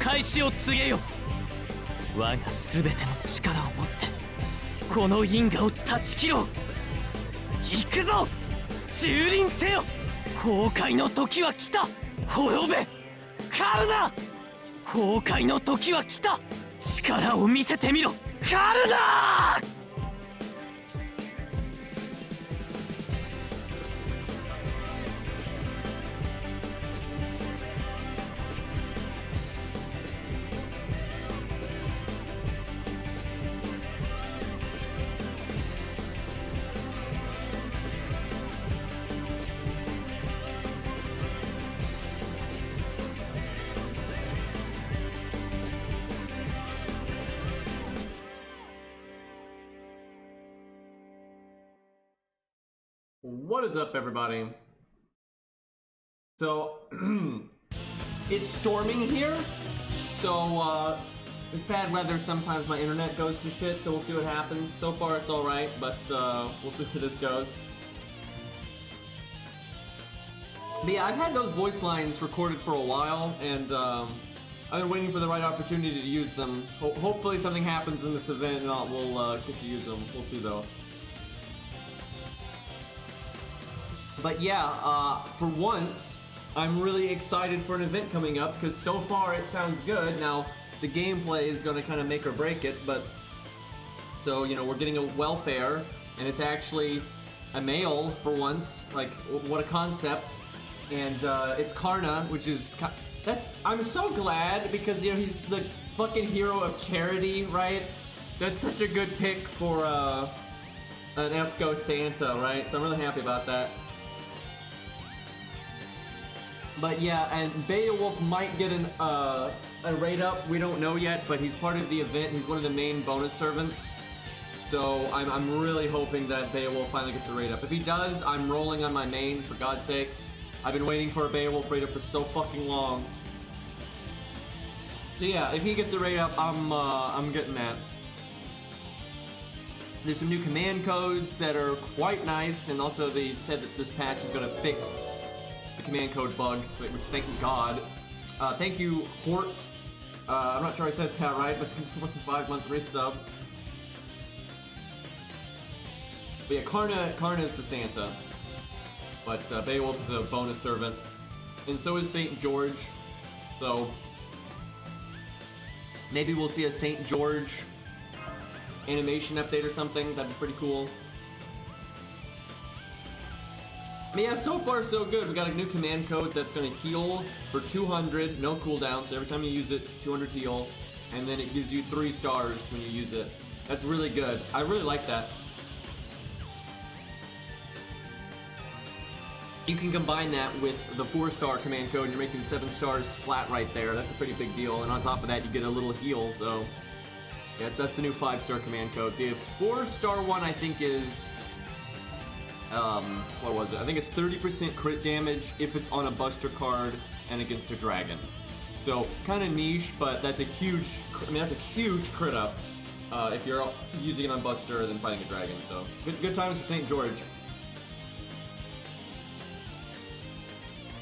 開始を告げよ。我が全ての力を持ってこの因果を断ち切ろう。行くぞ、蹂躙せよ。崩壊の時は来た。滅べカルナ。崩壊の時は来た。力を見せてみろカルナ。What is up, everybody? So, it's storming here, so, with bad weather, sometimes my internet goes to shit, so we'll see what happens. So far, it's alright, but, we'll see where this goes. But yeah, I've had those voice lines recorded for a while, and, I've been waiting for the right opportunity to use them. Hopefully something happens in this event, and we'll, get to use them. We'll see, though. But yeah, for once, I'm really excited for an event coming up, because so far it sounds good. Now, the gameplay is going to kind of make or break it, but... So, you know, we're getting a welfare, and it's actually a male for once. Like, what a concept. And, it's Karna, which is... I'm so glad, because, you know, he's the fucking hero of charity, right? That's such a good pick for, an EFCO Santa, right? So I'm really happy about that. But yeah, and Beowulf might get a raid up. We don't know yet, but he's part of the event. He's one of the main bonus servants. So I'm really hoping that Beowulf finally gets a raid up. If he does, I'm rolling on my main, for God's sakes. I've been waiting for a Beowulf raid up for so fucking long. So yeah, if he gets a raid up, I'm getting that. There's some new command codes that are quite nice, and also they said that this patch is gonna fix the command code bug, which thank God. Thank you, Hort. I'm not sure I said that right, but 5-month resub. But yeah, Karna is the Santa. But Beowulf is a bonus servant. And so is St. George. So maybe we'll see a St. George animation update or something. That'd be pretty cool. But yeah, so far so good. We got a new command code that's going to heal for 200, no cooldown, so every time you use it, 200 heal, and then it gives you 3 stars when you use it. That's really good. I really like that. You can combine that with the 4-star command code, and you're making 7 stars flat right there. That's a pretty big deal, and on top of that, you get a little heal, so... Yeah, that's the new 5-star command code. The 4-star one, I think, is... what was it? I think it's 30% crit damage if it's on a Buster card and against a dragon. So, kind of niche, but that's a huge, that's a huge crit up if you're using it on Buster than fighting a dragon. So, good times for St. George.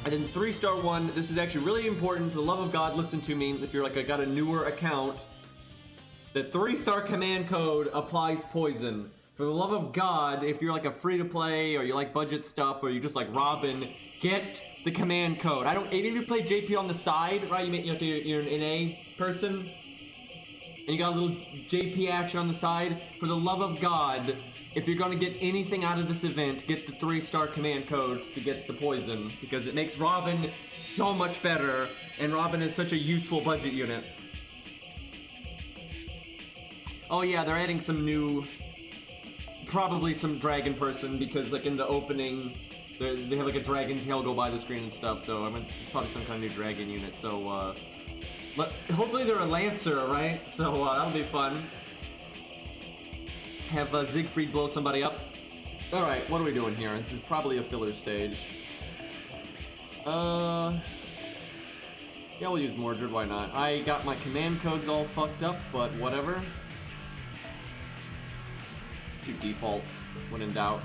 And then 3-star one, this is actually really important. For the love of God, listen to me. If you're like, got a newer account, the 3-star command code applies poison. For the love of God, if you're like a free-to-play, or you like budget stuff, or you just like Robin, get the command code. If you play JP on the side, right, you're an NA person, and you got a little JP action on the side, for the love of God, if you're gonna get anything out of this event, get the 3-star command code to get the poison, because it makes Robin so much better, and Robin is such a useful budget unit. Oh yeah, they're adding some new... Probably some dragon person, because like in the opening they have like a dragon tail go by the screen and stuff, so I mean it's probably some kind of new dragon unit, so hopefully they're a lancer, right? So that'll be fun. Have Siegfried blow somebody up. Alright, what are we doing here? This is probably a filler stage. Yeah, we'll use Mordred, why not? I got my command codes all fucked up, but whatever. To default when in doubt.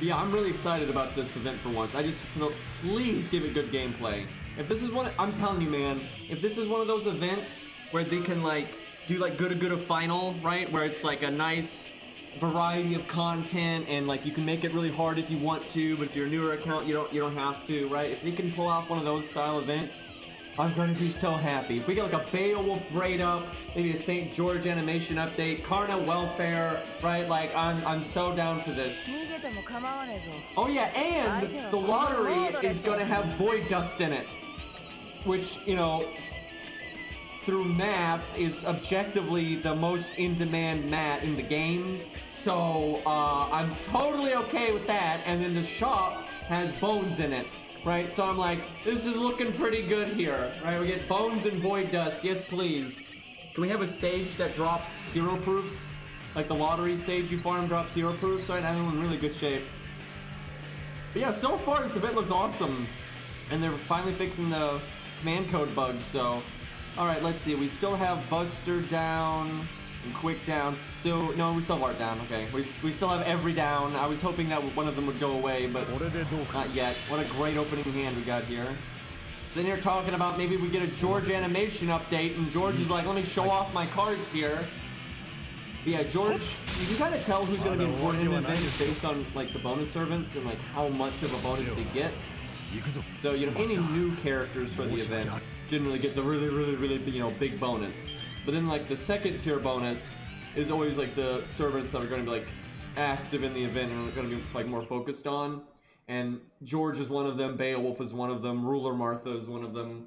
Yeah, I'm really excited about this event for once. I just feel, please give it good gameplay. If this is one, I'm telling you, man, if this is one of those events where they can like do like good a final, right? Where it's like a nice variety of content and like you can make it really hard if you want to, but if you're a newer account, you don't have to, right? If we can pull off one of those style events, I'm gonna be so happy. If we get like a Beowulf raid up, maybe a St. George animation update, Karna welfare, right? Like I'm so down for this. Oh yeah, and the lottery is gonna have void dust in it, which, you know, through math is objectively the most in-demand mat in the game. So I'm totally okay with that. And then the shop has bones in it, right? So I'm like, this is looking pretty good here, right? We get bones and void dust, yes please. Can we have a stage that drops hero proofs? Like the lottery stage you farm drops hero proofs, right? I think we're in really good shape. But yeah, so far this event looks awesome. And they're finally fixing the command code bugs, so. Alright, let's see, we still have Buster down and Quick down. So, no, we still have Art down, okay. We still have every down. I was hoping that one of them would go away, but not yet. What a great opening hand we got here. Sitting here talking about maybe we get a George animation update, and George is like, let me show off my cards here. But yeah, George, you can kind of tell who's going to be important in events based on like the bonus servants and like how much of a bonus they get. So, you know, any new characters for the event generally get the really, you know, big bonus. But then like the second tier bonus is always like the servants that are going to be like active in the event and are going to be like more focused on. And George is one of them, Beowulf is one of them, Ruler Martha is one of them.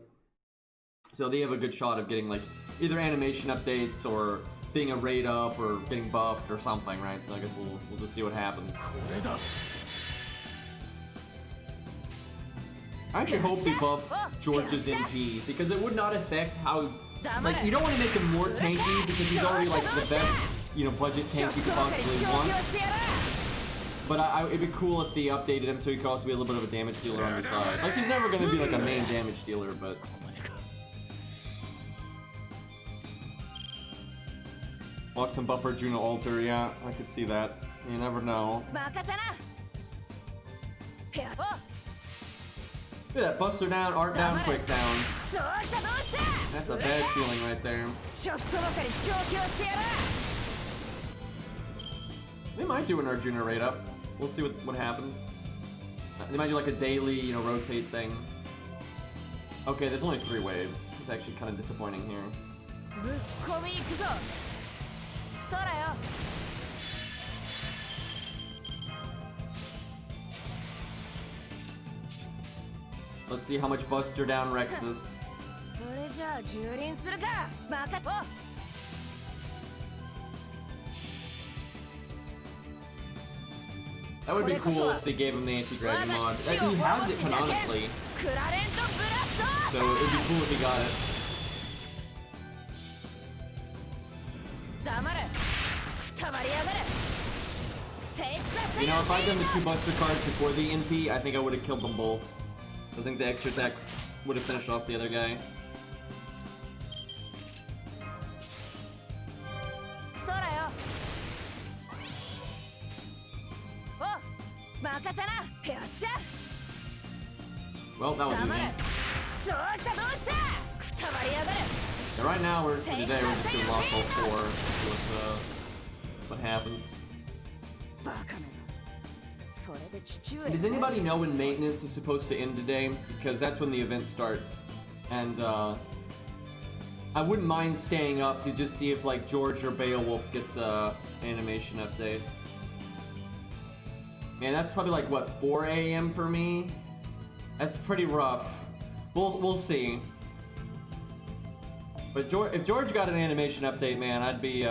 So they have a good shot of getting like either animation updates or being a raid up or getting buffed or something, right? So I guess we'll just see what happens. I actually hope they buff George's MP because it would not affect how, like, you don't want to make him more tanky because he's already like the best, you know, budget tank you could possibly want. But it'd be cool if they updated him so he could also be a little bit of a damage dealer on the side. Like, he's never going to be like a main damage dealer, but. Watch them buffer Juno Alter, yeah, I could see that. You never know. Look at that, Buster down, Art down, Quick down. That's a bad feeling right there. They might do an Arjuna raid up. We'll see what happens. They might do like a daily, you know, rotate thing. Okay, there's only 3 waves. It's actually kind of disappointing here. Let's see how much Buster down Rexus. That would be cool if they gave him the anti-dragon mod. He has it canonically. So it would be cool if he got it. You know, if I'd done the 2 Buster cards before the NP, I think I would have killed them both. I think the extra attack would have finished off the other guy. Well, that was easy. And right now, for today, we're just doing Lostbelt 4. See what happens. Does anybody know when maintenance is supposed to end today? Because that's when the event starts. And I wouldn't mind staying up to just see if like George or Beowulf gets a animation update. Man, that's probably like what, 4 AM for me? That's pretty rough. We'll see. But if George got an animation update, man, I'd be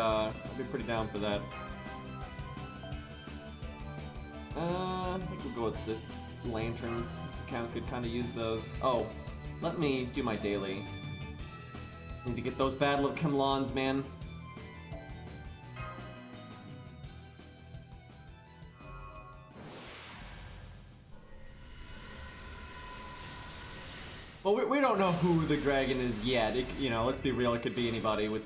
pretty down for that. I think we'll go with the lanterns. This account could kind of use those. Oh, let me do my daily. Need to get those Battle of Kemlons, man. Well, we don't know who the dragon is yet. You know, let's be real, it could be anybody with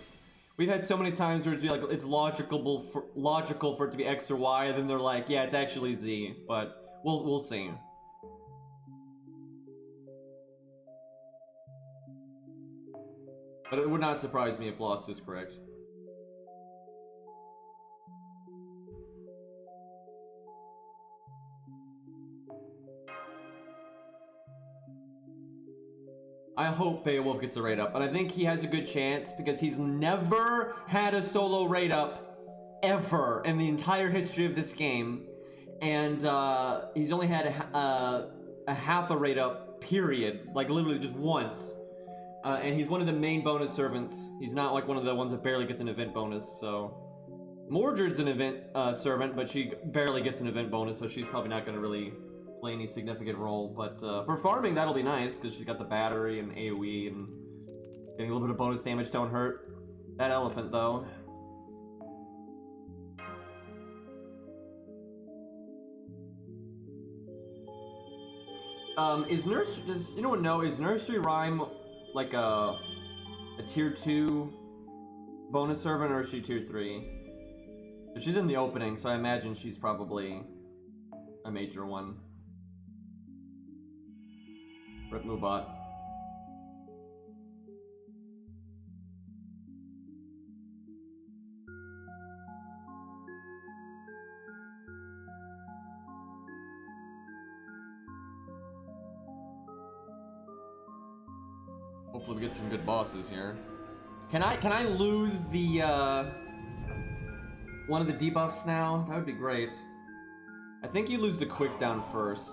We've had so many times where it's be like it's logical for it to be X or Y, and then they're like, yeah, it's actually Z. But we'll see. But it would not surprise me if Lost is correct. I hope Beowulf gets a rate up, and I think he has a good chance because he's never had a solo rate up ever in the entire history of this game, and he's only had a half a rate up period, like literally just once, and he's one of the main bonus servants. He's not like one of the ones that barely gets an event bonus. So Mordred's an event servant, but she barely gets an event bonus, so she's probably not going to really play any significant role, but for farming that'll be nice because she's got the battery and AoE and getting a little bit of bonus damage don't hurt. That elephant though. Does anyone know, is Nursery Rhyme like a tier 2 bonus servant, or is she tier 3? She's in the opening, so I imagine she's probably a major one. Rip Moobot. Hopefully we get some good bosses here. Can I lose the one of the debuffs now? That would be great. I think you lose the quick down first.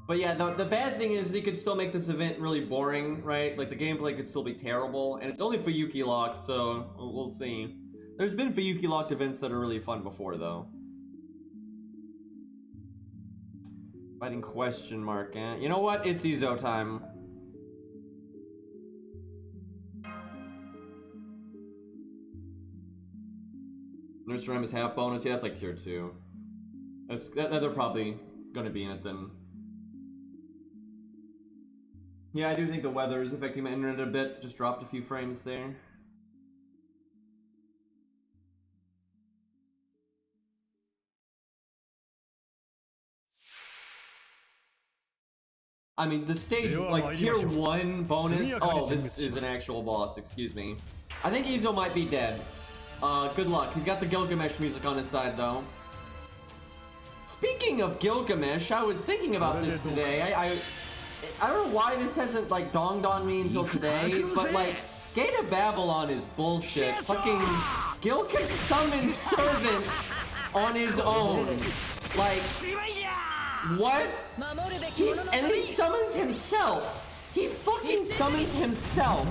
But yeah, the bad thing is they could still make this event really boring, right? Like the gameplay could still be terrible, and it's only Fuyuki locked, so we'll see. There's been Fuyuki locked events that are really fun before, though. Fighting question mark, eh? You know what? It's Ezo time. Nurse Rhyme is half bonus. Yeah, that's like tier 2. They're probably gonna be in it then. Yeah, I do think the weather is affecting my internet a bit. Just dropped a few frames there. I mean, the stage, like, tier 1 bonus... Oh, this is an actual boss, excuse me. I think Ezo might be dead. Good luck. He's got the Gilgamesh music on his side, though. Speaking of Gilgamesh, I was thinking about this today. I don't know why this hasn't, like, dawned on me until today, but, like, Gate of Babylon is bullshit. Fucking Gil can summon servants on his own. Like, what? And he summons himself. He fucking summons himself.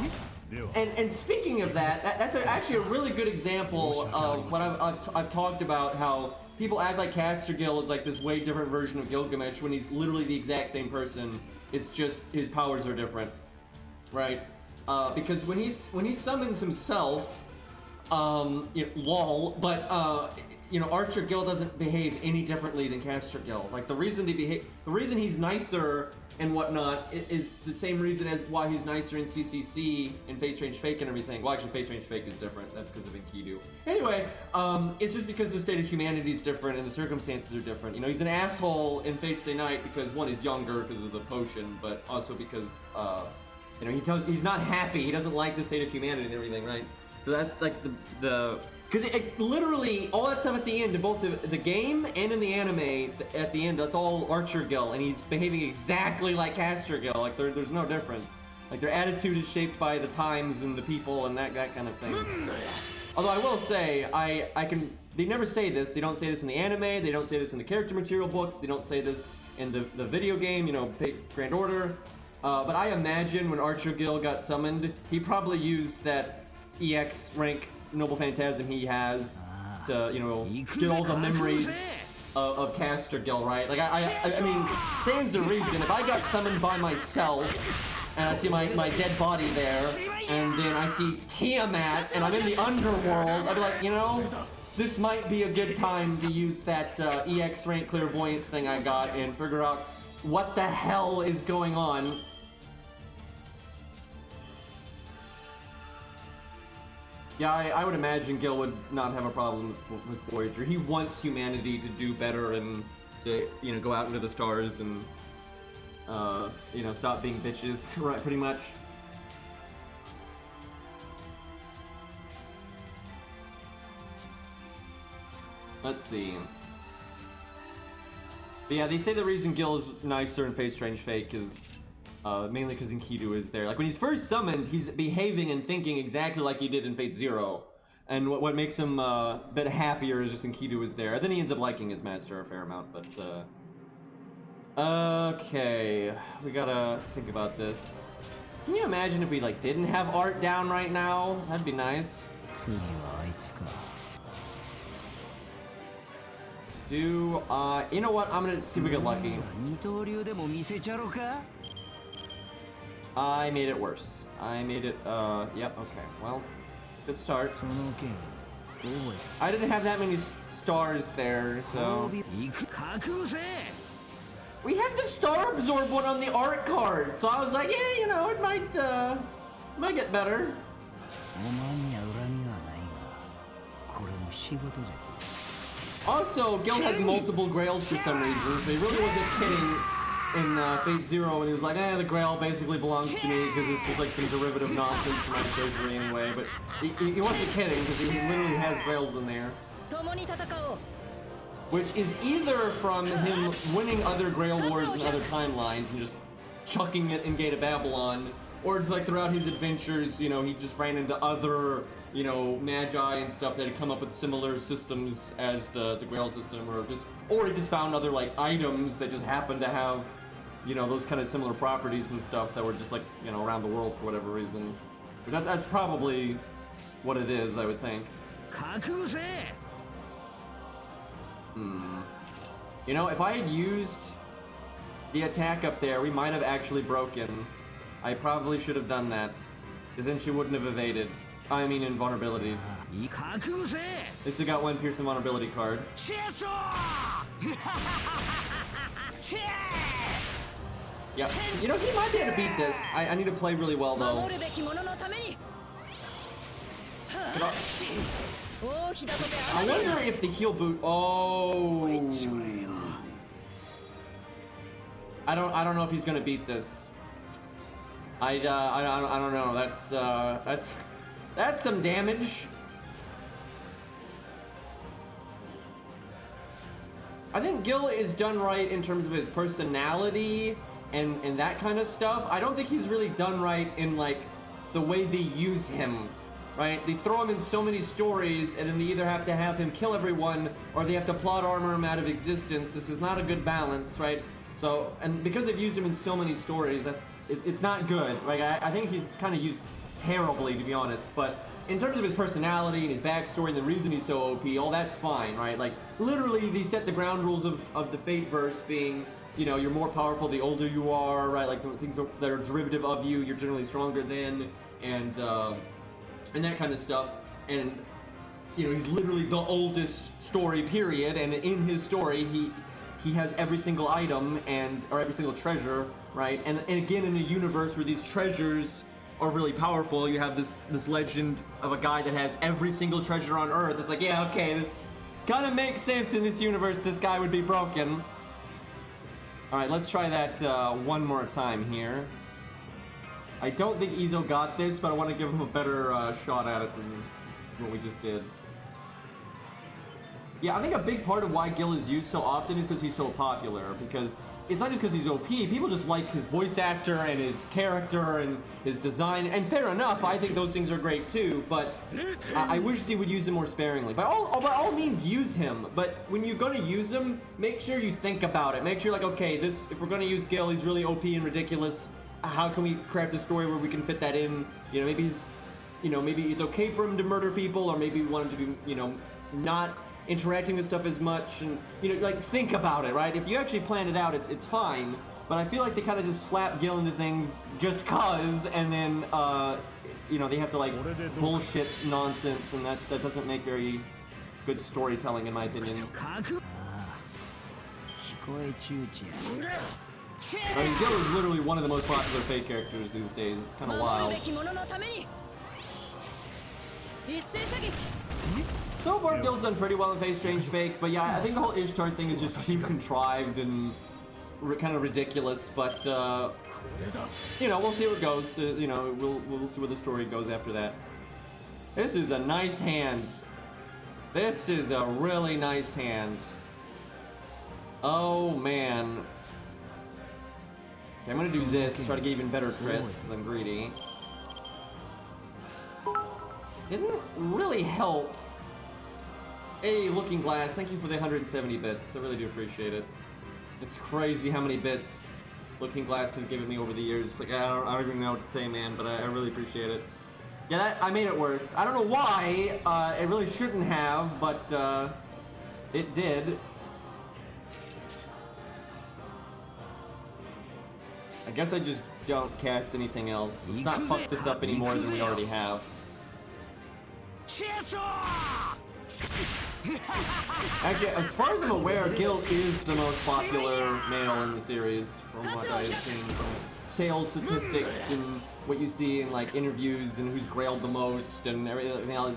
And speaking of that, that's actually a really good example of what I've talked about, how people act like Caster Gil is like this way different version of Gilgamesh when he's literally the exact same person. It's just his powers are different, right? Because when he summons himself, you know, lol, but you know, Archer Gil doesn't behave any differently than Caster Gil. Like the reason he's nicer and whatnot is the same reason as why he's nicer in CCC and Fate Strange Fake and everything. Well, actually, Fate Strange Fake is different. That's because of Enkidu. Anyway, it's just because the state of humanity is different and the circumstances are different. You know, he's an asshole in Fate Stay Night because one, he's younger because of the potion, but also because you know, he's not happy. He doesn't like the state of humanity and everything, right? So that's like because it literally, all that stuff at the end, in both the game and in the anime, at the end, that's all Archer Gil, and he's behaving exactly like Caster Gil. Like, there's no difference. Like, their attitude is shaped by the times and the people and that kind of thing. Although I will say, they never say this. They don't say this in the anime, they don't say this in the character material books, they don't say this in the video game, you know, Fate Grand Order. But I imagine when Archer Gil got summoned, he probably used that EX rank Noble Phantasm he has to, you know, get all the memories of Caster Gil, right? Like, I mean, stands to reason, if I got summoned by myself, and I see my dead body there, and then I see Tiamat, and I'm in the underworld, I'd be like, you know, this might be a good time to use that EX rank clairvoyance thing I got and figure out what the hell is going on. Yeah, I would imagine Gil would not have a problem with Voyager. He wants humanity to do better and to, you know, go out into the stars and, you know, stop being bitches, right, pretty much. Let's see. But yeah, they say the reason Gil is nicer in Fate Strange Fate is mainly because Enkidu is there. Like, when he's first summoned, he's behaving and thinking exactly like he did in Fate Zero. And what makes him a bit happier is just Enkidu is there. Then he ends up liking his master a fair amount, but, okay. We gotta think about this. Can you imagine if we, like, didn't have art down right now? That'd be nice. You know what? I'm gonna see if we get lucky. I made it worse. I made it, yep, okay. Well, good start. I didn't have that many stars there, so... We have the Star Absorb one on the art card, so I was like, yeah, you know, it might get better. Also, Gil has multiple Grails for some reason, so he really wasn't kidding in Fate Zero when he was like, the Grail basically belongs to me because it's just like some derivative nonsense from my surgery anyway, but he wasn't kidding because he literally has Grails in there. Which is either from him winning other Grail Wars in other timelines and just chucking it in Gate of Babylon, or it's like throughout his adventures, you know, he just ran into other, you know, magi and stuff that had come up with similar systems as the Grail system, or he just found other like items that just happened to have, you know, those kind of similar properties and stuff that were just like, you know, around the world for whatever reason. But that's probably what it is, I would think. You know, if I had used the attack up there, we might have actually broken. I probably should have done that, because then she wouldn't have evaded. I mean, invulnerability. At least we got one Pierce invulnerability card. Yeah, you know, he might be able to beat this. I need to play really well, though. I wonder if the heal boot... Oh... I don't know if he's gonna beat this. I don't know. That's some damage. I think Gil is done right in terms of his personality and that kind of stuff. I don't think he's really done right in like the way they use him, right? They throw him in so many stories and then they either have to have him kill everyone or they have to plot armor him out of existence. This is not a good balance, right? So, and because they've used him in so many stories, it's not good. Like, I think he's kind of used terribly, to be honest, but in terms of his personality and his backstory and the reason he's so OP, all that's fine, right? Like, literally, they set the ground rules of the Fate-verse being, you know, you're more powerful the older you are, right? Like, the things that are derivative of you, you're generally stronger than, and that kind of stuff. And, you know, he's literally the oldest story, period, and in his story, he has every single item or every single treasure, right? And again, in a universe where these treasures are really powerful, you have this legend of a guy that has every single treasure on Earth. It's like, yeah, okay, this kind of makes sense in this universe. This guy would be broken. All right, let's try that one more time here. I don't think Izo got this, but I want to give him a better shot at it than what we just did. Yeah, I think a big part of why Gil is used so often is because he's so popular, because it's not just because he's OP, people just like his voice actor and his character and his design, and fair enough, I think those things are great too, but I wish they would use him more sparingly. By all means, use him, but when you're going to use him, make sure you think about it. Make sure, like, okay, if we're going to use Gil, he's really OP and ridiculous, how can we craft a story where we can fit that in? You know, maybe maybe it's okay for him to murder people, or maybe we want him to be, you know, not interacting with stuff as much, and, you know, like, think about it, right? If you actually plan it out, it's fine, but I feel like they kind of just slap Gil into things just cause, and then, you know, they have to, like, bullshit nonsense, and that doesn't make very good storytelling, in my opinion. I mean, Gil is literally one of the most popular Fate characters these days. It's kind of wild. So far, Gil's done pretty well in Face Change Fake, but yeah, I think the whole Ishtar thing is just too contrived and kind of ridiculous. But you know, we'll see where it goes. You know, we'll see where the story goes after that. This is a nice hand. This is a really nice hand. Oh man. Okay, I'm gonna do this to try to get even better crits than greedy. Didn't really help. Hey, Looking Glass, thank you for the 170 bits. I really do appreciate it. It's crazy how many bits Looking Glass has given me over the years. Like, I don't even know what to say, man, but I really appreciate it. Yeah, I made it worse. I don't know why. It really shouldn't have, but it did. I guess I just don't cast anything else. Let's not fuck this up any more than we already have. Actually, as far as I'm aware, Gil is the most popular male in the series, from what I've seen from sales statistics and what you see in like interviews and who's grailed the most and everything else.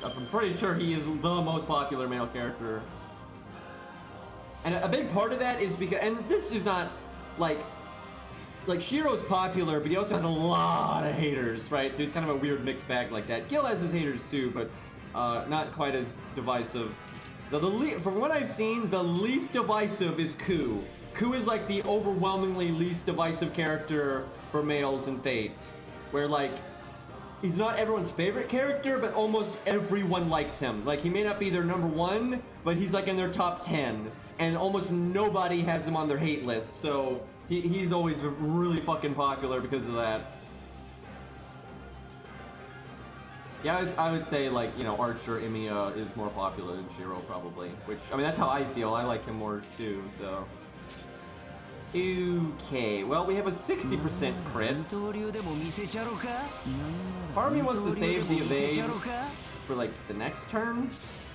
I'm pretty sure he is the most popular male character. And a big part of that is because, and this is not like Shiro's popular, but he also has a lot of haters, right? So he's kind of a weird mixed bag like that. Gil has his haters too, but not quite as divisive. From what I've seen, the least divisive is Ku. Ku is like the overwhelmingly least divisive character for males in Fate, where like he's not everyone's favorite character, but almost everyone likes him. Like he may not be their number one, but he's like in their top 10, and almost nobody has him on their hate list. So he's always really fucking popular because of that. Yeah, I would say, like, you know, Archer Emiya is more popular than Shiro, probably. Which, I mean, that's how I feel. I like him more, too, so. Okay, well, we have a 60% crit. Part of me wants to save the evade for, like, the next turn.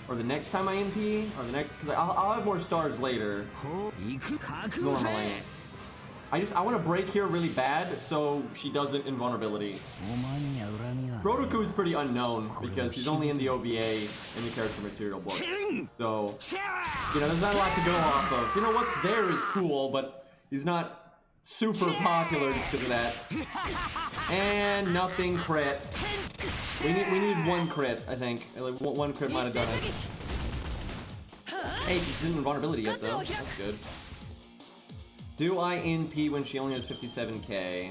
Or the next time I MP. Or the next, because I'll have more stars later. Normally. I want to break here really bad so she doesn't invulnerability. Rotoku is pretty unknown because he's only in the OVA in the character material book. So, you know, there's not a lot to go off of. You know, what's there is cool, but he's not super popular just because of that. And nothing crit. We need one crit, I think. Like, one crit might have done it. Hey, she's in invulnerability yet though. That's good. Do I NP when she only has 57k?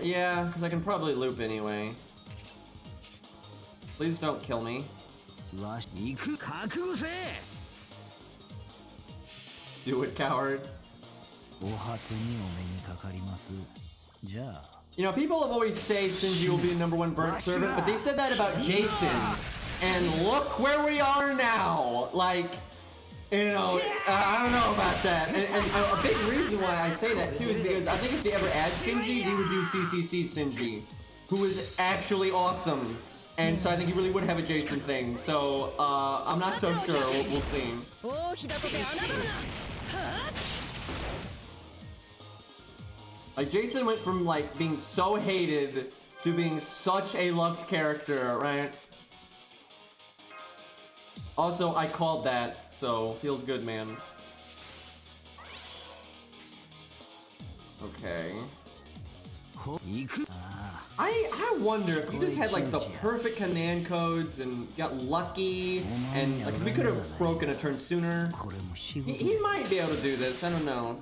Yeah, because I can probably loop anyway. Please don't kill me. Do it, coward. You know, people have always said Shinji will be a #1 burnt servant, but they said that about Jason. And look where we are now. Like, you know, I don't know about that. And a big reason why I say that too is because I think if they ever add Shinji, they would do CCC Shinji, who is actually awesome. And so I think he really would have a Jason thing. So I'm not so sure. We'll see. Like, Jason went from, like, being so hated to being such a loved character, right? Also, I called that, so feels good, man. Okay. I wonder if you just had, like, the perfect command codes and got lucky, and, like, we could have broken a turn sooner. He might be able to do this, I don't know.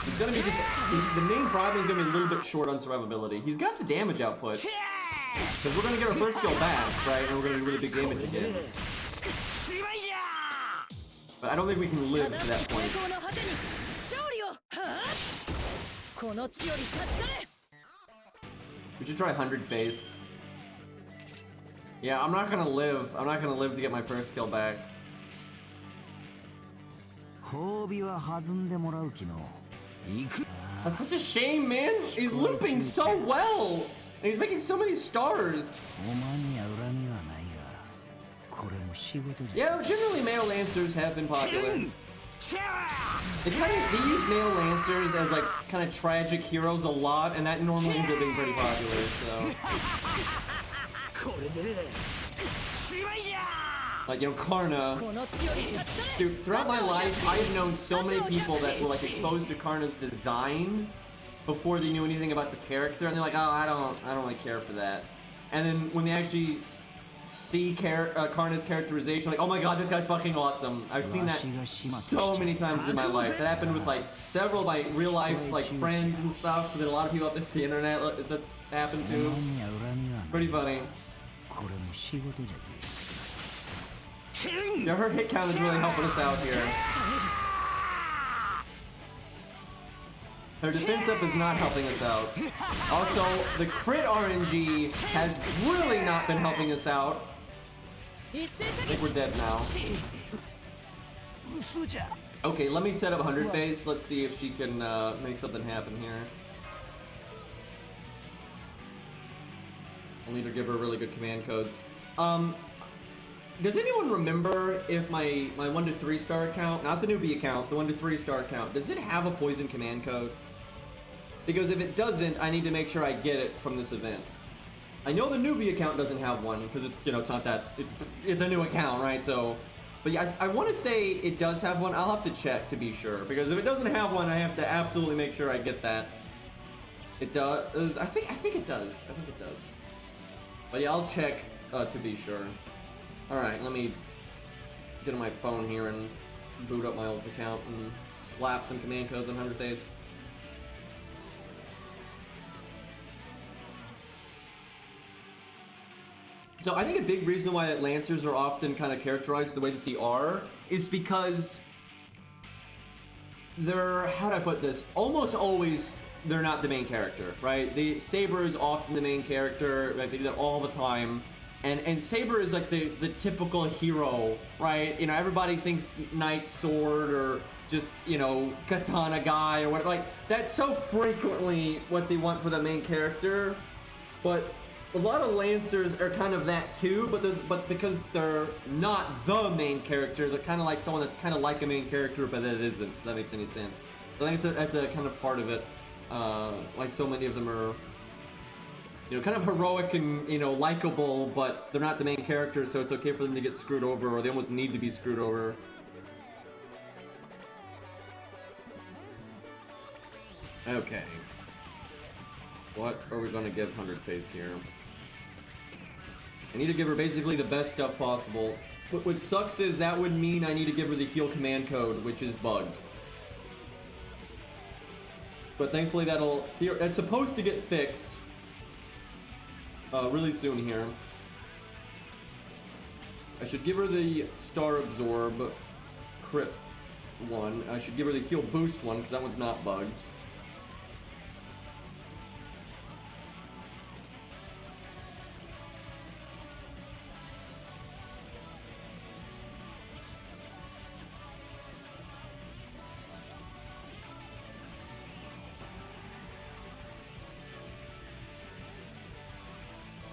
He's gonna be just, the main problem is gonna be a little bit short on survivability. He's got the damage output. Because we're gonna get our first skill back, right? And we're gonna do really big damage again. But I don't think we can live to that point. We should try 100 face. Yeah, I'm not gonna live. I'm not gonna live to get my first skill back. That's such a shame, man. He's looping so well, and he's making so many stars. Yeah, generally male lancers have been popular. They use male Lancers as like kind of tragic heroes a lot, and that normally ends up being pretty popular, so. Like, you know, Karna. Dude, throughout my life, I've known so many people that were like exposed to Karna's design before they knew anything about the character, and they're like, oh, I don't really care for that. And then when they actually see Karna's characterization, like, oh my god, this guy's fucking awesome. I've seen that so many times in my life. That happened with like several of my real life like friends and stuff that a lot of people out the internet that's happened to. Pretty funny. Yeah, her hit count is really helping us out here. Her defense up is not helping us out. Also, the crit RNG has really not been helping us out. I think we're dead now. Okay, let me set up 100 phase. Let's see if she can make something happen here. I'll need to give her really good command codes. Does anyone remember if my 1 to 3 star account, not the newbie account, the 1 to 3 star account, does it have a poison command code? Because if it doesn't, I need to make sure I get it from this event. I know the newbie account doesn't have one because it's, you know, it's not that, it's a new account, right? So, but yeah, I want to say it does have one. I'll have to check to be sure, because if it doesn't have one, I have to absolutely make sure I get that. It does. I think it does. I think it does. But yeah, I'll check to be sure. All right, let me get on my phone here and boot up my old account and slap some command codes on 100 days. So I think a big reason why that Lancers are often kind of characterized the way that they are is because they're, how do I put this, almost always they're not the main character, right? The Saber is often the main character, right? They do that all the time. And Saber is like the typical hero, right? You know, everybody thinks Knight Sword or just, you know, Katana guy or whatever. Like, that's so frequently what they want for the main character. But a lot of Lancers are kind of that too, but because they're not the main character, they're kind of like someone that's kind of like a main character, but that isn't, if that makes any sense. So I think that's a kind of part of it, why so many of them are, you know, kind of heroic and, you know, likable, but they're not the main character, so it's okay for them to get screwed over, or they almost need to be screwed over. Okay. What are we going to give 100 face here? I need to give her basically the best stuff possible. But what sucks is that would mean I need to give her the heal command code, which is bugged. But thankfully it's supposed to get fixed really soon here. I should give her the Star Absorb crit one. I should give her the heal boost one, because that one's not bugged.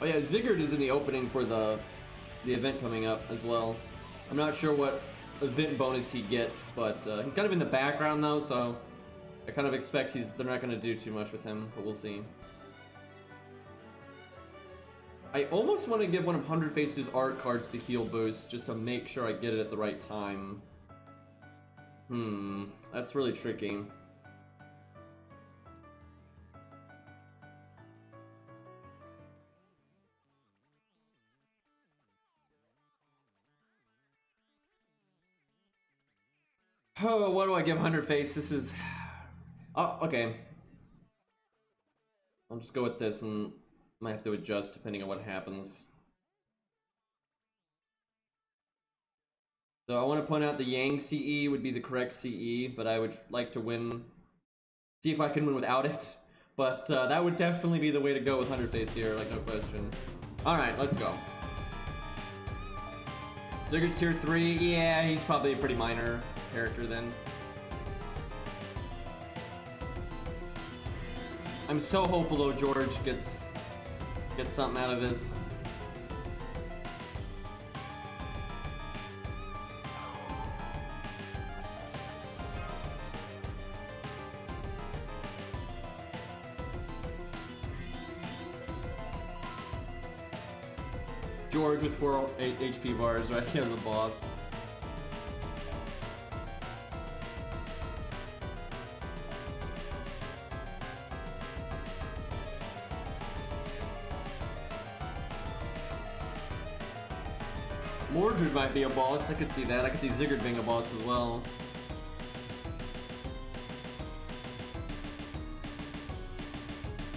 Oh yeah, Ziggurat is in the opening for the event coming up as well. I'm not sure what event bonus he gets, but he's kind of in the background though, so I kind of expect they're not going to do too much with him, but we'll see. I almost want to give one of 100 Faces art cards the heal boost, just to make sure I get it at the right time. That's really tricky. Oh, what do I give 100 face? This is... Oh, okay. I'll just go with this and might have to adjust depending on what happens. So I want to point out the Yang CE would be the correct CE, but I would like to win... See if I can win without it. But that would definitely be the way to go with 100 face here, like no question. Alright, let's go. Ziggurat's tier 3. Yeah, he's probably a pretty minor character then. I'm so hopeful though George gets something out of this. George with 4 HP bars right here on the boss. Mordred might be a boss, I could see that. I could see Ziggurat being a boss as well.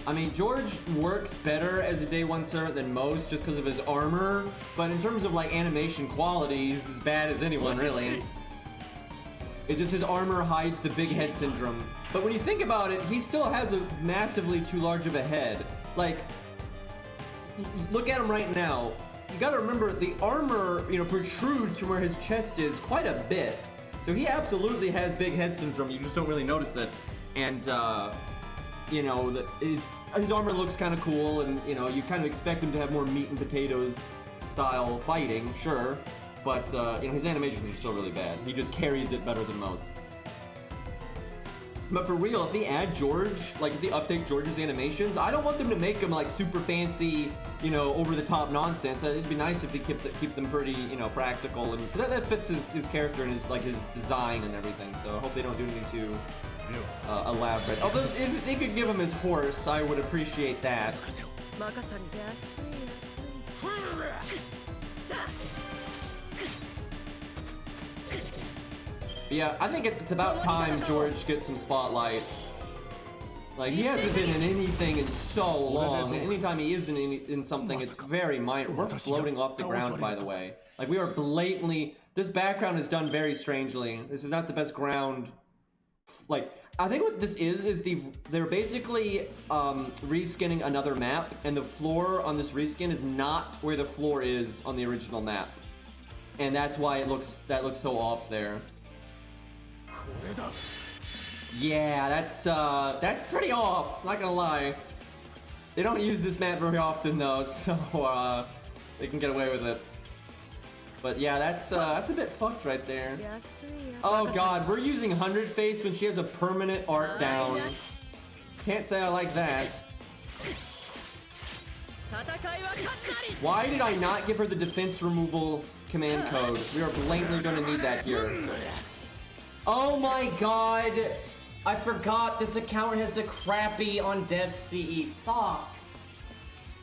I mean, George works better as a day 1 servant than most just because of his armor, but in terms of like animation quality, he's as bad as anyone really. It's just his armor hides the big head syndrome. But when you think about it, he still has a massively too large of a head. Like, look at him right now. You gotta remember, the armor, you know, protrudes from where his chest is quite a bit. So he absolutely has big head syndrome, you just don't really notice it. And, you know, his armor looks kind of cool, and, you know, you kind of expect him to have more meat and potatoes style fighting, sure. But, you know, his animations are still really bad. He just carries it better than most. But for real, if they add George, like if they update George's animations, I don't want them to make him like super fancy, you know, over the top nonsense. It'd be nice if they keep them pretty, you know, practical, and that fits his character and his design and everything. So I hope they don't do anything too elaborate. Although if they could give him his horse, I would appreciate that. Yeah, I think it's about time George gets some spotlight. Like, he hasn't been in anything in so long. Anytime he is in something, it's very minor. We're floating off the ground, by the way. Like, we are blatantly... This background is done very strangely. This is not the best ground. Like, I think what this is they're basically reskinning another map, and the floor on this reskin is not where the floor is on the original map. And that's why that looks so off there. Yeah, that's pretty off, not gonna lie. They don't use this map very often though, so they can get away with it. But yeah, that's a bit fucked right there. Oh god, we're using 100 face when she has a permanent art down. Can't say I like that. Why did I not give her the defense removal command code? We are blatantly gonna need that here. Oh my god! I forgot this account has the crappy on Dev CE. Fuck.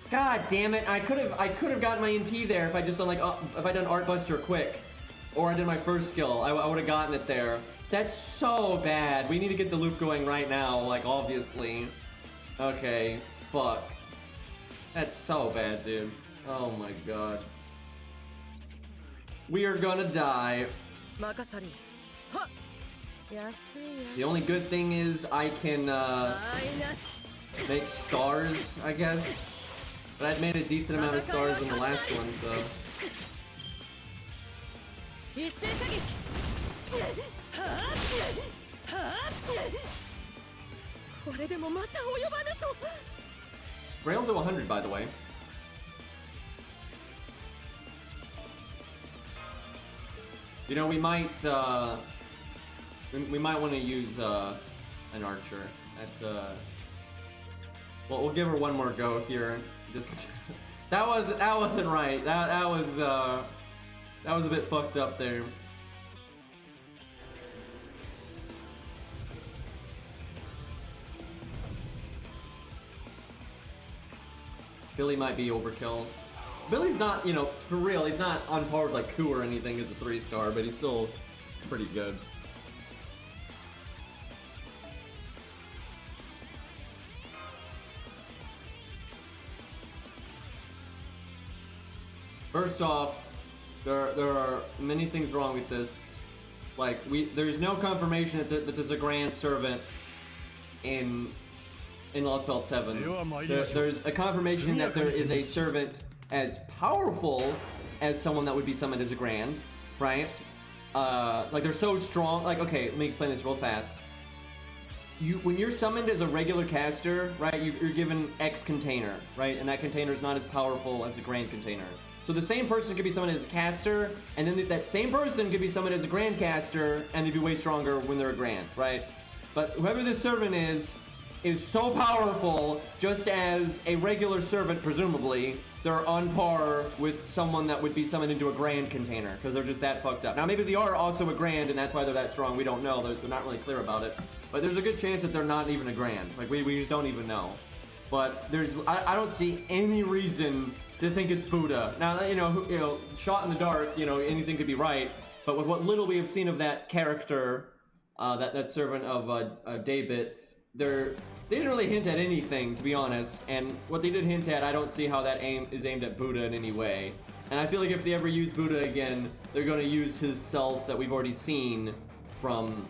God damn it! I could have gotten my NP there if I just done like if I done Art Buster quick, or I did my first skill. I would have gotten it there. That's so bad. We need to get the loop going right now. Like obviously. Okay. Fuck. That's so bad, dude. Oh my god. We are gonna die. The only good thing is I can make stars, I guess. But I've made a decent amount of stars in the last one, so. Rail to 100, by the way. You know, we might want to use an archer. Well, we'll give her one more go here. Just that wasn't right. That was a bit fucked up there. Billy might be overkill. Billy's not, you know, for real, he's not on par with like Ku or anything as a 3-star, but he's still pretty good. First off, there are many things wrong with this. Like, there's no confirmation that there's a grand servant in Lostbelt 7. There's a confirmation that there is a servant as powerful as someone that would be summoned as a grand, right? Like, they're so strong. Like, okay, let me explain this real fast. When you're summoned as a regular caster, right, you're given X container, right? And that container is not as powerful as a grand container. So the same person could be summoned as a caster, and then that same person could be summoned as a grand caster, and they'd be way stronger when they're a grand, right? But whoever this servant is so powerful, just as a regular servant, presumably, they're on par with someone that would be summoned into a grand container, because they're just that fucked up. Now, maybe they are also a grand, and that's why they're that strong. We don't know. They're not really clear about it. But there's a good chance that they're not even a grand. Like, we just don't even know. But I don't see any reason to think it's Buddha. Now, you know, shot in the dark, you know, anything could be right. But with what little we have seen of that character, that servant of Daybits, they didn't really hint at anything, to be honest. And what they did hint at, I don't see how that is aimed at Buddha in any way. And I feel like if they ever use Buddha again, they're going to use his self that we've already seen from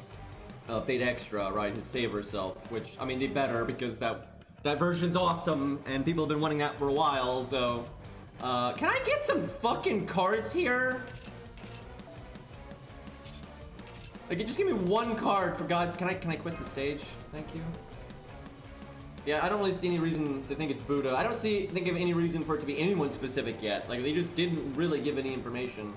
Fate Extra, right? His Saber self, which, I mean, they better, because that version's awesome, and people have been wanting that for a while, so... can I get some fucking cards here? Like, just give me one card, for God's... Can I quit the stage? Thank you. Yeah, I don't really see any reason to think it's Buddha. I don't think of any reason for it to be anyone specific yet. Like, they just didn't really give any information.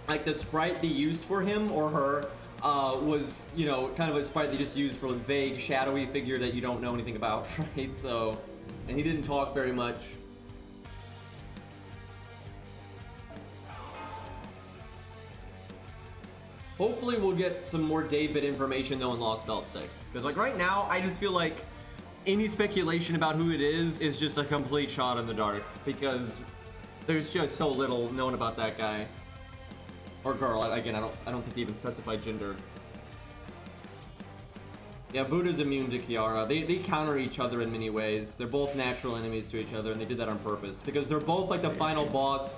Like, the sprite they used for him or her was, you know, kind of a sprite they just used for a vague, shadowy figure that you don't know anything about, right? So, and he didn't talk very much. Hopefully we'll get some more David information though in Lostbelt 6. Because like right now, I just feel like any speculation about who it is just a complete shot in the dark. Because there's just so little known about that guy. Or girl, again, I don't think they even specified gender. Yeah, Buddha's immune to Kiara. They counter each other in many ways. They're both natural enemies to each other, and they did that on purpose. Because they're both like the final boss.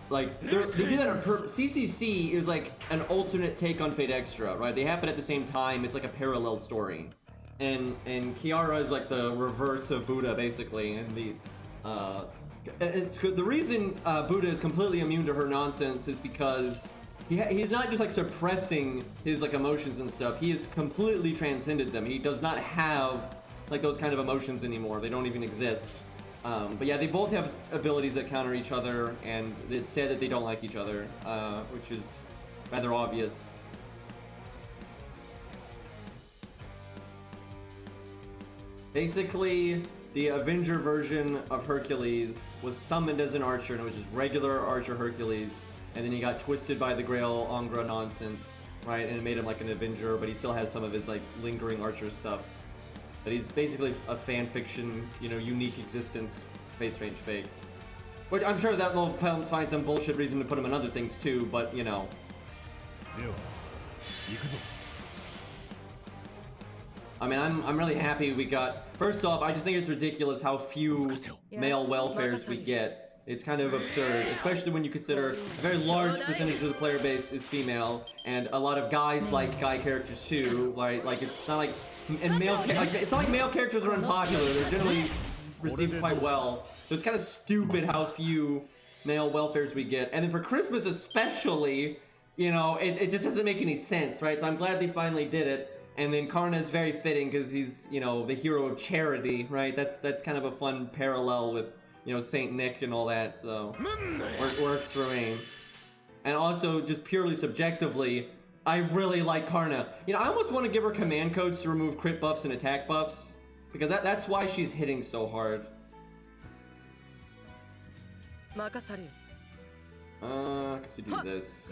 Like, they did that on purpose. CCC is like an alternate take on Fate Extra, right? They happen at the same time. It's like a parallel story. And Kiara is like the reverse of Buddha, basically. And the reason Buddha is completely immune to her nonsense is because he's not just like suppressing his like emotions and stuff. He has completely transcended them. He does not have like those kind of emotions anymore. They don't even exist. But yeah, they both have abilities that counter each other, and it's said that they don't like each other, which is rather obvious. Basically, the Avenger version of Hercules was summoned as an archer, and it was just regular archer Hercules, and then he got twisted by the Grail Angra nonsense, right? And it made him like an Avenger, but he still has some of his like lingering archer stuff. But he's basically a fan fiction, you know, unique existence, Fate Strange Fate. Which I'm sure that will find some bullshit reason to put him in other things too, but you know. I mean, I'm really happy we got... First off, I just think it's ridiculous how few male welfares we get. It's kind of absurd, especially when you consider a very large percentage of the player base is female, and a lot of guys like guy characters too, right? Like, it's not like... And it's not like male characters are unpopular. They're generally received quite well. So it's kind of stupid how few male welfares we get. And then for Christmas especially, you know, it just doesn't make any sense, right? So I'm glad they finally did it. And then Karna is very fitting because he's, you know, the hero of charity, right? That's kind of a fun parallel with, you know, Saint Nick and all that. So works for me. And also, just purely subjectively, I really like Karna. You know, I almost want to give her command codes to remove crit buffs and attack buffs. Because that's why she's hitting so hard. I guess we do this.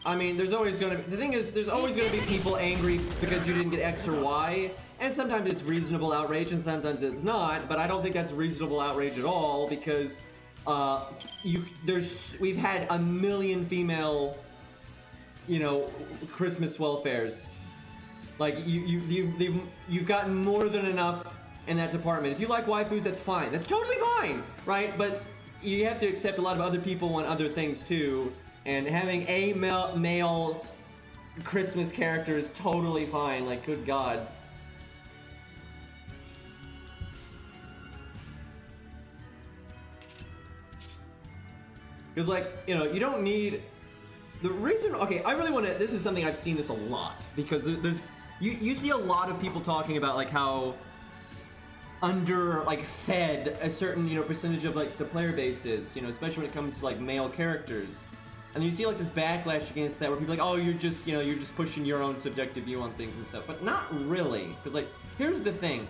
I mean, there's always gonna be, the thing is, there's always gonna be people angry because you didn't get X or Y, and sometimes it's reasonable outrage and sometimes it's not, but I don't think that's reasonable outrage at all because we've had a million female, you know, Christmas welfares. Like you've gotten more than enough in that department. If you like waifus, that's fine. That's totally fine, right? But you have to accept a lot of other people want other things too. And having a male Christmas character is totally fine. Like, good God. Because, like, you know, you don't need... The reason... Okay, I really want to... This is something I've seen this a lot. Because there's... You see a lot of people talking about, like, how... under like fed a certain percentage of like the player base is, especially when it comes to like male characters. And you see like this backlash against that where people are like, oh, you're just pushing your own subjective view on things and stuff. But not really, because like here's the thing,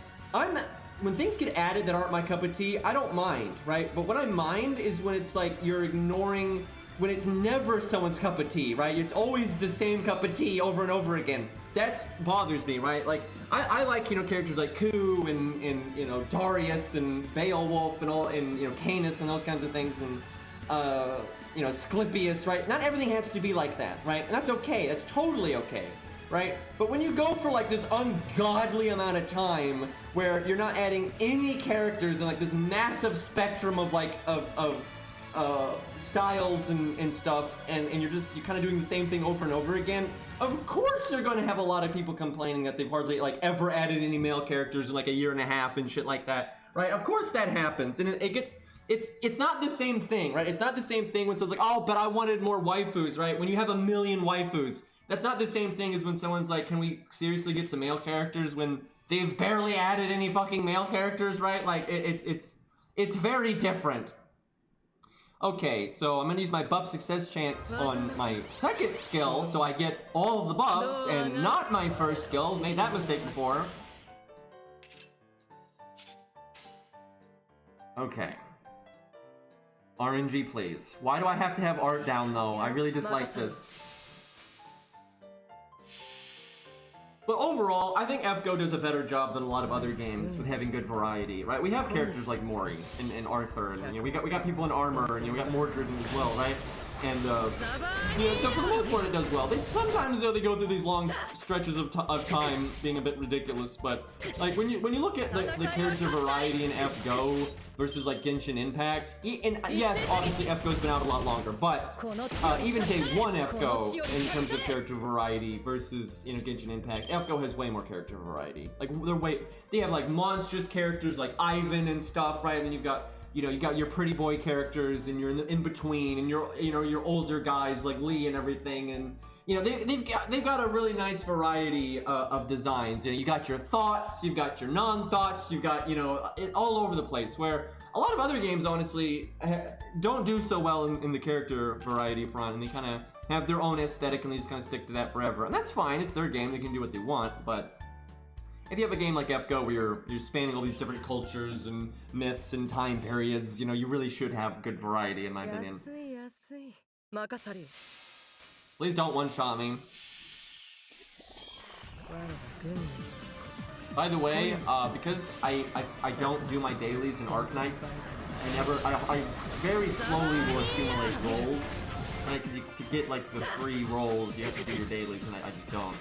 when things get added that aren't my cup of tea, I don't mind, right? But what I mind is when it's like you're ignoring, when it's never someone's cup of tea, right? It's always the same cup of tea over and over again. That bothers me, right? Like I like characters like Ku and Darius and Beowulf and all, and Canis and those kinds of things, and Asclepius, right? Not everything has to be like that, right? And that's okay. That's totally okay, right? But when you go for like this ungodly amount of time where you're not adding any characters and like this massive spectrum of like styles and stuff, and you're kind of doing the same thing over and over again, of course you're going to have a lot of people complaining that they've hardly like ever added any male characters in like a year and a half and shit like that, right? Of course that happens, and it's not the same thing, right? It's not the same thing when someone's like, oh, but I wanted more waifus, right? When you have 1 million waifus, that's not the same thing as when someone's like, can we seriously get some male characters when they've barely added any fucking male characters, right? Like it's very different. Okay, so I'm gonna use my buff success chance on my second skill, so I get all of the buffs, and not my first skill. Made that mistake before. Okay. RNG, please. Why do I have to have art down, though? I really dislike this. But overall, I think FGO does a better job than a lot of other games with having good variety, right? We have characters like Mori and Arthur, and we got people in armor, and we got Mordred as well, right? And so for the most part, it does well. Sometimes they go through these long stretches of time being a bit ridiculous, but like when you look at the character variety in FGO versus like Genshin Impact, and yes, obviously FGO's been out a lot longer, but even day one FGO in terms of character variety versus Genshin Impact, FGO has way more character variety. Like they have like monstrous characters like Ivan and stuff, right? And then you've got you got your pretty boy characters, and you're in between, and your older guys like Lee and everything, and they've got a really nice variety of designs. You got your thoughts, you've got your non-thoughts, you've got it all over the place. Where a lot of other games honestly don't do so well in the character variety front, and they kind of have their own aesthetic, and they just kind of stick to that forever, and that's fine. It's their game; they can do what they want, but if you have a game like FGO where you're spanning all these different cultures and myths and time periods, you really should have good variety, in my opinion. Please don't one-shot me. By the way, because I don't do my dailies and Arknights, I very slowly will accumulate rolls, right? Because to get like the 3 rolls, you have to do your dailies, and I just don't.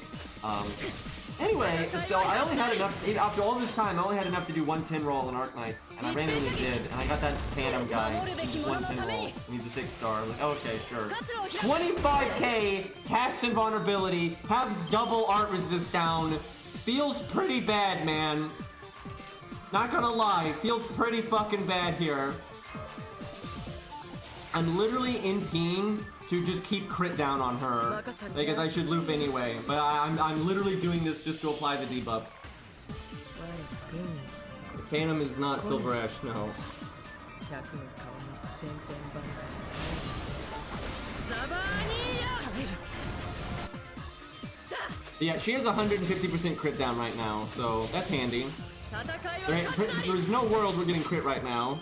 Anyway, so I only had enough, after all this time, I only had enough to do 110 roll in Arknights, and I randomly did, and I got that Phantom guy, he's 110 roll, and he's a 6-star. I was like, okay, sure. 25k, cast Invulnerability, has double art resist down, feels pretty bad, man. Not gonna lie, feels pretty fucking bad here. I'm literally NPing to just keep crit down on her, because I should loop anyway, but I'm literally doing this just to apply the debuffs. The Phantom is not Silver Ash, no. Yeah, she has 150% crit down right now, so that's handy. There's no world we're getting crit right now.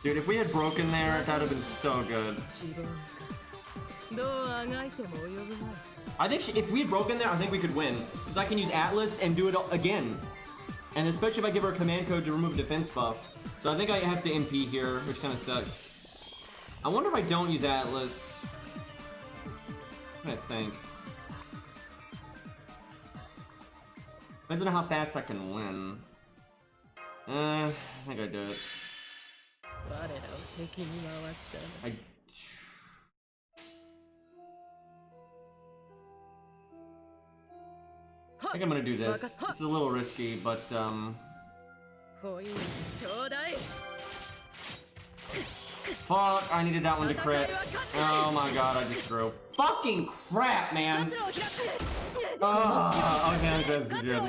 Dude, if we had broken there, that would have been so good. I think if we had broken there, I think we could win. Because I can use Atlas and do it again. And especially if I give her a command code to remove defense buff. So I think I have to MP here, which kind of sucks. I wonder if I don't use Atlas. I think. Depends on how fast I can win. I think I do it. I think I'm gonna do this. It's a little risky, but Fuck, I needed that one to crit. Oh my god, I just threw. Fucking crap, man! Oh, okay, that's good.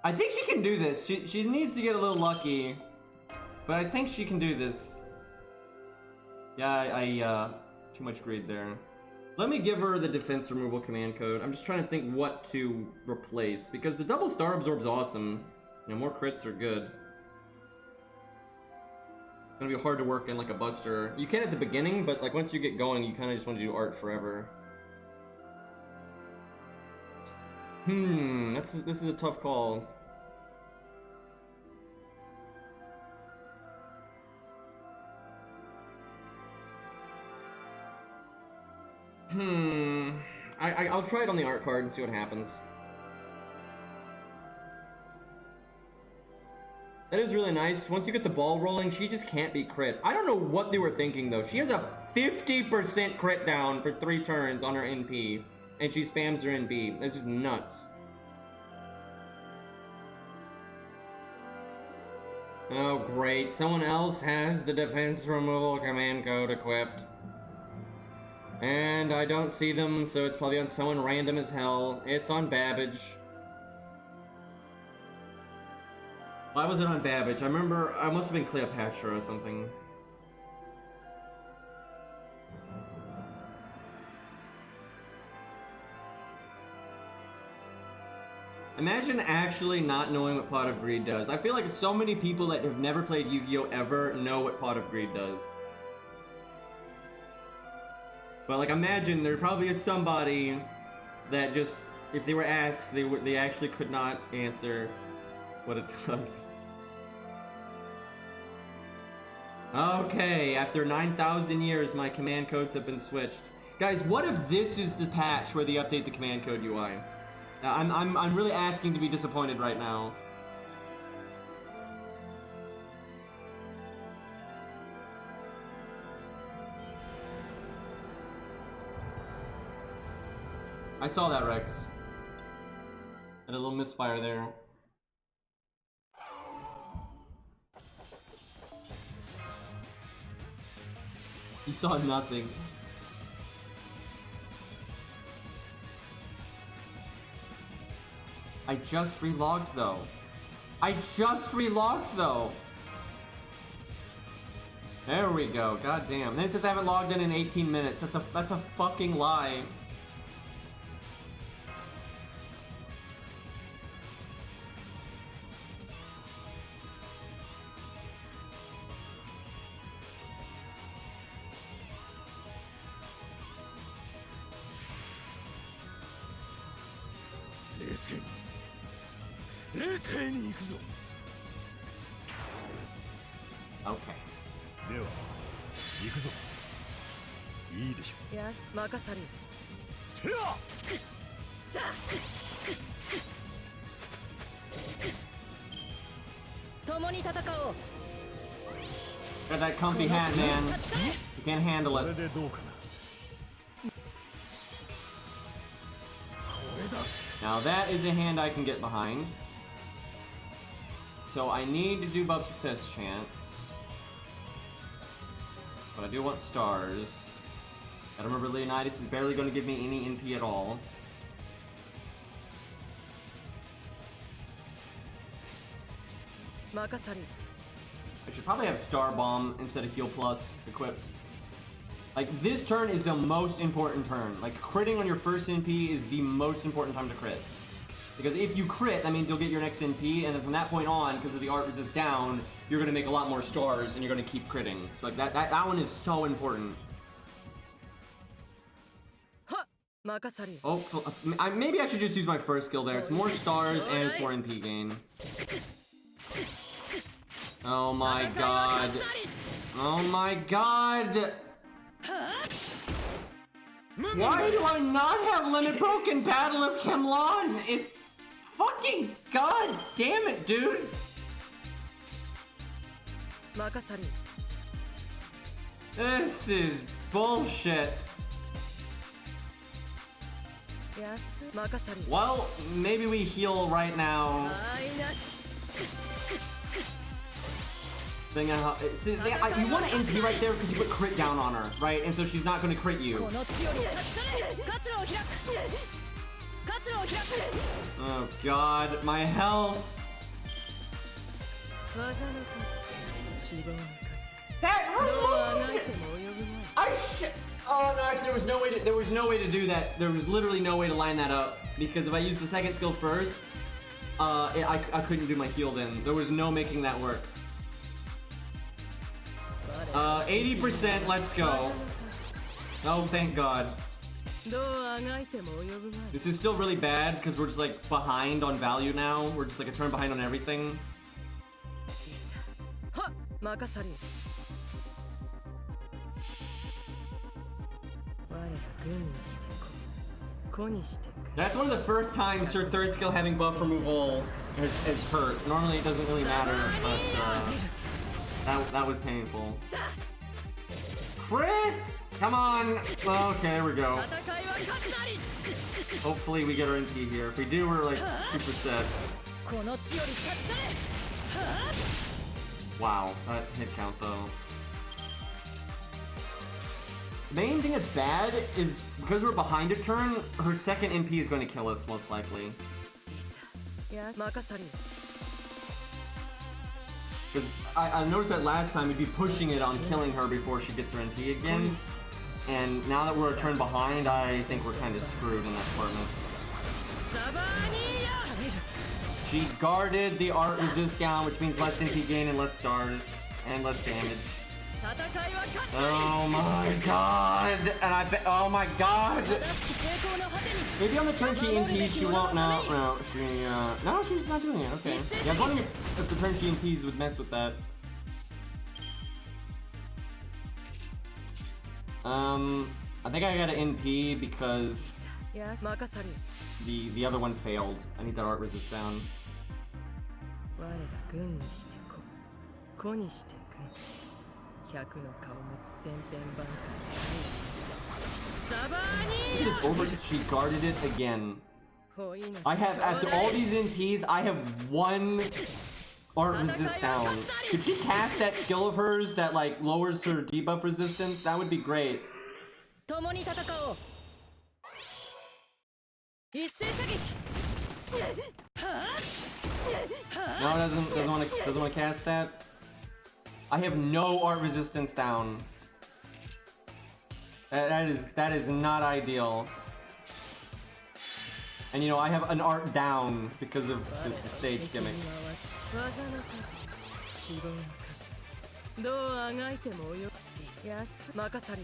I think she can do this. She needs to get a little lucky. But I think she can do this. Yeah, I too much greed there. Let me give her the defense removal command code. I'm just trying to think what to replace. Because the double star absorb's awesome. You know, more crits are good. It's gonna be hard to work in like a buster. You can at the beginning, but like once you get going, you kind of just want to do art forever. This is a tough call. I'll try it on the art card and see what happens. That is really nice. Once you get the ball rolling, she just can't be crit. I don't know what they were thinking though. She has a 50% crit down for 3 turns on her NP, and she spams her NP. That's just nuts. Oh great, someone else has the defense removal command code equipped. And I don't see them, so it's probably on someone random as hell. It's on Babbage. Why was it on Babbage? I remember, I must have been Cleopatra or something. Imagine actually not knowing what Pot of Greed does. I feel like so many people that have never played Yu-Gi-Oh! Ever know what Pot of Greed does. But like, imagine there probably is somebody that just, if they were asked, they actually could not answer what it does. Okay, after 9,000 years, my command codes have been switched. Guys, what if this is the patch where they update the command code UI? I'm really asking to be disappointed right now. I saw that, Rex. Had a little misfire there. You saw nothing. I just relogged though. There we go. God damn. Then it says I haven't logged in 18 minutes. That's a fucking lie. Okay. Got that comfy hat, man. You can't handle it. Now that is a hand I can get behind. So I need to do above success chance. But I do want stars. Gotta remember Leonidas is barely going to give me any NP at all. I should probably have Star Bomb instead of Heal Plus equipped. Like, this turn is the most important turn. Like, critting on your first NP is the most important time to crit. Because if you crit, that means you'll get your next NP, and then from that point on, because of the art resist down, you're going to make a lot more stars, and you're going to keep critting. So, like, that one is so important. Oh, so, maybe I should just use my first skill there. It's more stars, and it's more NP gain. Oh my god. Oh my god! Why do I not have Limit Broken Battle of Kemlon? It's fucking god damn it, dude! This is bullshit. Well, maybe we heal right now. Thing out. See, you want to NP right there because you put crit down on her, right? And so she's not going to crit you. Oh god, my health. That removed. Oh no, actually, there was no way to do that. There was literally no way to line that up because if I used the second skill first, I couldn't do my heal then. There was no making that work. 80%, let's go. Oh, thank God. This is still really bad because we're just like behind on value now. We're just like a turn behind on everything. That's one of the first times her third skill having buff removal has hurt. Normally it doesn't really matter, but that was painful. Crit! Come on! Okay, there we go. Hopefully we get our NT here. If we do, we're like super set. Wow, that hit count though. The main thing that's bad is because we're behind a turn, her second NP is going to kill us most likely. I noticed that last time we'd be pushing it on killing her before she gets her NP again. And now that we're a turn behind, I think we're kind of screwed in that department. She guarded the art resist down, which means less NP gain and less stars and less damage. Oh my god! And oh my god! Maybe on the turn she NPs, she won't. No, she's not doing it. Okay. Yeah, I was wondering if the turn she NPs would mess with that. I think I got an NP because the other one failed. I need that art resist down. She guarded it again. I have, after all these NTs, I have one art resist down. Could she cast that skill of hers that like lowers her debuff resistance? That would be great. No, doesn't want to cast that. I have no art resistance down. That is not ideal. And you know, I have an art down because of the stage gimmick.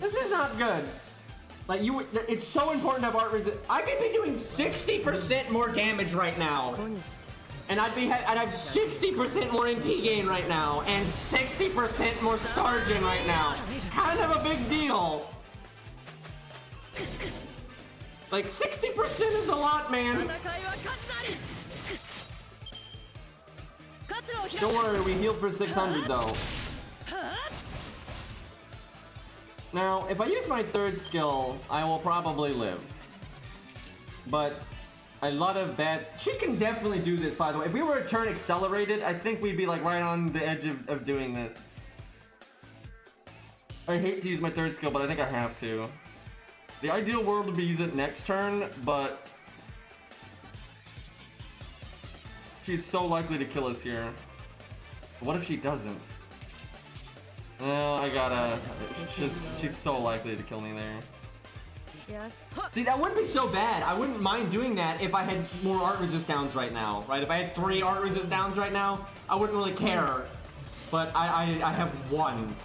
This is not good. Like it's so important to have art resist. I could be doing 60% more damage right now. And I'd have 60% more MP gain right now, and 60% more star gen right now. Kind of a big deal. Like 60% is a lot, man. Don't worry, we healed for 600 though. Now, if I use my third skill, I will probably live. But a lot of bad. She can definitely do this, by the way. If we were a turn accelerated, I think we'd be like right on the edge of doing this. I hate to use my third skill, but I think I have to. The ideal world would be use it next turn, but she's so likely to kill us here. What if she doesn't? I gotta. She's so likely to kill me there. See, that wouldn't be so bad. I wouldn't mind doing that if I had more art resist downs right now, right? If I had 3 art resist downs right now, I wouldn't really care. But I have 1.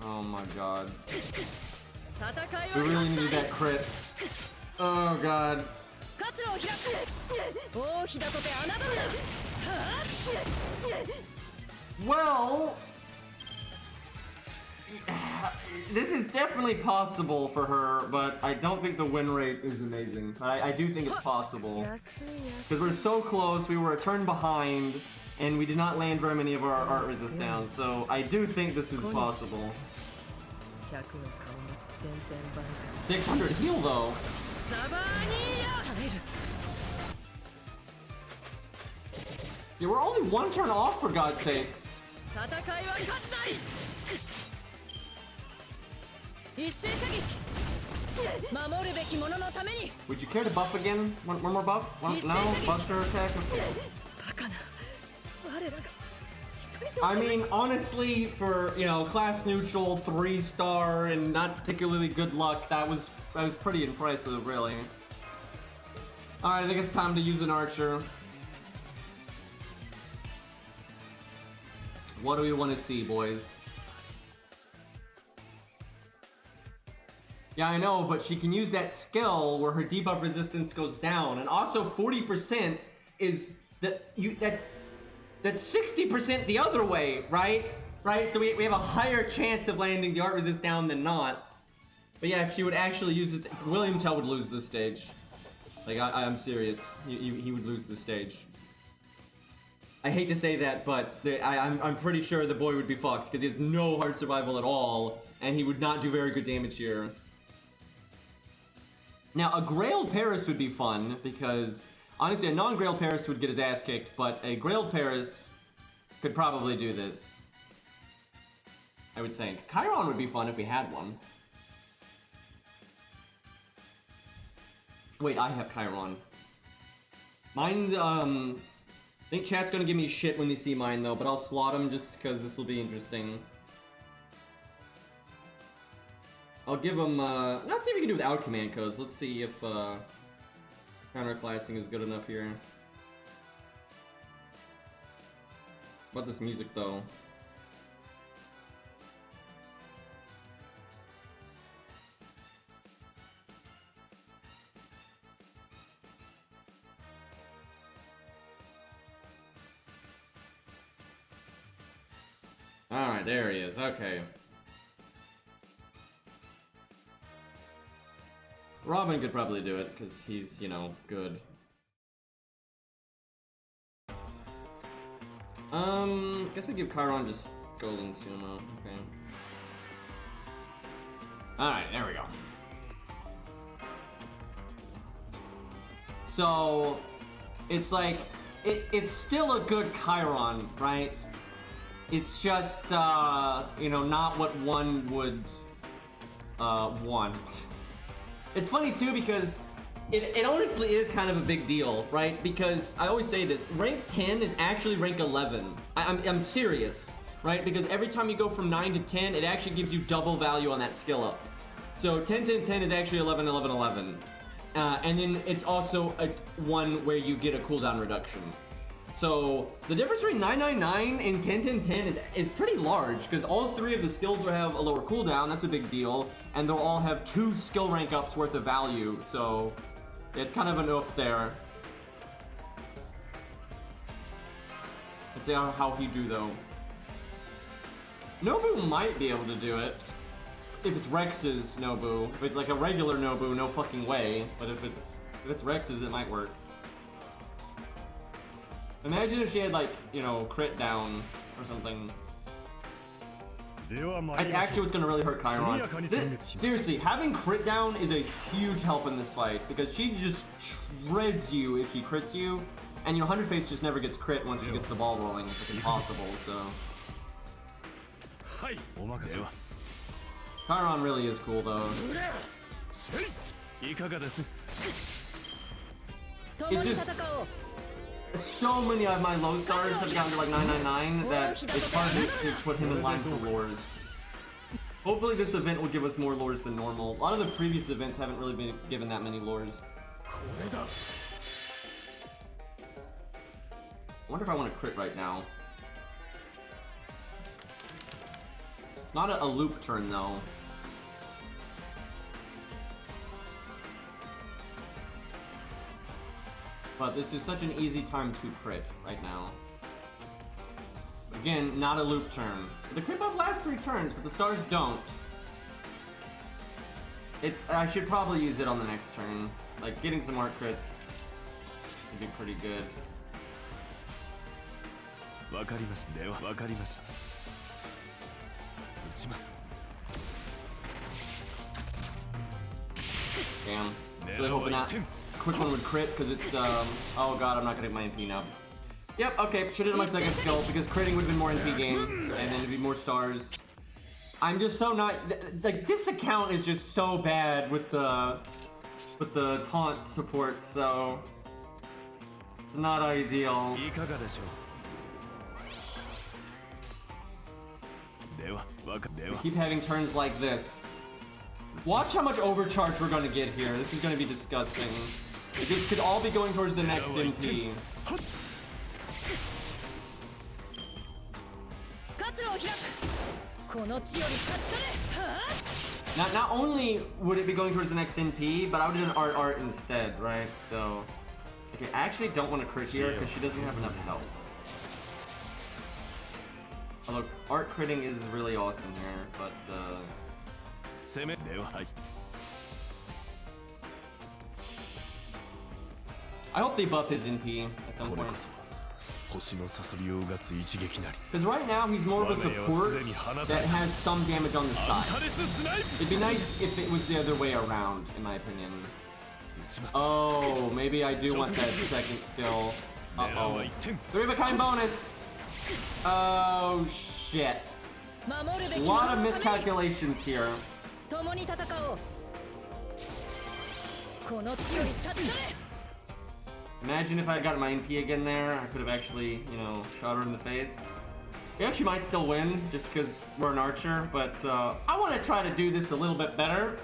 Oh my god. We really needed that crit. Oh god. Well, this is definitely possible for her, but I don't think the win rate is amazing. I do think it's possible. Because we're so close, we were a turn behind, and we did not land very many of our art resist down, so I do think this is possible. 600 heal though. Yeah, we're only one turn off, for God's sakes. Would you care to buff again? One more buff? No? Buster attack? I mean, honestly, for, you know, class neutral, 3-star, and not particularly good luck, that was pretty impressive, really. Alright, I think it's time to use an archer. What do we want to see, boys? Yeah, I know, but she can use that skill where her debuff resistance goes down, and also 40% is that's 60% the other way, right? Right? So we have a higher chance of landing the art resist down than not. But yeah, if she would actually use it, William Tell would lose this stage. Like, I'm serious. He would lose this stage. I hate to say that, but I'm pretty sure the boy would be fucked because he has no hard survival at all, and he would not do very good damage here. Now, a Grailed Paris would be fun because, honestly, a non-Grailed Paris would get his ass kicked, but a Grailed Paris could probably do this. I would think. Chiron would be fun if we had one. Wait, I have Chiron. Mine's, I think chat's gonna give me shit when they see mine, though, but I'll slot them just because this will be interesting. I'll give them, let's see if we can do without command codes. Let's see if, counterclassing is good enough here. What about this music, though? Alright, there he is. Okay. Robin could probably do it, because he's, you know, good. Guess we give Chiron just Golden Sumo. Okay. Alright, there we go. So, it's like, it's still a good Chiron, right? It's just, you know, not what one would, want. It's funny, too, because it honestly is kind of a big deal, right? Because I always say this, rank 10 is actually rank 11. I'm serious, right? Because every time you go from 9 to 10, it actually gives you double value on that skill up. So 10, 10, 10 is actually 11, 11, 11. And then it's also a one where you get a cooldown reduction. So the difference between 999 and 10, 10, 10 is pretty large, because all three of the skills will have a lower cooldown. That's a big deal. And they'll all have 2 skill rank ups worth of value. So it's kind of an oof there. Let's see how he do, though. Nobu might be able to do it. If it's Rex's Nobu. If it's like a regular Nobu, no fucking way. But if it's Rex's, it might work. Imagine if she had, like, you know, crit down or something. That's actually what's gonna really hurt Chiron. Seriously, having crit down is a huge help in this fight, because she just shreds you if she crits you. And, you know, 100 Face just never gets crit once she gets the ball rolling. It's like impossible, so. Chiron really is cool, though. It's just... so many of my low stars have gotten to like 999 that it's hard to put him in line for lures. Hopefully this event will give us more lures than normal. A lot of the previous events haven't really been given that many lures. I wonder if I want to crit right now. It's not a loop turn, though. But this is such an easy time to crit right now. Again, not a loop turn. The crit buff lasts 3 turns, but the stars don't. I should probably use it on the next turn. Like, getting some art crits would be pretty good. Damn. Really hoping that quick one would crit because it's oh god, I'm not gonna get my NP now. Yep, okay, should have done my second skill because critting would have been more NP gain and then it'd be more stars. I'm just so not like this account is just so bad with the taunt support, so it's not ideal. We keep having turns like this. Watch how much overcharge we're gonna get here. This is gonna be disgusting. This could all be going towards the next MP. Not only would it be going towards the next NP, but I would do an art instead, right? So, okay, I actually don't want to crit here because she doesn't have enough health. Although art critting is really awesome here, but I hope they buff his NP at some point. Because right now he's more of a support that has some damage on the side. It'd be nice if it was the other way around, in my opinion. Oh, maybe I do want that second skill. Uh-oh. 3 of a kind bonus! Oh, shit. A lot of miscalculations here. Imagine if I had gotten my NP again there, I could have actually, you know, shot her in the face. We actually might still win, just because we're an archer, but I want to try to do this a little bit better.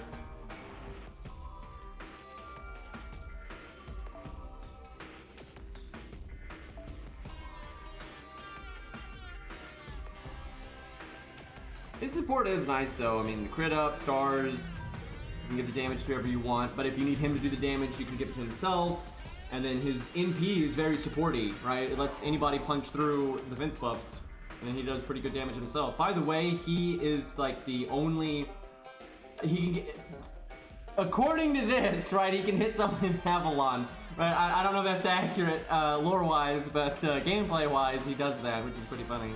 His support is nice though. I mean, the crit up, stars, you can give the damage to whoever you want, but if you need him to do the damage, you can give it to himself. And then his NP is very supporty, right? It lets anybody punch through the defense buffs, and then he does pretty good damage himself. By the way, he is like the only... He can get... According to this, right, he can hit someone in Avalon. Right? I don't know if that's accurate lore-wise, but gameplay-wise, he does that, which is pretty funny.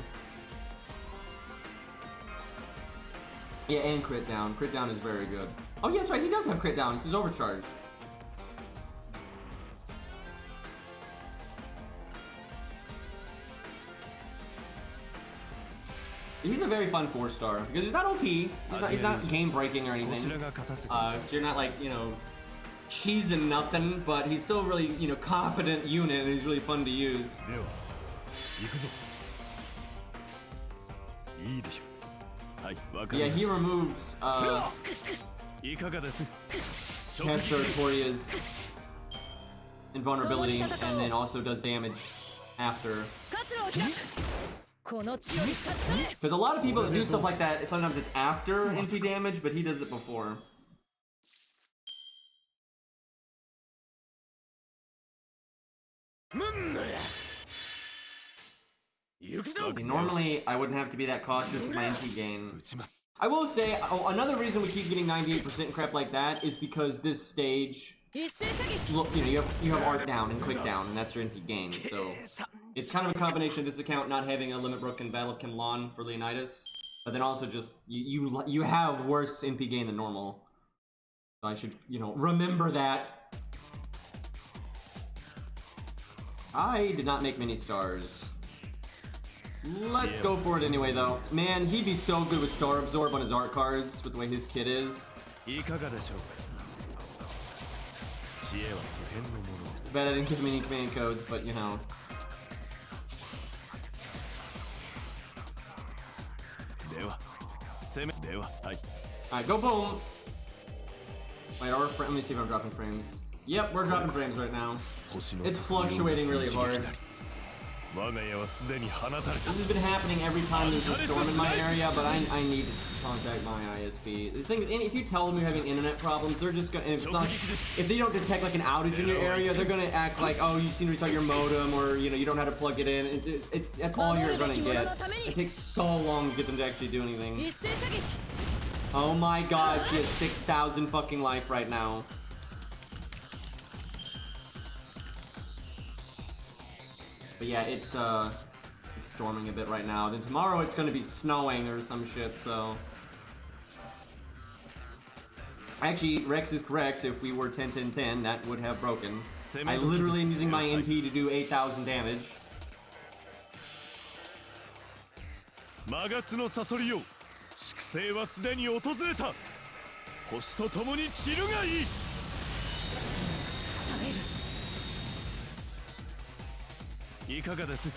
Yeah, and crit down. Crit down is very good. Oh, yeah, that's right, he does have crit down. It's his overcharge. He's a very fun 4-star because he's not OP. He's not game breaking or anything. So you're not like, you know, cheesing nothing, but he's still really, you know, competent unit and he's really fun to use. Yeah, he removes Cancer Toria's invulnerability and then also does damage after. Because a lot of people that do stuff like that, sometimes it's after NP damage, but he does it before. Okay, normally, I wouldn't have to be that cautious with my NP gain. I will say, another reason we keep getting 98% and crap like that is because this stage, look, you know, you have art down and quick down, and that's your NP gain, so... It's kind of a combination of this account not having a limit broken Battle of Kinlan for Leonidas, but then also just you have worse NP gain than normal. So I should, you know, remember that. I did not make many stars. Let's go for it anyway, though. Man, he'd be so good with Star Absorb on his art cards with the way his kit is. Bet I didn't give him any command codes, but you know. Alright, go boom! Wait, let me see if I'm dropping frames. Yep, we're dropping frames right now. It's fluctuating really hard. This has been happening every time there's a storm in my area, but I need to contact my ISP. The thing is, if you tell them you're having internet problems, they're just gonna, if they don't detect like an outage in your area, they're gonna act like, oh, you seem to restart your modem, or you know, you don't know how to plug it in. That's all you're gonna get. It takes so long to get them to actually do anything. Oh my god, she has 6,000 fucking life right now. But yeah, it's storming a bit right now. Then tomorrow it's gonna be snowing or some shit, so... Actually, Rex is correct. If we were 10-10-10, that would have broken. I literally am using my NP to do 8,000 damage. 魔月のサソリよ、粛清はすでに訪れた。星と共に散るがいい。いかがです？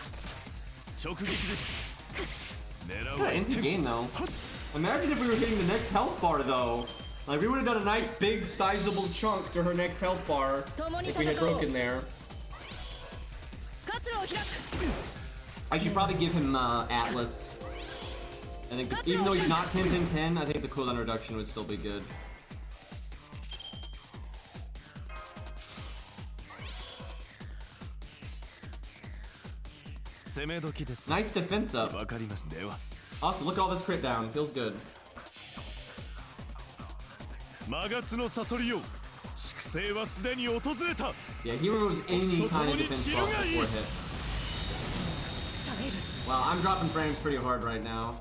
直撃です。狙うは NP game though. Imagine if we were hitting the next health bar though. Like we would have done a nice big sizable chunk to her next health bar if we had broken there. I should probably give him Atlas. I think even though he's not 10-10-10, I think the cooldown reduction would still be good. Nice defense up. Also, look at all this crit down. Feels good. Yeah, he removes any kind of defense buff before hit. Wow, I'm dropping frames pretty hard right now.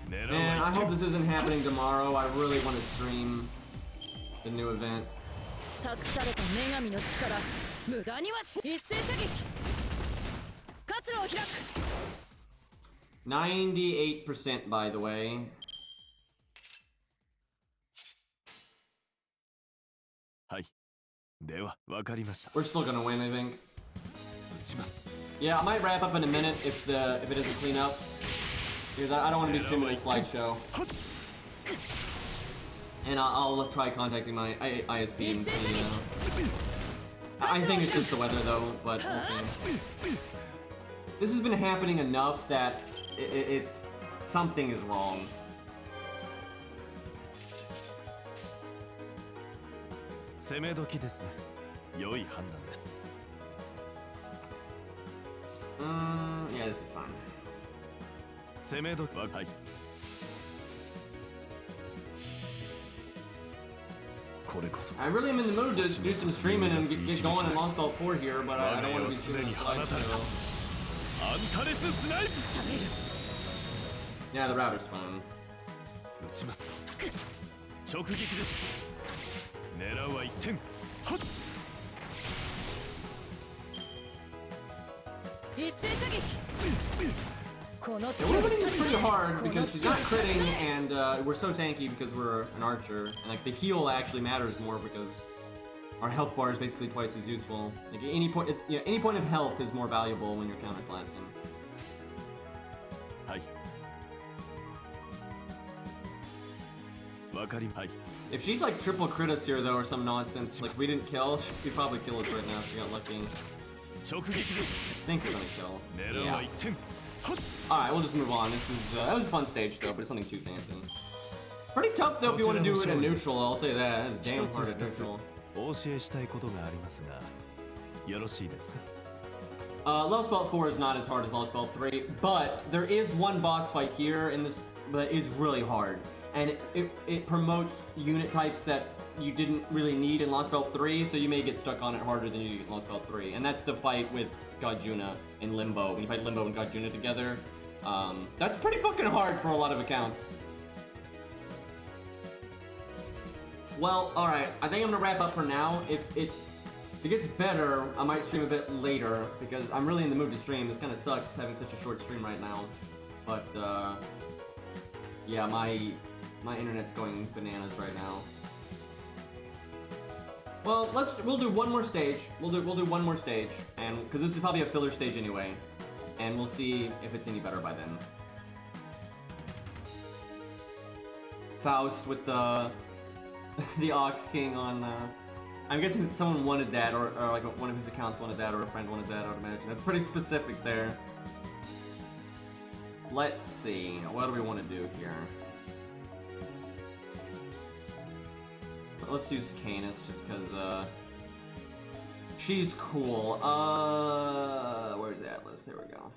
Man, I hope this isn't happening tomorrow. I really want to stream the new event. 託された女神の力、無駄にはし一斉射撃。活路を開く。98% by the way. はい。では、わかりました。 We're still gonna win, I think. 撃ちます。 Yeah, I might wrap up in a minute if it doesn't clean up. Because I don't want to be streaming a slideshow. And I'll try contacting my ISP and see, I think it's just the weather though, but we'll see. This has been happening enough that it's something is wrong. Yeah, this is fine. I really am in the mood to do some streaming and get going in Lostbelt 4 here, but I don't want to be streaming a slideshow. Yeah, the router's fine. Yeah, we're winning this pretty hard because she's not critting and we're so tanky because we're an archer. And like the heal actually matters more because our health bar is basically twice as useful. Like any point, any point of health is more valuable when you're counterclassing. If she's like triple crit us here though or some nonsense, like we didn't kill, she'd probably kill us right now if she got lucky. I think we're gonna kill. Yeah. Alright, we'll just move on. This is that was a fun stage though, but it's nothing too fancy. Pretty tough though if you want to do it in neutral, I'll say that. It's damn hard at neutral. Lostbelt 4 is not as hard as Lostbelt 3, but there is one boss fight here in this that is really hard. And it promotes unit types that you didn't really need in Lostbelt 3, so you may get stuck on it harder than you do in Lostbelt 3. And that's the fight with Gajuna in Limbo. When you fight Limbo and Gajuna together, that's pretty fucking hard for a lot of accounts. Well, alright, I think I'm gonna wrap up for now. If it gets better, I might stream a bit later, because I'm really in the mood to stream. This kind of sucks having such a short stream right now. But, yeah, my internet's going bananas right now. Well, we'll do one more stage. We'll do one more stage, and because this is probably a filler stage anyway, and we'll see if it's any better by then. Faust with the Ox King on. I'm guessing someone wanted that, or like one of his accounts wanted that, or a friend wanted that. I would imagine that's pretty specific there. Let's see. What do we want to do here? Let's use Canis just because she's cool. Where's Atlas? There we go.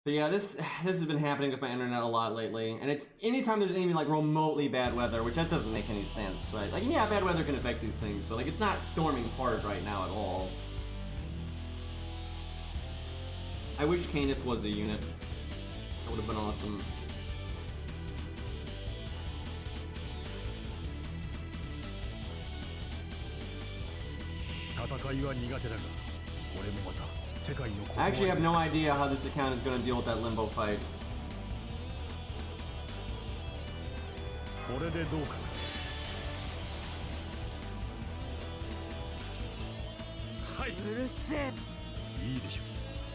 But yeah, this has been happening with my internet a lot lately, and it's anytime there's any like remotely bad weather, which that doesn't make any sense, right? Like yeah, bad weather can affect these things, but like it's not storming hard right now at all. I wish Canis was a unit. That would have been awesome. I actually have no idea how this account is going to deal with that limbo fight.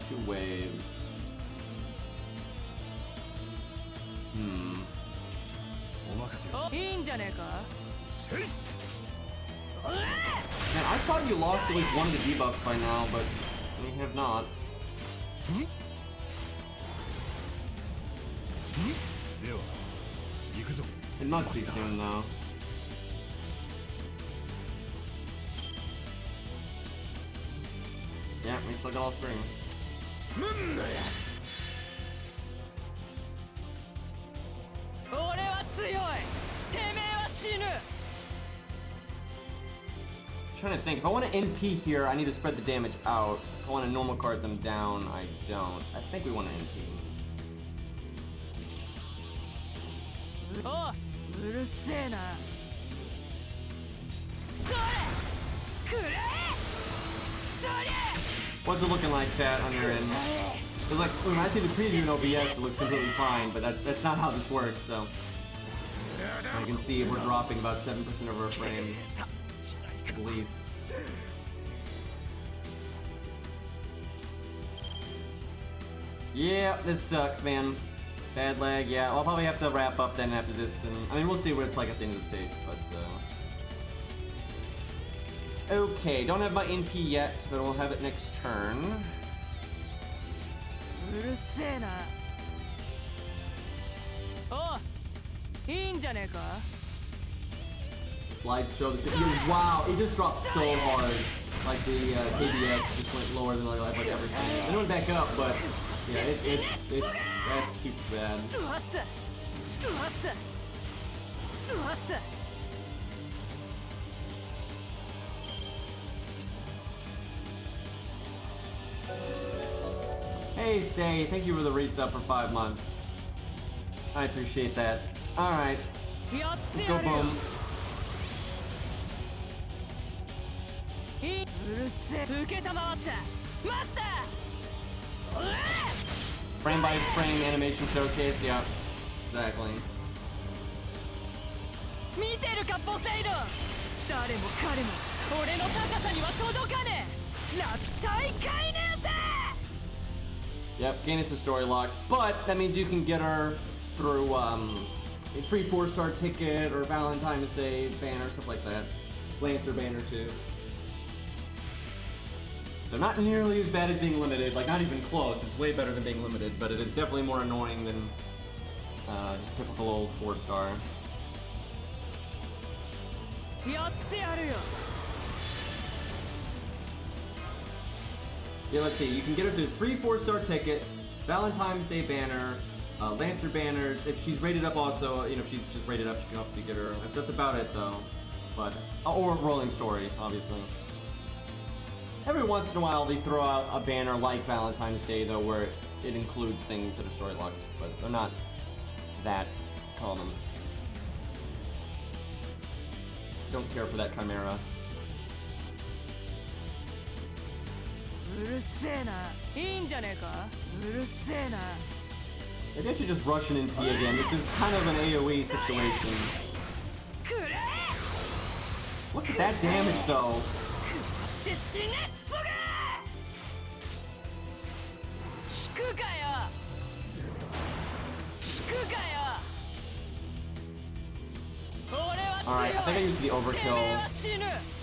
Two waves. Man, I thought you lost at least one of the debuffs by now, but you have not. It must be soon, though. Yeah, we still got all three. Trying to think. If I want to NP here, I need to spread the damage out. If I want to normal card them down, I don't. I think we want to NP. What's it looking like, chat, on your end? It's like, when I see the preview in OBS, it looks completely fine, but that's not how this works, so. I can see we're dropping about 7% of our frames. At least. Yeah, this sucks, man. Bad lag, yeah. I'll probably have to wrap up then after this, and I mean, we'll see what it's like at the end of the stage, but okay, don't have my NP yet, but we'll have it next turn. Slides show the wow, it just dropped so hard. Like the KBS just went lower than I've like ever seen. I went back up, but yeah, it's that's super bad. Hey Say, thank you for the resub for 5 months. I appreciate that. Alright. Let's go boom. Frame by frame animation showcase, yeah. Exactly. Yep, Canis is story locked, but that means you can get her through a free 4-star ticket or Valentine's Day banner, stuff like that. Lancer banner too. They're not nearly as bad as being limited, like not even close. It's way better than being limited, but it is definitely more annoying than just typical old 4-star. Yeah, let's see. You can get her the free 4-star ticket, Valentine's Day banner, Lancer banners. If she's rated up, also, you know, if she's just rated up, you can obviously get her. That's about it, though. But or rolling story, obviously. Every once in a while, they throw out a banner like Valentine's Day, though, where it includes things that are story locked, but they're not that common. Don't care for that Chimera. Maybe I should just rush an NP again. This is kind of an AoE situation. Look at that damage, though. Alright, I think I used the overkill.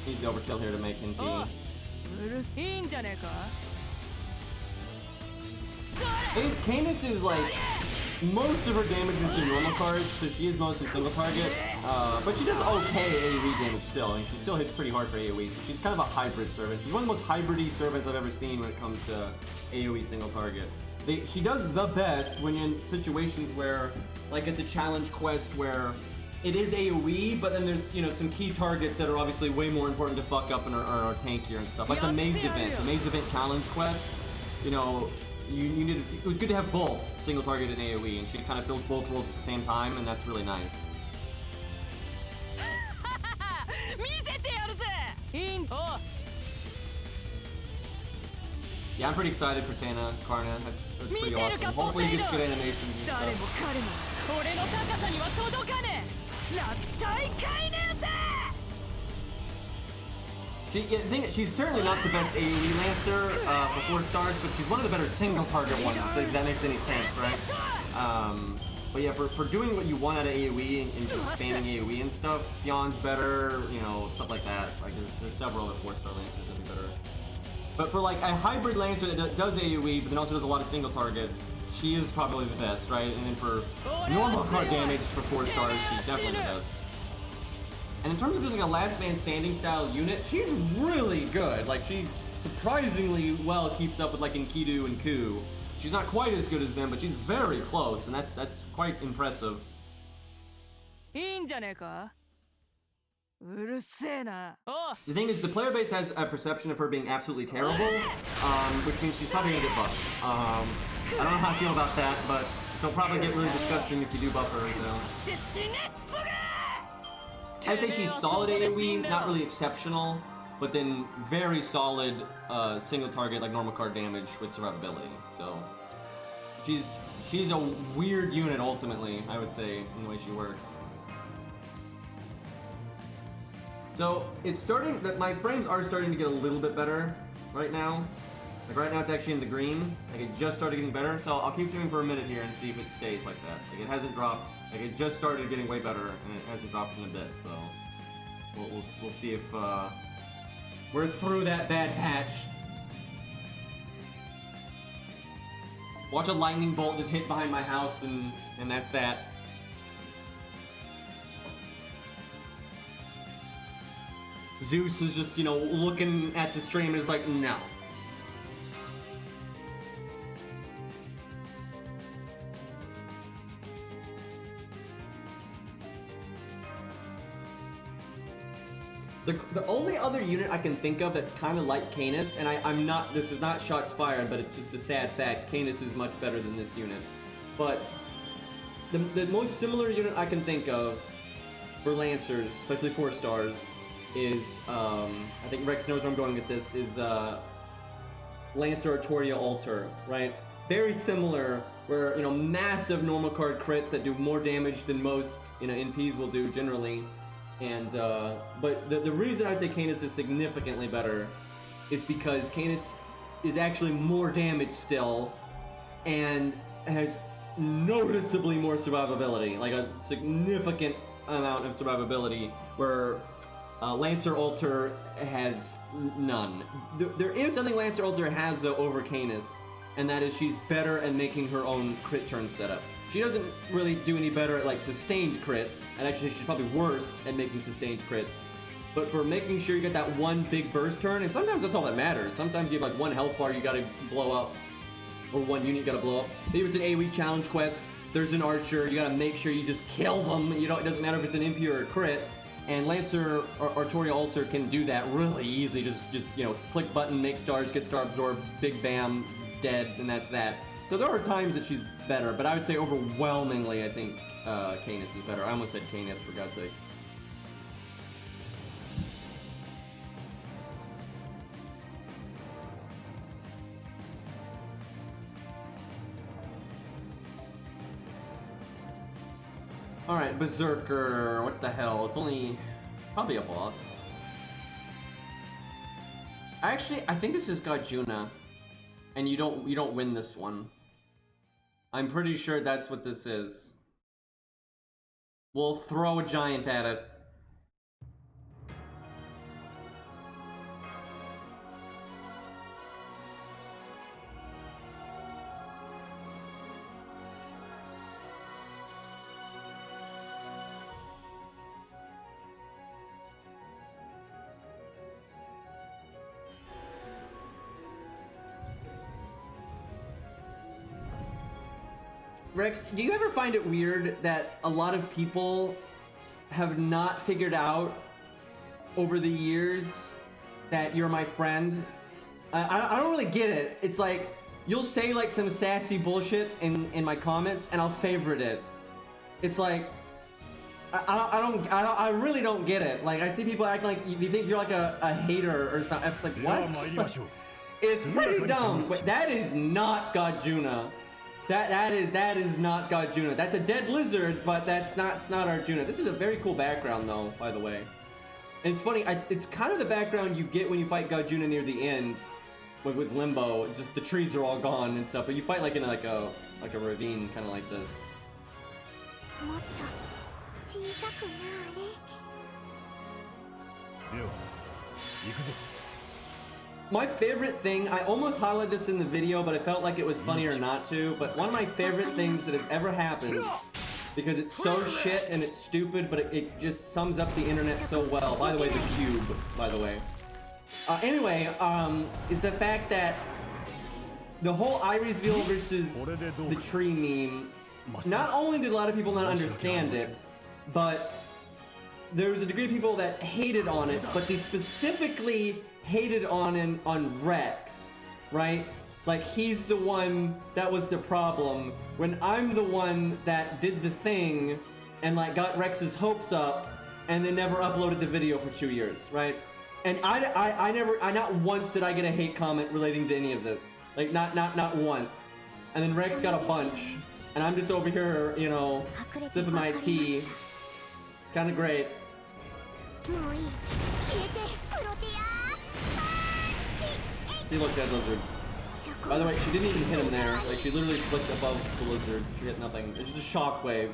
Use the overkill here to make NP. Canis is like, most of her damage is through normal cards, so she is mostly single target. But she does okay AoE damage still, and she still hits pretty hard for AoE. So she's kind of a hybrid servant. She's one of the most hybrid-y servants I've ever seen when it comes to AoE single target. She does the best when you're in situations where, like it's a challenge quest where it is AoE, but then there's, you know, some key targets that are obviously way more important to fuck up and are tankier and stuff. Like the Maze Event challenge quest. You know, you needed, it was good to have both single target and AoE, and she kind of fills both roles at the same time, and that's really nice. 見せてやるぜインド Yeah, I'm pretty excited for Santa Karna. That's pretty awesome. Hopefully he gets good animations and 誰も stuff. 彼も俺の高さには届かねえ落体解明せ Yeah, the thing is, she's certainly not the best AoE Lancer for 4 stars, but she's one of the better single target ones, if that makes any sense, right? But yeah, for doing what you want out of AoE and just spamming AoE and stuff, Fion's better, you know, stuff like that. Like, there's several other 4-star Lancers that are better. But for like a hybrid Lancer that does AoE, but then also does a lot of single target, she is probably the best, right? And then for normal card damage for 4 stars, she's definitely the best. And in terms of just like a last man standing style unit, she's really good. Like, she surprisingly well keeps up with like Enkidu and Ku. She's not quite as good as them, but she's very close, and that's quite impressive. いいんじゃねえかうるせえなお The thing is, the player base has a perception of her being absolutely terrible, which means she's probably gonna get buffed. I don't know how I feel about that, but she'll probably get really disgusting if you do buff her, so. 死ねクソが I'd say she's solid AoE, not really exceptional, but then very solid single target, like normal card damage with survivability. So she's a weird unit ultimately, I would say, in the way she works. So it's starting that my frames are starting to get a little bit better right now. Like right now it's actually in the green. Like it just started getting better. So I'll keep doing for a minute here and see if it stays like that. Like it hasn't dropped. Like it just started getting way better and it hasn't dropped in a bit. So we'll see if we're through that bad patch. Watch a lightning bolt just hit behind my house and that's that. Zeus is just, you know, looking at the stream and is like, no. The only other unit I can think of that's kind of like Canis, and I'm not, this is not shots fired, but it's just a sad fact, Canis is much better than this unit. But the most similar unit I can think of for Lancers, especially 4 stars, is, I think Rex knows where I'm going with this, is Lancer Artoria Altar, right? Very similar, where, you know, massive normal card crits that do more damage than most, you know, NPs will do generally. And, but the reason I'd say Canis is significantly better is because Canis is actually more damage still, and has noticeably more survivability, like a significant amount of survivability, where Lancer Altar has none. There is something Lancer Altar has, though, over Canis, and that is she's better at making her own crit turn setup. She doesn't really do any better at, like, sustained crits, and actually she's probably worse at making sustained crits. But for making sure you get that one big burst turn, and sometimes that's all that matters. Sometimes you have, like, one health bar you gotta blow up, or one unit you gotta blow up. Maybe it's an AoE challenge quest, there's an archer, you gotta make sure you just kill them. You know, it doesn't matter if it's an MP or a crit. And Lancer Artoria Altar can do that really easily. Just you know, click button, make stars, get star absorb, big bam, dead, and that's that. So there are times that she's better, but I would say overwhelmingly I think Canis is better. I almost said Canis, for God's sakes. Alright, Berserker, what the hell? It's only probably a boss. Actually, I think this is Gajuna, and you don't win this one. I'm pretty sure that's what this is. We'll throw a giant at it. Rex, do you ever find it weird that a lot of people have not figured out over the years that you're my friend? I don't really get it. It's like, you'll say like some sassy bullshit in my comments, and I'll favorite it. It's like I really don't get it. Like I see people act like you think you're like a hater or something. It's like what? It's pretty dumb. But that is not Gajuna. That is not Gajuna. That's a dead lizard, but it's not Arjuna. This is a very cool background though, by the way. And it's funny. It's kind of the background you get when you fight Gajuna near the end, with Limbo. Just the trees are all gone and stuff. But you fight like in like a ravine, kind of like this. My favorite thing, I almost highlighted this in the video, but I felt like it was funnier not to, but one of my favorite things that has ever happened, because it's so shit and it's stupid, but it just sums up the internet so well. By the way, the cube, by the way. Anyway, is the fact that the whole Irisville versus the tree meme, not only did a lot of people not understand it, but there was a degree of people that hated on it, but they specifically hated on Rex, right? Like he's the one that was the problem, when I'm the one that did the thing and like got Rex's hopes up and then never uploaded the video for 2 years, right? And I not once did I get a hate comment relating to any of this. Like not once. And then Rex got a bunch. And I'm just over here, you know, sipping my tea. It's kind of great. See, look, that lizard. By the way, she didn't even hit him there. Like, she literally flicked above the lizard. She hit nothing. It's just a shockwave.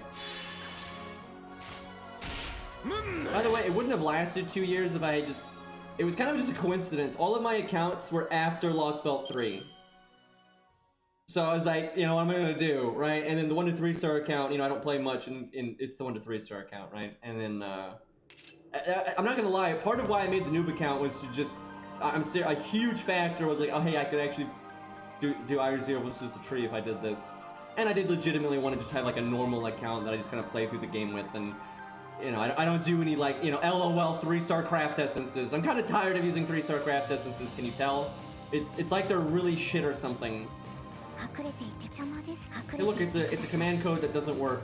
By the way, it wouldn't have lasted 2 years if I had just... It was kind of just a coincidence. All of my accounts were after Lostbelt 3. So I was like, you know, what am I gonna do, right? And then the 1 to 3 star account, you know, I don't play much, and it's the 1 to 3 star account, right? And then, I'm not gonna lie, part of why I made the Noob account was to just... a huge factor was like, oh hey, I could actually do Iron Zero versus the tree if I did this. And I did legitimately want to just have like a normal account that I just kind of play through the game with, and you know, I don't do any like, you know, LOL 3-star craft essences. I'm kind of tired of using 3-star craft essences, can you tell? It's like they're really shit or something. Hey look, it's a command code that doesn't work.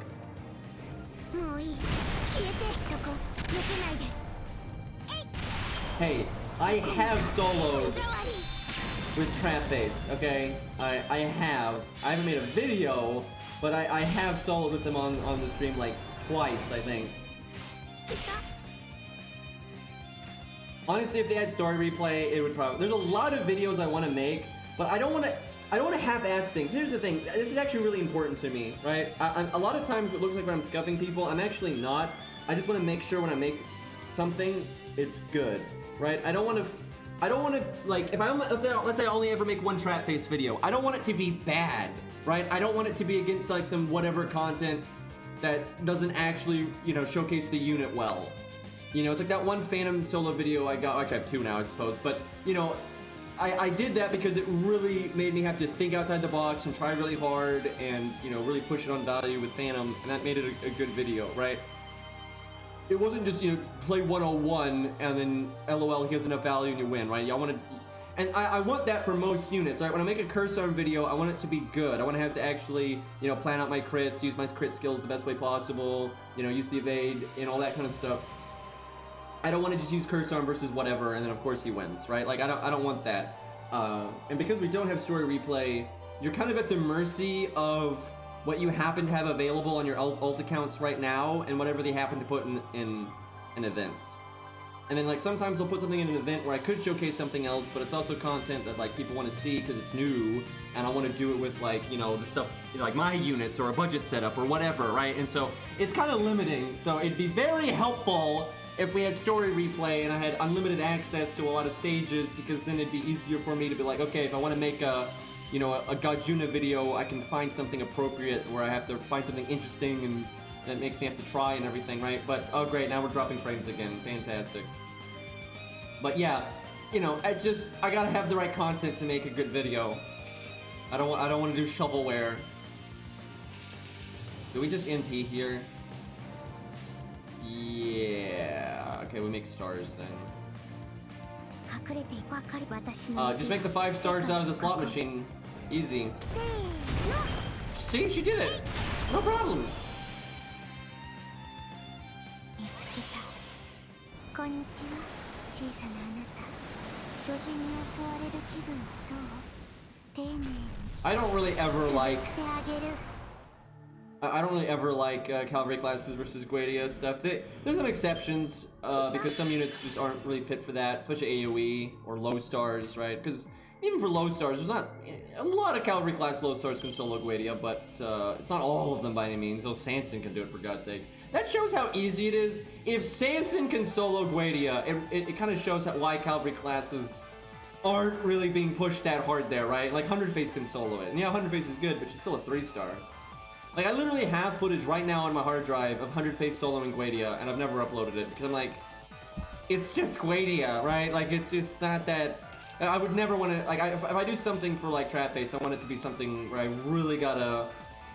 Hey, I have soloed with Trap Face, okay? I haven't made a video, but I have soloed with them on the stream like twice, I think. Honestly, if they had story replay, it would probably... There's a lot of videos I want to make, but I don't want to half-ass things. Here's the thing. This is actually really important to me, right? A lot of times it looks like when I'm scuffing people, I'm actually not. I just want to make sure when I make something, it's good, right? I don't want to, like, if let's say I only ever make one Trap Face video, I don't want it to be bad, right? I don't want it to be against, like, some whatever content that doesn't actually, you know, showcase the unit well. You know, it's like that one Phantom solo video I got, actually I have two now, I suppose, but, you know, I did that because it really made me have to think outside the box and try really hard and, you know, really push it on value with Phantom, and that made it a good video, right? It wasn't just, you know, play 101 and then LOL, he has enough value and you win, right? Y'all want to... And I want that for most units, right? When I make a curse arm video, I want it to be good. I want to have to actually, you know, plan out my crits, use my crit skills the best way possible, you know, use the evade, and all that kind of stuff. I don't want to just use curse arm versus whatever, and then of course he wins, right? Like, I don't want that. And because we don't have story replay, you're kind of at the mercy of what you happen to have available on your ult accounts right now, and whatever they happen to put in events. And then, like, sometimes they'll put something in an event where I could showcase something else, but it's also content that, like, people want to see because it's new, and I want to do it with, like, you know, the stuff, you know, like my units or a budget setup or whatever, right? And so it's kind of limiting. So it'd be very helpful if we had story replay and I had unlimited access to a lot of stages, because then it'd be easier for me to be like, okay, if I want to make a, you know, a Gajuna video, I can find something appropriate where I have to find something interesting and that makes me have to try and everything, right? But, oh great, now we're dropping frames again. Fantastic. But yeah, you know, I gotta have the right content to make a good video. I don't want to do shovelware. Do we just NP here? Yeah. Okay, we make stars then. Just make the 5 stars out of the slot machine. Easy. See, she did it. No problem. 見つけた。こんにちは、小さなあなた。巨人に襲われる気分どう？丁寧に I don't really ever 潰 like してあげる。 I don't really ever like cavalry classes versus Guardia stuff. There's some exceptions because some units just aren't really fit for that, especially AoE or low stars, right? Because even for low stars, there's not a lot of cavalry class low stars can solo Guardia, but it's not all of them by any means. Though Sanson can do it, for God's sakes. That shows how easy it is. If Sanson can solo Guardia, it kind of shows why cavalry classes aren't really being pushed that hard there, right? Like 100 Face can solo it, and yeah, 100 Face is good, but she's still a 3-star. Like, I literally have footage right now on my hard drive of 100 Face soloing Guardia, and I've never uploaded it, because I'm like, it's just Guardia, right? Like, it's just not that... I would never want to... Like, if I do something for, like, Trap Face, I want it to be something where I really gotta...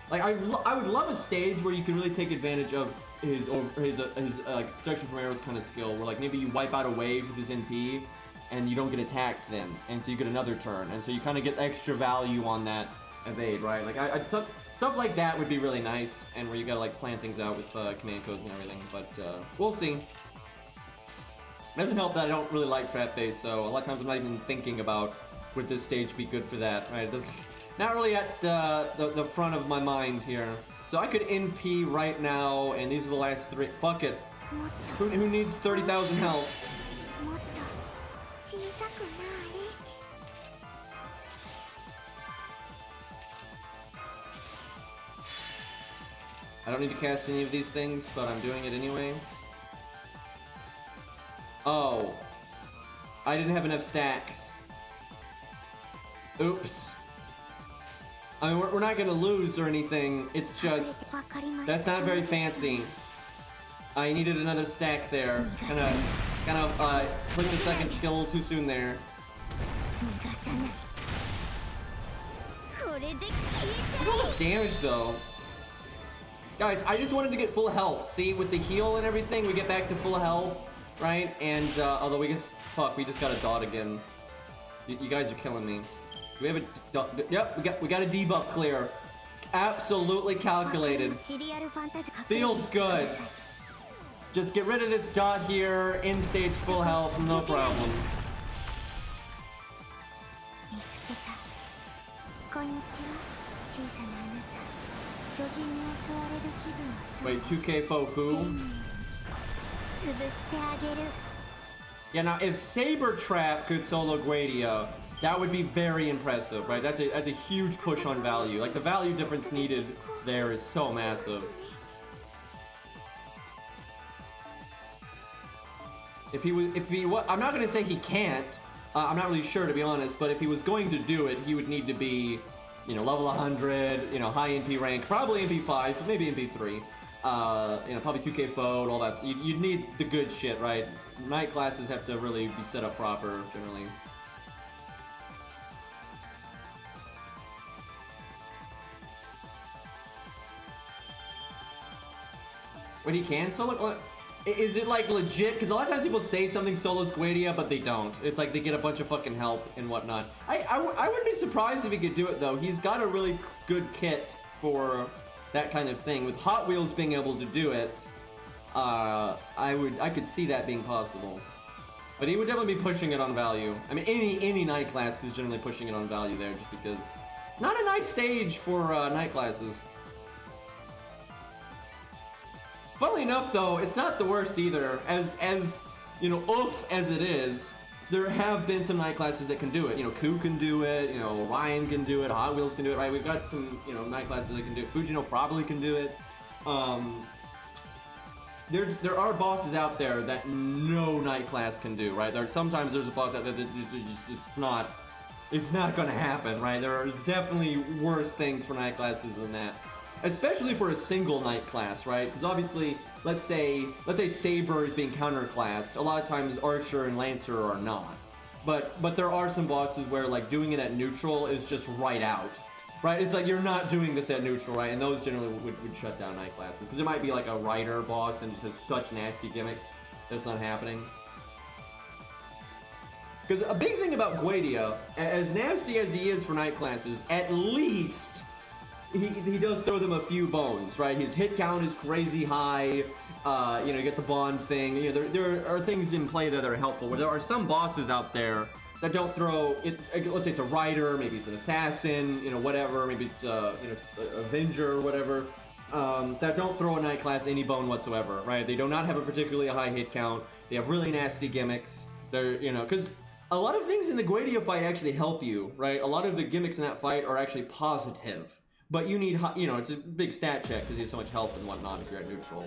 Like, I would love a stage where you can really take advantage of his protection from arrows kind of skill, where, like, maybe you wipe out a wave with his NP, and you don't get attacked then, and so you get another turn, and so you kind of get extra value on that evade, right? Like, stuff like that would be really nice, and where you gotta like plan things out with command codes and everything, but we'll see. It doesn't help that I don't really like Trap Face, so a lot of times I'm not even thinking about would this stage be good for that, right? This not really at the front of my mind here. So I could NP right now, and these are the last 3. Fuck it. Who needs 30,000 health? もっと小さくなれ。 I don't need to cast any of these things, but I'm doing it anyway. Oh. I didn't have enough stacks. Oops. I mean, we're not gonna lose or anything, it's just... That's not very fancy. I needed another stack there. Kind of clicked the second skill a little too soon there. 逃がさない。これで消えち Look at all this damage though. Guys, I just wanted to get full health. See, with the heal and everything, we get back to full health, right? And although we just we just got a dot again. You guys are killing me. Do we have a dot? Yep, we got a debuff clear. Absolutely calculated. シリアルファンタズカ Feels good. Just get rid of this dot here. In stage full health, no problem. 見つけた。こんにちは、小さなあなた。巨人に襲われる気分どう？ Wait, 2K foe who? 潰してあげる。 Yeah, now if Saber Trap could solo Guardia, that would be very impressive, right? That's a huge push on value. Like the value difference needed there is so massive. If he I'm not gonna say he can't. I'm not really sure to be honest, but if he was going to do it, he would need to be, you know, level 100, you know, high NP rank, probably NP5, but maybe NP3. You know, probably 2K foe, all that. You'd need the good shit, right? Night classes have to really be set up proper, generally. Wait, he can solo? Is it like legit? Because a lot of times people say something solos Guardia, but they don't. It's like they get a bunch of fucking help and whatnot. I wouldn't be surprised if he could do it though. He's got a really good kit for that kind of thing. With Hot Wheels being able to do it, I could see that being possible. But he would definitely be pushing it on value. I mean, any night class is generally pushing it on value there, just because not a nice stage for night classes. Funnily enough, though, it's not the worst either. As you know, oof as it is, there have been some night classes that can do it. You know, Ku can do it. You know, Ryan can do it. Hot Wheels can do it. Right? We've got some, you know, night classes that can do it. Fujino probably can do it. There are bosses out there that no night class can do. Right? Sometimes there's a boss that it's not going to happen. Right? There's definitely worse things for night classes than that. Especially for a single night class, right? Because obviously, let's say Saber is being counterclassed. A lot of times Archer and Lancer are not. But there are some bosses where like doing it at neutral is just right out. Right? It's like you're not doing this at neutral, right? And those generally would shut down night classes. Because it might be like a rider boss and just has such nasty gimmicks that it's not happening. Because a big thing about Guedia, as nasty as he is for night classes, at least he does throw them a few bones, right? His hit count is crazy high. You know, you get the bond thing. You know, there are things in play that are helpful. Where there are some bosses out there that don't throw it. Let's say it's a rider, maybe it's an assassin, you know, whatever. Maybe it's Avenger or whatever. That don't throw a night class any bone whatsoever, right? They do not have a particularly high hit count. They have really nasty gimmicks. They're, you know, because a lot of things in the Guedia fight actually help you, right? A lot of the gimmicks in that fight are actually positive. But you need, you know, it's a big stat check because he has so much health and whatnot if you're at neutral.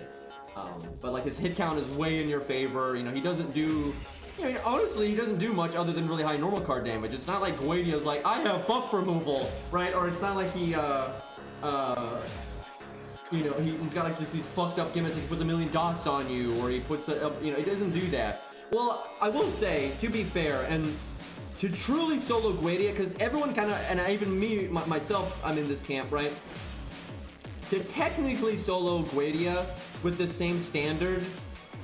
But like his hit count is way in your favor. You know, he doesn't do, you know, honestly, he doesn't do much other than really high normal card damage. It's not like Guedia's like, I have buff removal, right? Or it's not like he, you know, he's got like these fucked up gimmicks. Like he puts a million dots on you, or he puts a, you know, he doesn't do that. Well, I will say, to be fair, and to truly solo Guedia, because everyone kind of, and even me, myself, I'm in this camp, right? To technically solo Guedia with the same standard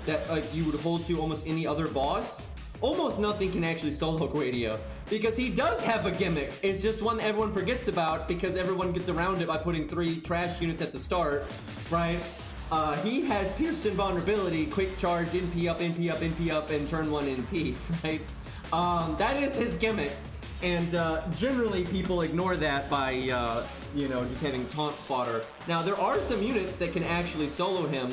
that you would hold to almost any other boss, almost nothing can actually solo Guedia, because he does have a gimmick. It's just one that everyone forgets about because everyone gets around it by putting 3 trash units at the start, right? He has Pierced Invulnerability, Quick Charge, NP up, NP up, NP up, and turn 1 NP, right? That is his gimmick, and generally people ignore that by, you know, just having taunt fodder. Now, there are some units that can actually solo him,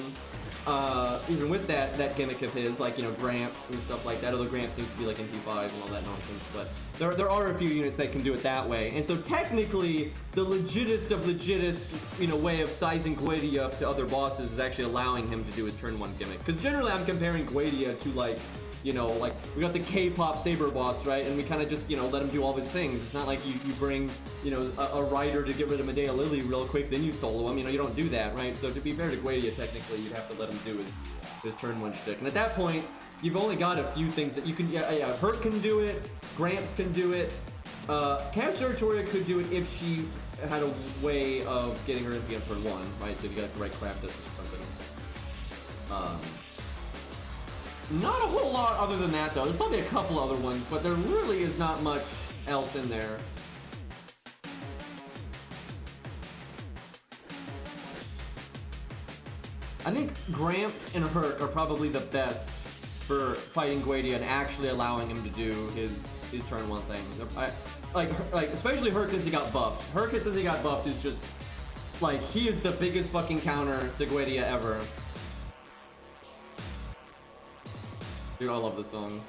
even with that gimmick of his, like, you know, Gramps and stuff like that, although Gramps seems to be like MP5 and all that nonsense, but there are a few units that can do it that way. And so technically, the legitest of legitest, you know, way of sizing Guedia up to other bosses is actually allowing him to do his turn 1 gimmick. Because generally I'm comparing Guedia to, like, you know, like, we got the K-pop Saber boss, right? And we kind of just, you know, let him do all of his things. It's not like you bring, you know, a rider to get rid of Medea Lily real quick, then you solo him. You know, you don't do that, right? So to be fair to Guedia, technically, you'd have to let him do his turn 1 shtick. And at that point, you've only got a few things that you can, yeah, Hurt can do it, Gramps can do it, Camp Territoria could do it if she had a way of getting her MP on turn 1, right? So if you got the right craft or something. Not a whole lot other than that, though. There's probably a couple other ones, but there really is not much else in there. I think Gramps and Hurt are probably the best for fighting Guedia and actually allowing him to do his turn 1 thing. Like especially Hurt since he got buffed. Hurt since he got buffed is just, like, he is the biggest fucking counter to Guedia ever. Dude, I love this song.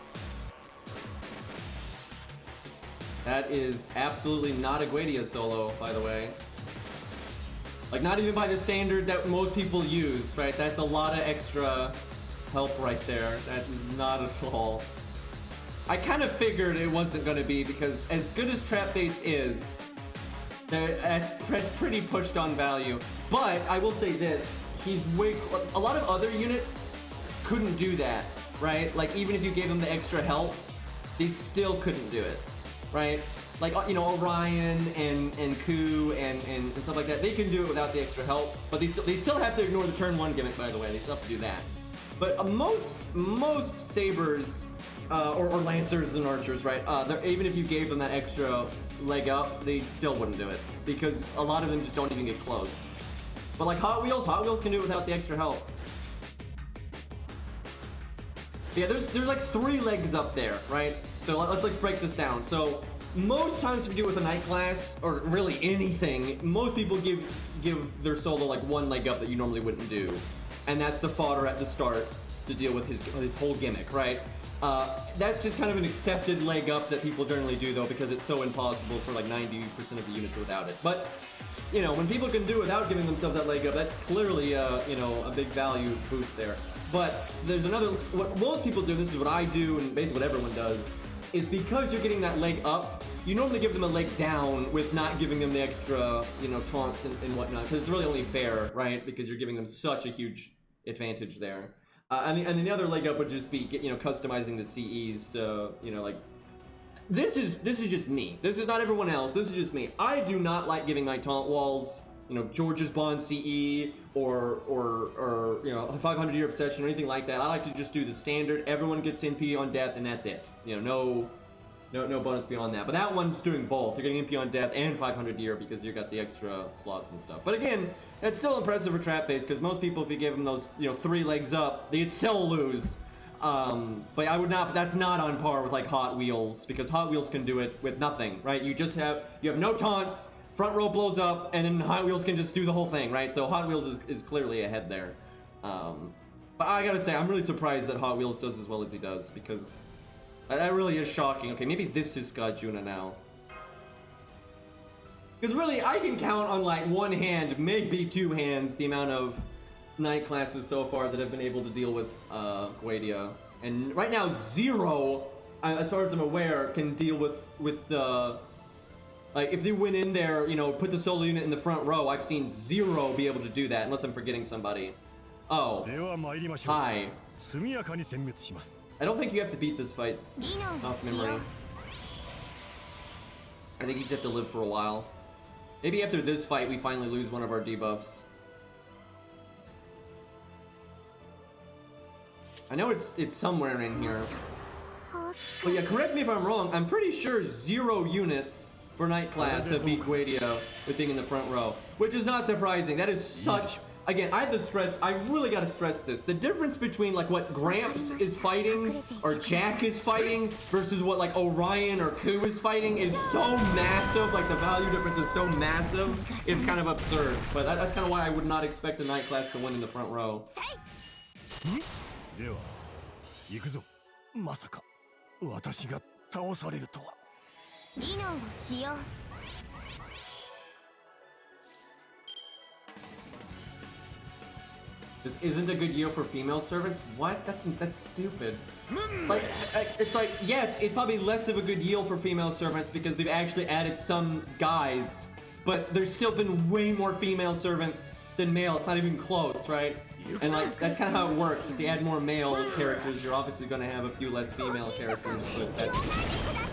That is absolutely not a Guedia solo, by the way. Like, not even by the standard that most people use, right? That's a lot of extra help right there. That's not at all. I kind of figured it wasn't going to be, because as good as Trapface is, that's pretty pushed on value. But I will say this, he's a lot of other units couldn't do that. Right? Like, even if you gave them the extra help, they still couldn't do it, right? Like, you know, Orion and Ku and stuff like that, they can do it without the extra help, but they still have to ignore the turn 1 gimmick, by the way. They still have to do that. But most Sabers, or Lancers and Archers, right? Even if you gave them that extra leg up, they still wouldn't do it, because a lot of them just don't even get close. But like Hot Wheels can do it without the extra help. Yeah, there's like 3 legs up there, right? So let's break this down. So most times if you do it with a night class, or really anything, most people give their solo like 1 leg up that you normally wouldn't do. And that's the fodder at the start to deal with his whole gimmick, right? That's just kind of an accepted leg up that people generally do, though, because it's so impossible for like 90% of the units without it. But, you know, when people can do it without giving themselves that leg up, that's clearly, you know, a big value boost there. But there's another, what most people do, this is what I do, and basically what everyone does, is because you're getting that leg up, you normally give them a leg down with not giving them the extra, you know, taunts and whatnot, because it's really only fair, right? Because you're giving them such a huge advantage there. And then the other leg up would just be, you know, customizing the CEs to, you know, like, this is just me. This is not everyone else. This is just me. I do not like giving my taunt walls, you know, George's Bond CE or you know, 500 Year Obsession or anything like that. I like to just do the standard. Everyone gets NP on death, and that's it. You know, No bonus beyond that. But that one's doing both. You're getting MP on death and 500 year because you got the extra slots and stuff. But again, that's still impressive for trap phase because most people, if you give them those, 3 legs up, they'd still lose. But I would not. That's not on par with like Hot Wheels because Hot Wheels can do it with nothing, right? You have no taunts. Front row blows up, and then Hot Wheels can just do the whole thing, right? So Hot Wheels is clearly ahead there. But I gotta say, I'm really surprised that Hot Wheels does as well as he does because that really is shocking. Okay, maybe this is Juna now. Because really, I can count on like one hand, maybe 2 hands, the amount of Knight classes so far that have been able to deal with Guadia. And right now, 0, as far as I'm aware, can deal with the... Like, if they went in there, put the solo unit in the front row, I've seen 0 be able to do that, unless I'm forgetting somebody. Oh. Hi. I don't think you have to beat this fight off memory. I think you just have to live for a while. Maybe after this fight, we finally lose one of our debuffs. I know it's somewhere in here. But yeah, correct me if I'm wrong, I'm pretty sure 0 units for Knight class have beat Guadia with being in the front row, which is not surprising. That is such... Again, I have to stress, I really gotta stress this. The difference between like what Gramps is fighting or Jack is fighting versus what like Orion or Ku is fighting is so massive. Like the value difference is so massive, it's kind of absurd. But that's kind of why I would not expect the Knight class to win in the front row. This isn't a good year for female servants? What? That's stupid. Like, it's like, yes, it's probably less of a good yield for female servants because they've actually added some guys, but there's still been way more female servants than male. It's not even close, right? And like, that's kind of how it works. If they add more male characters, you're obviously going to have a few less female characters, but that's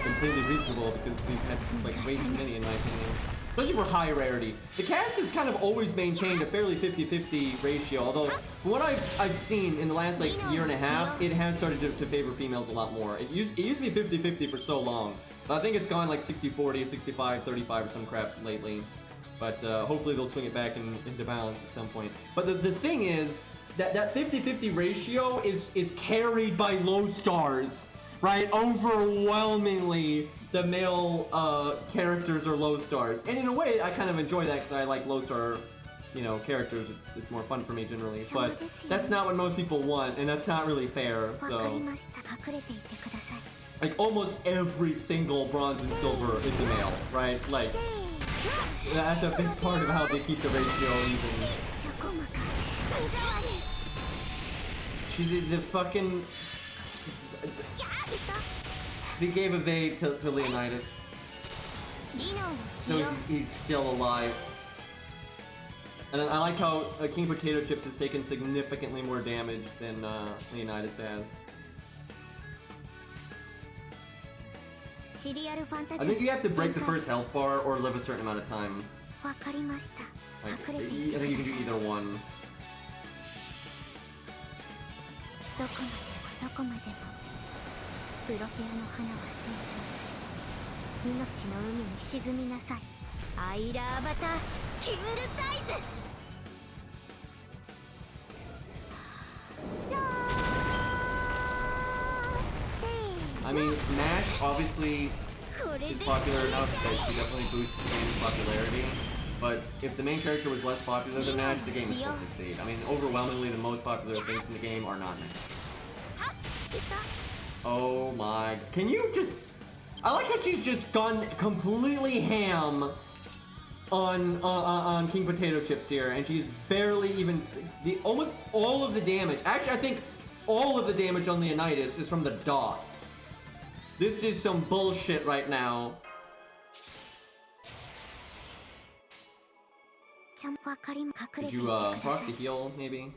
completely reasonable because we've had like way too many in my opinion. Especially for high rarity. The cast has kind of always maintained a fairly 50-50 ratio, although from what I've seen in the last like year and a half, it has started to favor females a lot more. It used to be 50-50 for so long, but I think it's gone like 60-40, 65-35 or some crap lately. But hopefully they'll swing it back into balance at some point. But the thing is, that 50-50 ratio is carried by low stars, right? Overwhelmingly, the male characters are low stars. And in a way, I kind of enjoy that because I like low star, characters. It's more fun for me generally. But that's not what most people want, and that's not really fair, so... Like, almost every single bronze and silver is a male, right? Like, that's a big part of how they keep the ratio even. She did the fucking... They gave evade to Leonidas. So he's still alive. And I like how King Potato Chips has taken significantly more damage than Leonidas has. I think you have to break the first health bar or live a certain amount of time. Like, I think you can do either one. I mean, Nash obviously is popular enough that she definitely boosts the game's popularity. But if the main character was less popular than Nash, the game would still succeed. I mean, overwhelmingly the most popular things in the game are not Nash. Oh my... Can you just... I like how she's just gone completely ham on King Potato Chips here, and she's barely even... almost all of the damage... Actually, I think all of the damage on Leonidas is from the dot. This is some bullshit right now. Could you proc the heal, maybe?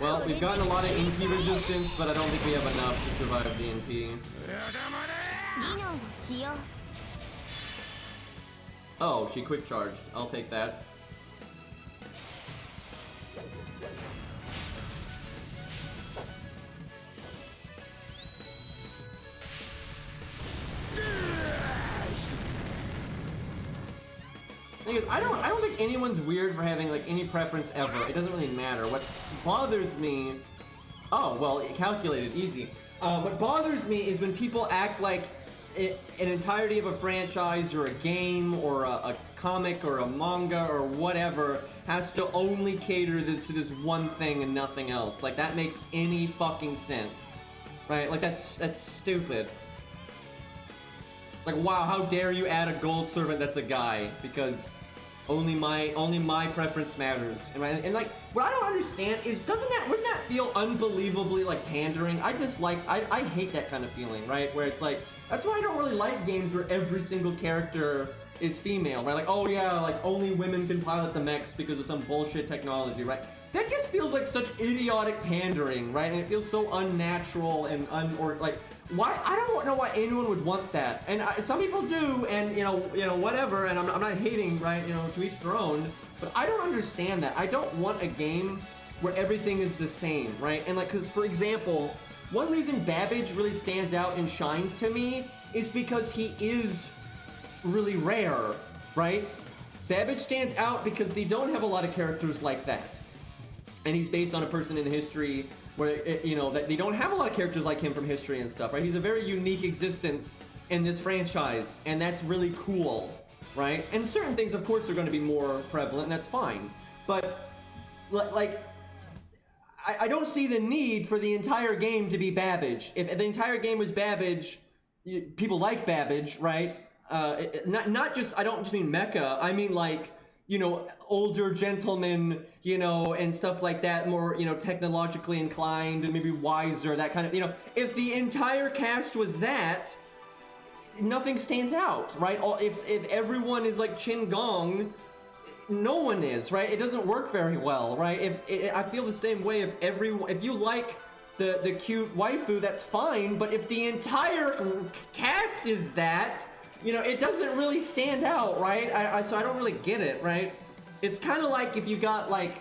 Well, we've gotten a lot of NP resistance, but I don't think we have enough to survive the NP. Oh, she quick charged. I'll take that. thing is, I don't think anyone's weird for having like any preference ever. It doesn't really matter. What bothers me, oh well, calculated, easy. What bothers me is when people act like an entirety of a franchise or a game or a comic or a manga or whatever has to only cater to this one thing and nothing else. Like that makes any fucking sense, right? Like that's stupid. Like, wow, how dare you add a gold servant that's a guy because only my preference matters. And like, what I don't understand is, wouldn't that feel unbelievably like pandering? I hate that kind of feeling, right? Where it's like, that's why I don't really like games where every single character is female, right? Like, oh yeah, like only women can pilot the mechs because of some bullshit technology, right? That just feels like such idiotic pandering, right? And it feels so unnatural and why? I don't know why anyone would want that. And some people do, and you know, whatever. And I'm not hating, right? You know, to each their own. But I don't understand that. I don't want a game where everything is the same, right? And like, because for example, one reason Babbage really stands out and shines to me is because he is really rare, right? Babbage stands out because they don't have a lot of characters like that, and he's based on a person in history where that they don't have a lot of characters like him from history and stuff, right? He's a very unique existence in this franchise, and that's really cool, right? And certain things, of course, are going to be more prevalent, and that's fine. But like, I don't see the need for the entire game to be Babbage. If the entire game was Babbage, people like Babbage, right? Not just, I don't just mean mecha. I mean like, older gentlemen, and stuff like that, more, technologically inclined and maybe wiser, that kind of, if the entire cast was that, nothing stands out, right? If everyone is like Chin Gong, no one is, right? It doesn't work very well, right? I feel the same way. If you like the cute waifu, that's fine, but if the entire cast is that, it doesn't really stand out, right? So I don't really get it, right? It's kind of like if you got like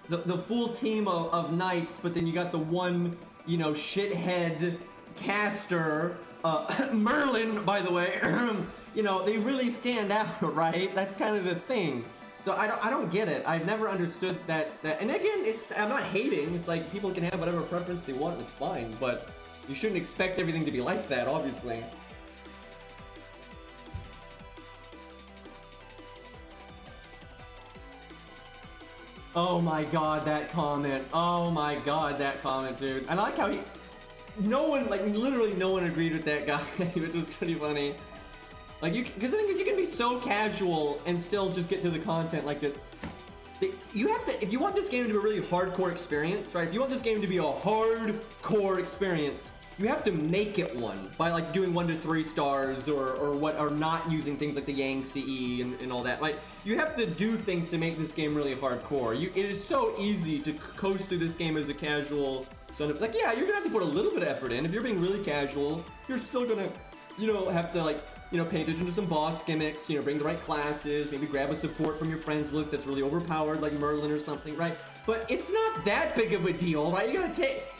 the full team of knights, but then you got the one, shithead caster, Merlin, by the way. They really stand out, right? That's kind of the thing. So I don't get it. I've never understood that. And again, I'm not hating. It's like people can have whatever preference they want. It's fine, but you shouldn't expect everything to be like that, obviously. Oh my god, that comment. Oh my god, that comment, dude. I like how literally no one agreed with that guy, which was pretty funny. Like, because the thing is, you can be so casual and still just get to the content, like, you have to, if you want this game to be a really hardcore experience, right? If you want this game to be a hardcore experience, you have to make it one by like doing 1 to 3 stars or not using things like the Yang CE and all that. Like, you have to do things to make this game really hardcore. It is so easy to coast through this game as a casual son of, like, yeah, you're gonna have to put a little bit of effort in. If you're being really casual, you're still gonna, have to like, pay attention to some boss gimmicks, bring the right classes, maybe grab a support from your friends list that's really overpowered, like Merlin or something, right? But it's not that big of a deal, right? You gotta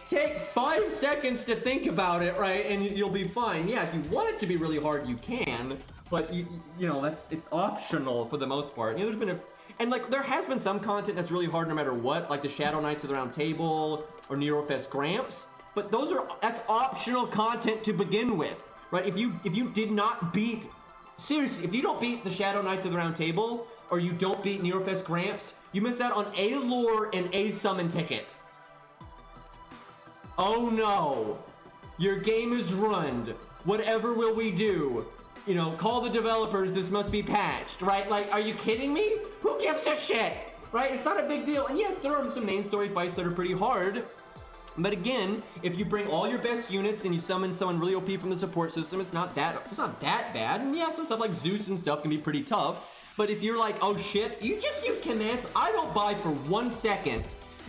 take 5 seconds to think about it, right? And you'll be fine. Yeah, if you want it to be really hard, you can, but it's optional for the most part. There's been there has been some content that's really hard no matter what, like the Shadow Knights of the Round Table or Neurofest Gramps, but that's optional content to begin with. Right, if you did not beat, seriously, if you don't beat the Shadow Knights of the Round Table, or you don't beat Neurofest Gramps, you miss out on a lore and a summon ticket. Oh no, your game is ruined. Whatever will we do? Call the developers, this must be patched, right? Like, are you kidding me? Who gives a shit? Right, it's not a big deal. And yes, there are some main story fights that are pretty hard. But again, if you bring all your best units and you summon someone really OP from the support system, it's not that bad. And yeah, some stuff like Zeus and stuff can be pretty tough. But if you're like, oh shit, you just use commands, I don't buy for 1 second.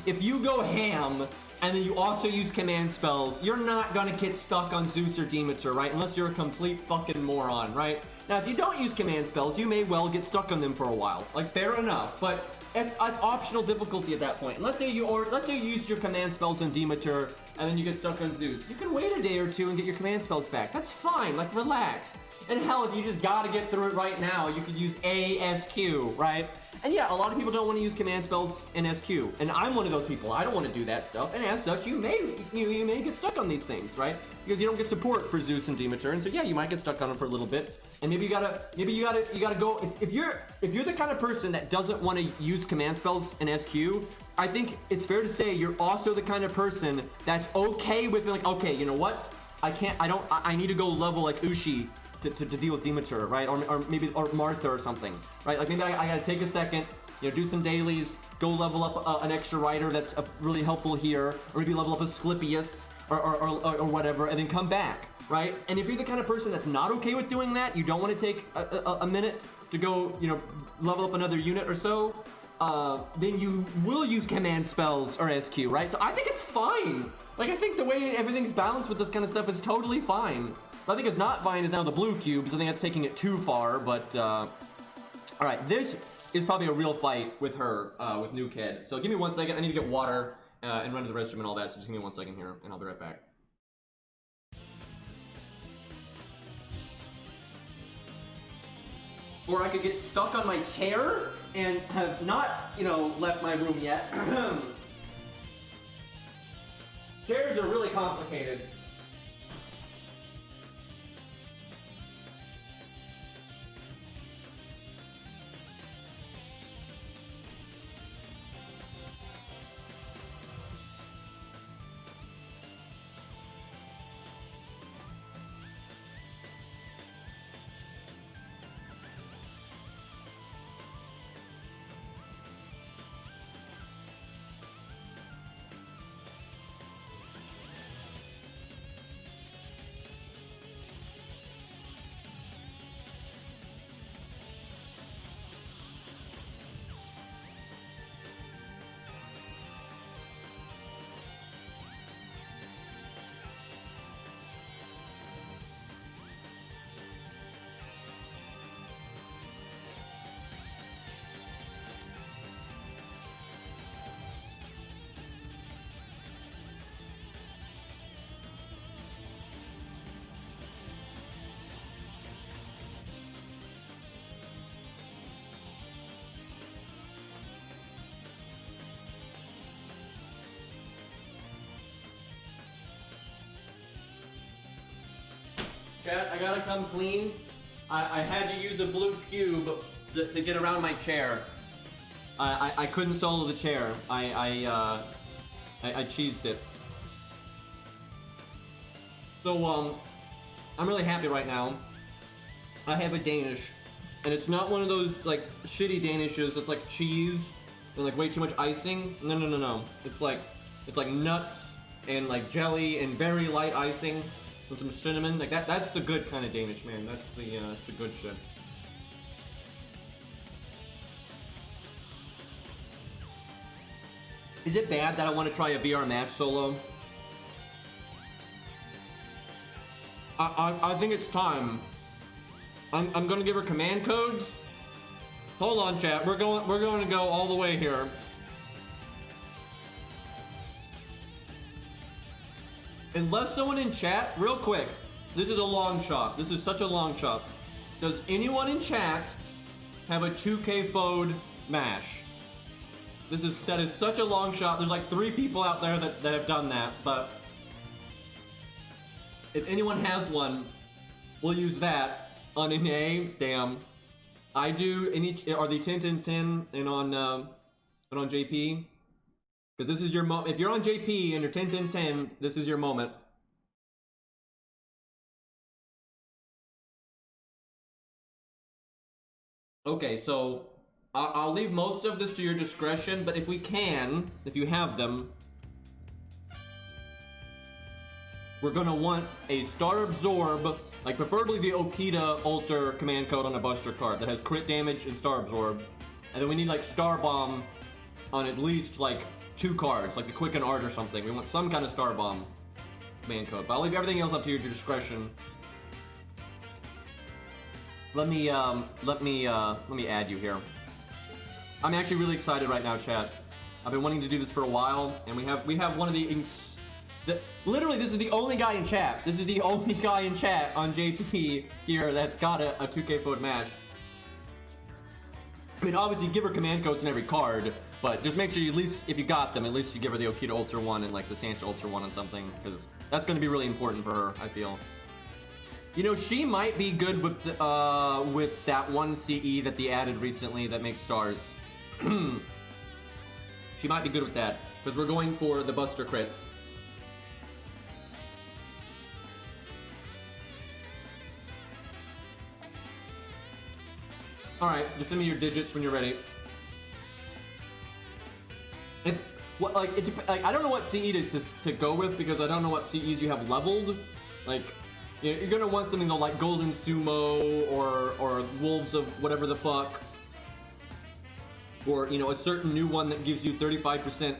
If you go ham and then you also use command spells, you're not gonna get stuck on Zeus or Demeter, right? Unless you're a complete fucking moron, right? Now, if you don't use command spells, you may well get stuck on them for a while. Like, fair enough, but it's optional difficulty at that point. And let's say you use your command spells on Demeter, and then you get stuck on Zeus. You can wait a day or two and get your command spells back. That's fine, like, relax. And hell, if you just gotta get through it right now, you could use ASQ, right? And yeah, a lot of people don't want to use command spells in SQ, and I'm one of those people. I don't want to do that stuff, and as such, you may get stuck on these things, right? Because you don't get support for Zeus and Demeter, and so yeah, you might get stuck on them for a little bit. And maybe you gotta go. If you're the kind of person that doesn't want to use command spells in SQ, I think it's fair to say you're also the kind of person that's okay with being like, okay, you know what? I need to go level like Ushi to deal with Demeter, right? Or maybe Martha or something, right? Like maybe I gotta take a second, you know, do some dailies, go level up an extra rider that's really helpful here, or maybe level up a Sclipius or whatever, and then come back, right? And if you're the kind of person that's not okay with doing that, you don't want to take a minute to go, you know, level up another unit or so, then you will use command spells or SQ, right? So I think it's fine. Like, I think the way everything's balanced with this kind of stuff is totally fine. What I think is not fine is now the blue cubes. I think that's taking it too far, but, alright, this is probably a real fight with her, with Nukehead. So give me 1 second, I need to get water, and run to the restroom and all that, so just give me 1 second here, and I'll be right back. Or I could get stuck on my chair and have not, you know, left my room yet. Chairs are really complicated. Chat, I gotta come clean. I had to use a blue cube to get around my chair. I couldn't solo the chair. I cheesed it. So, I'm really happy right now. I have a Danish, and it's not one of those, like, shitty Danishes that's like cheese and, like, way too much icing. No. It's like nuts and, like, jelly and very light icing with some cinnamon. Like, that's the good kind of Danish, man. That's the good shit. Is it bad that I want to try a VR Mash solo? I think it's time. I'm gonna give her command codes. Hold on, chat. We're going to go all the way here. Unless someone in chat, real quick. This is a long shot. This is such a long shot. Does anyone in chat have a 2K Fode Mash? That is such a long shot. There's like 3 people out there that have done that, but if anyone has one, we'll use that on an A. Damn, I do. Are they 10-10-10 and on JP? Because this is your moment. If you're on JP and you're 10-10-10, this is your moment. Okay, so I'll leave most of this to your discretion, but if we can, if you have them, we're gonna want a Star Absorb, like preferably the Okita Alter command code on a Buster card that has crit damage and Star Absorb. And then we need like Star Bomb on at least like 2 cards, like the Quicken Art or something. We want some kind of Star Bomb command code, but I'll leave everything else up to your discretion. Let me add you here. I'm actually really excited right now, chat. I've been wanting to do this for a while, and we have one of the Literally, this is the only guy in chat. This is the only guy in chat on JP here that's got a 2K Fold Mash. I mean, obviously, give her command codes in every card, but just make sure you, at least, if you got them, at least you give her the Okita Ultra 1 and like the Sancha Ultra 1 and something, because that's going to be really important for her, I feel. You know, she might be good with that one CE that they added recently that makes stars. She might be good with that, because we're going for the Buster crits. Alright, just send me your digits when you're ready. I don't know what CE to go with, because I don't know what CEs you have leveled. Like, you know, you're gonna want something like Golden Sumo or Wolves of whatever the fuck. Or, you know, a certain new one that gives you 35%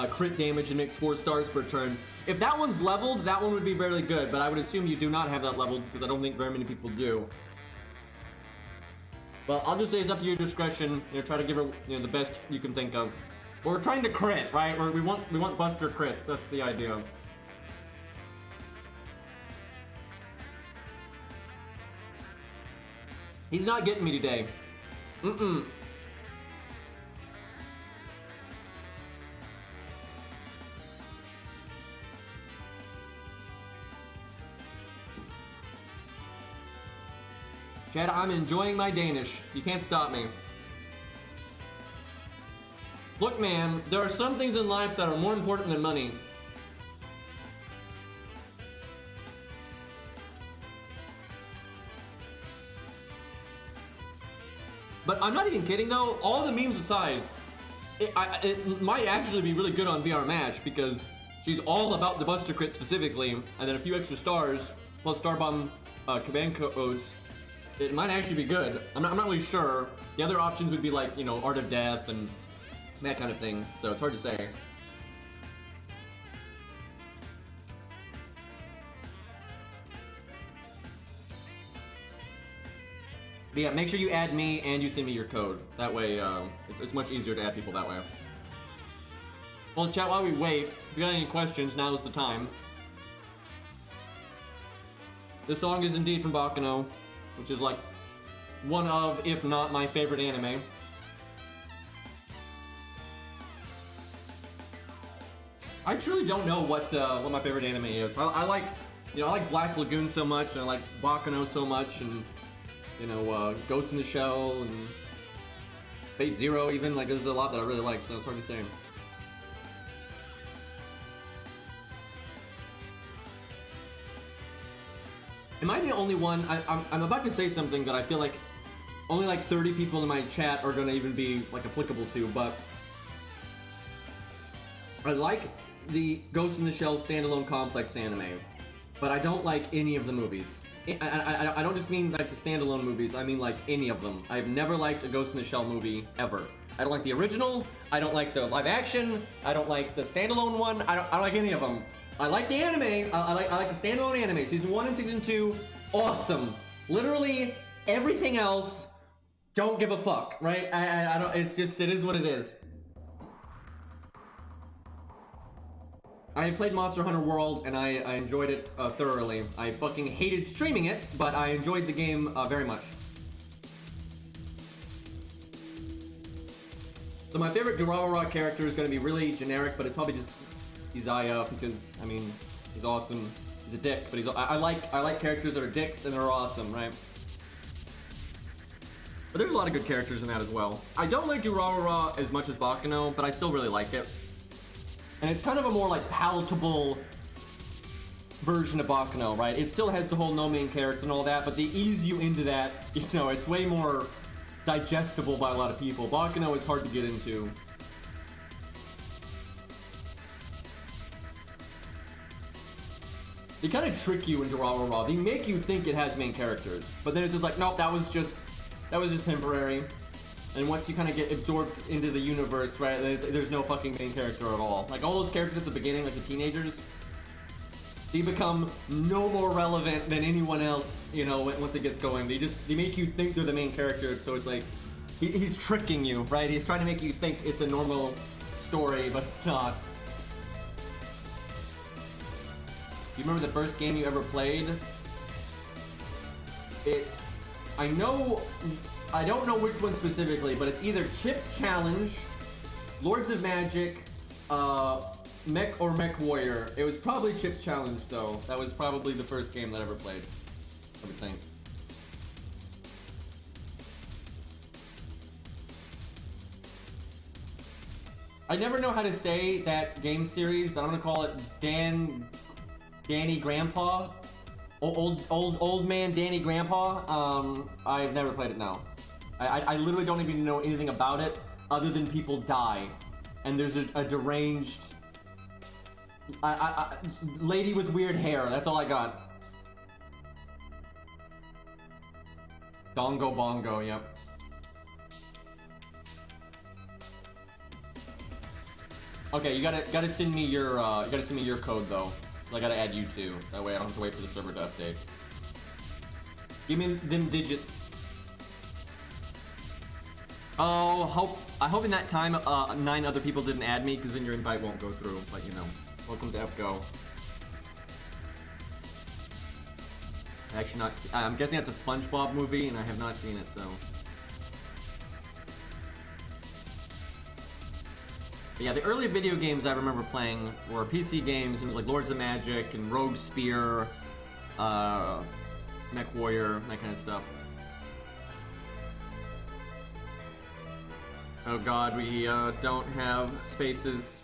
crit damage and makes 4 stars per turn. If that one's leveled, that one would be very good, but I would assume you do not have that leveled, because I don't think very many people do. But I'll just say it's up to your discretion. You know, try to give her, you know, the best you can think of. We're trying to crit, right? We want Buster crits. That's the idea. He's not getting me today. Chad, I'm enjoying my Danish. You can't stop me. Look, man, there are some things in life that are more important than money. But I'm not even kidding though, all the memes aside, it might actually be really good on VR Mash, because she's all about the Buster crit specifically, and then a few extra stars, plus Star Bomb command codes. It might actually be good. I'm not really sure. The other options would be like, you know, Art of Death and that kind of thing, so it's hard to say. But yeah, make sure you add me and you send me your code. That way, it's much easier to add people that way. Well, chat, while we wait, if you got any questions, now is the time. This song is indeed from Baccano, which is like one of, if not my favorite anime. I truly don't know what my favorite anime is. I like, you know, I like Black Lagoon so much, and I like Baccano so much, and you know, Ghost in the Shell and Fate Zero even. Like, there's a lot that I really like, so it's hard to say. Am I the only one? I'm about to say something that I feel like only like 30 people in my chat are gonna even be like applicable to, but I like the Ghost in the Shell standalone complex anime, but I don't like any of the movies. I don't just mean like the standalone movies, I mean like any of them. I've never liked a Ghost in the Shell movie, ever. I don't like the original, I don't like the live action, I don't like the standalone one, I don't like any of them. I like the anime, I like the standalone anime. Season 1 and Season 2, awesome. Literally everything else, don't give a fuck, right? I don't, it's just, it is what it is. I played Monster Hunter World and I enjoyed it thoroughly. I fucking hated streaming it, but I enjoyed the game very much. So my favorite Durarara character is going to be really generic, but it's probably just Izaya, because I mean, he's awesome. He's a dick, but I like characters that are dicks and are awesome, right? But there's a lot of good characters in that as well. I don't like Durarara as much as Baccano, but I still really like it. And it's kind of a more like palatable version of Baccano, right? It still has the whole no main character and all that, but they ease you into that, you know, it's way more digestible by a lot of people. Baccano is hard to get into. They kind of trick you in Durarara. They make you think it has main characters, but then it's just like, nope, that was just temporary. And once you kind of get absorbed into the universe, right, there's no fucking main character at all. Like, all those characters at the beginning, like the teenagers, they become no more relevant than anyone else, you know, once it gets going. They make you think they're the main character, so it's like, he's tricking you, right? He's trying to make you think it's a normal story, but it's not. you remember the first game you ever played? I don't know which one specifically, but it's either Chips Challenge, Lords of Magic, Mech or Mech Warrior. It was probably Chips Challenge though. That was probably the first game that I ever played, I would think. I never know how to say that game series, but I'm gonna call it Danny Grandpa. Old man Danny Grandpa. I've never played it now. I literally don't even know anything about it other than people die. And there's a deranged lady with weird hair. That's all I got. Dongo Bongo, yep. Okay, you gotta send me your code though. I gotta add you too. That way I don't have to wait for the server to update. Give me them digits. Oh, I hope in that time 9 other people didn't add me, because then your invite won't go through. But you know, welcome to FGO. Actually, not. I'm guessing that's a SpongeBob movie, and I have not seen it, so. But yeah, the early video games I remember playing were PC games, and it was like Lords of Magic and Rogue Spear, Mech Warrior, that kind of stuff. Oh god, we don't have spaces.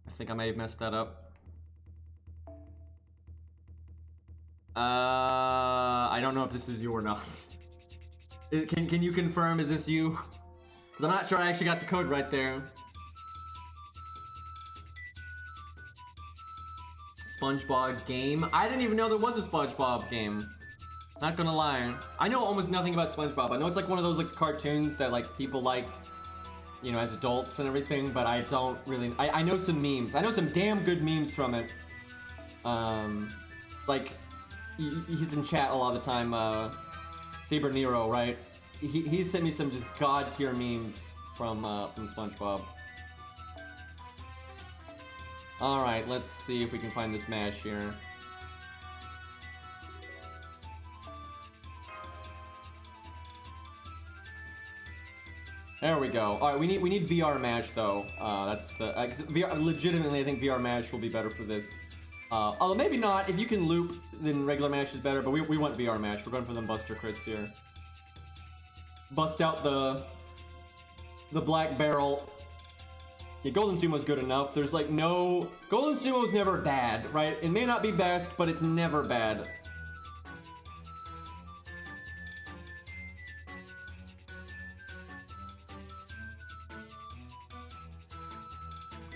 I think I may have messed that up. I don't know if this is you or not. Can you confirm, is this you? I'm not sure I actually got the code right there. SpongeBob game. I didn't even know there was a SpongeBob game. Not gonna lie. I know almost nothing about SpongeBob. I know it's like one of those like cartoons that like people like, you know, as adults and everything, but I don't really. I know some memes. I know some damn good memes from it. Like he's in chat a lot of the time. Saber Nero, right? He sent me some just god tier memes from SpongeBob. All right, let's see if we can find this mash here. There we go. All right, we need VR mash though. That's the VR. Legitimately, I think VR mash will be better for this. Although maybe not. If you can loop, then regular mash is better. But we want VR mash. We're going for them buster crits here. Bust out the black barrel. Yeah, Golden Sumo's good enough. There's like no... Golden Sumo's never bad, right? It may not be best, but it's never bad.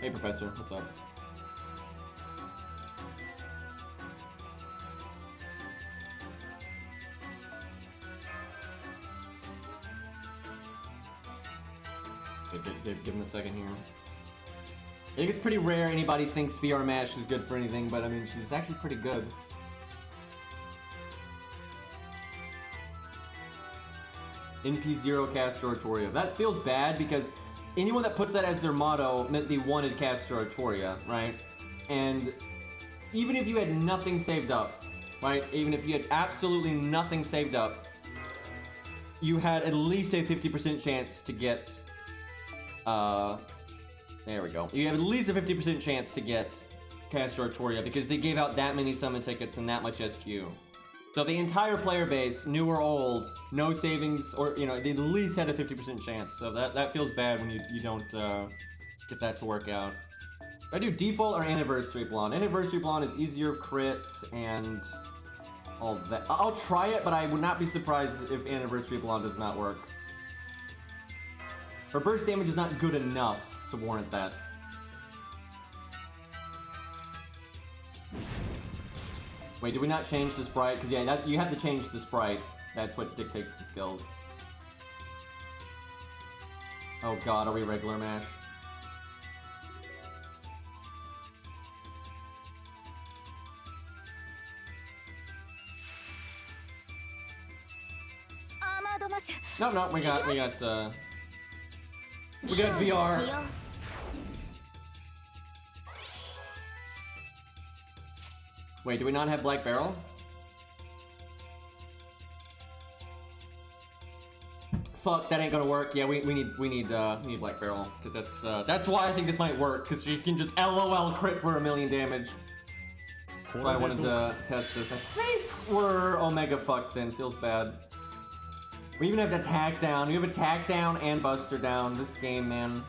Hey, Professor, what's up? Give him a second here. I think it's pretty rare anybody thinks VR Mash is good for anything, but I mean, she's actually pretty good. NP0 Castor Artoria. That feels bad because anyone that puts that as their motto meant they wanted Castor Artoria, right? And even if you had nothing saved up, right? Even if you had absolutely nothing saved up, you had at least a 50% chance to get there we go. You have at least a 50% chance to get Castor Artoria because they gave out that many summon tickets and that much SQ. So the entire player base, new or old, no savings, or you know, they at least had a 50% chance. So that feels bad when you don't get that to work out. I do default or anniversary blonde. Anniversary blonde is easier crits and all that. I'll try it, but I would not be surprised if anniversary blonde does not work. Her burst damage is not good enough to warrant that. Wait, did we not change the sprite? Because yeah, you have to change the sprite. That's what dictates the skills. Oh god, are we regular mash? No, we got VR. Wait, do we not have Black Barrel? Fuck, that ain't gonna work. Yeah, we need Black Barrel because that's why I think this might work because she can just LOL crit for 1,000,000 damage. So I wanted to test this. I think we're Omega fucked then. Feels bad. We even have to attack down. We have attack down and Buster down. This game, man.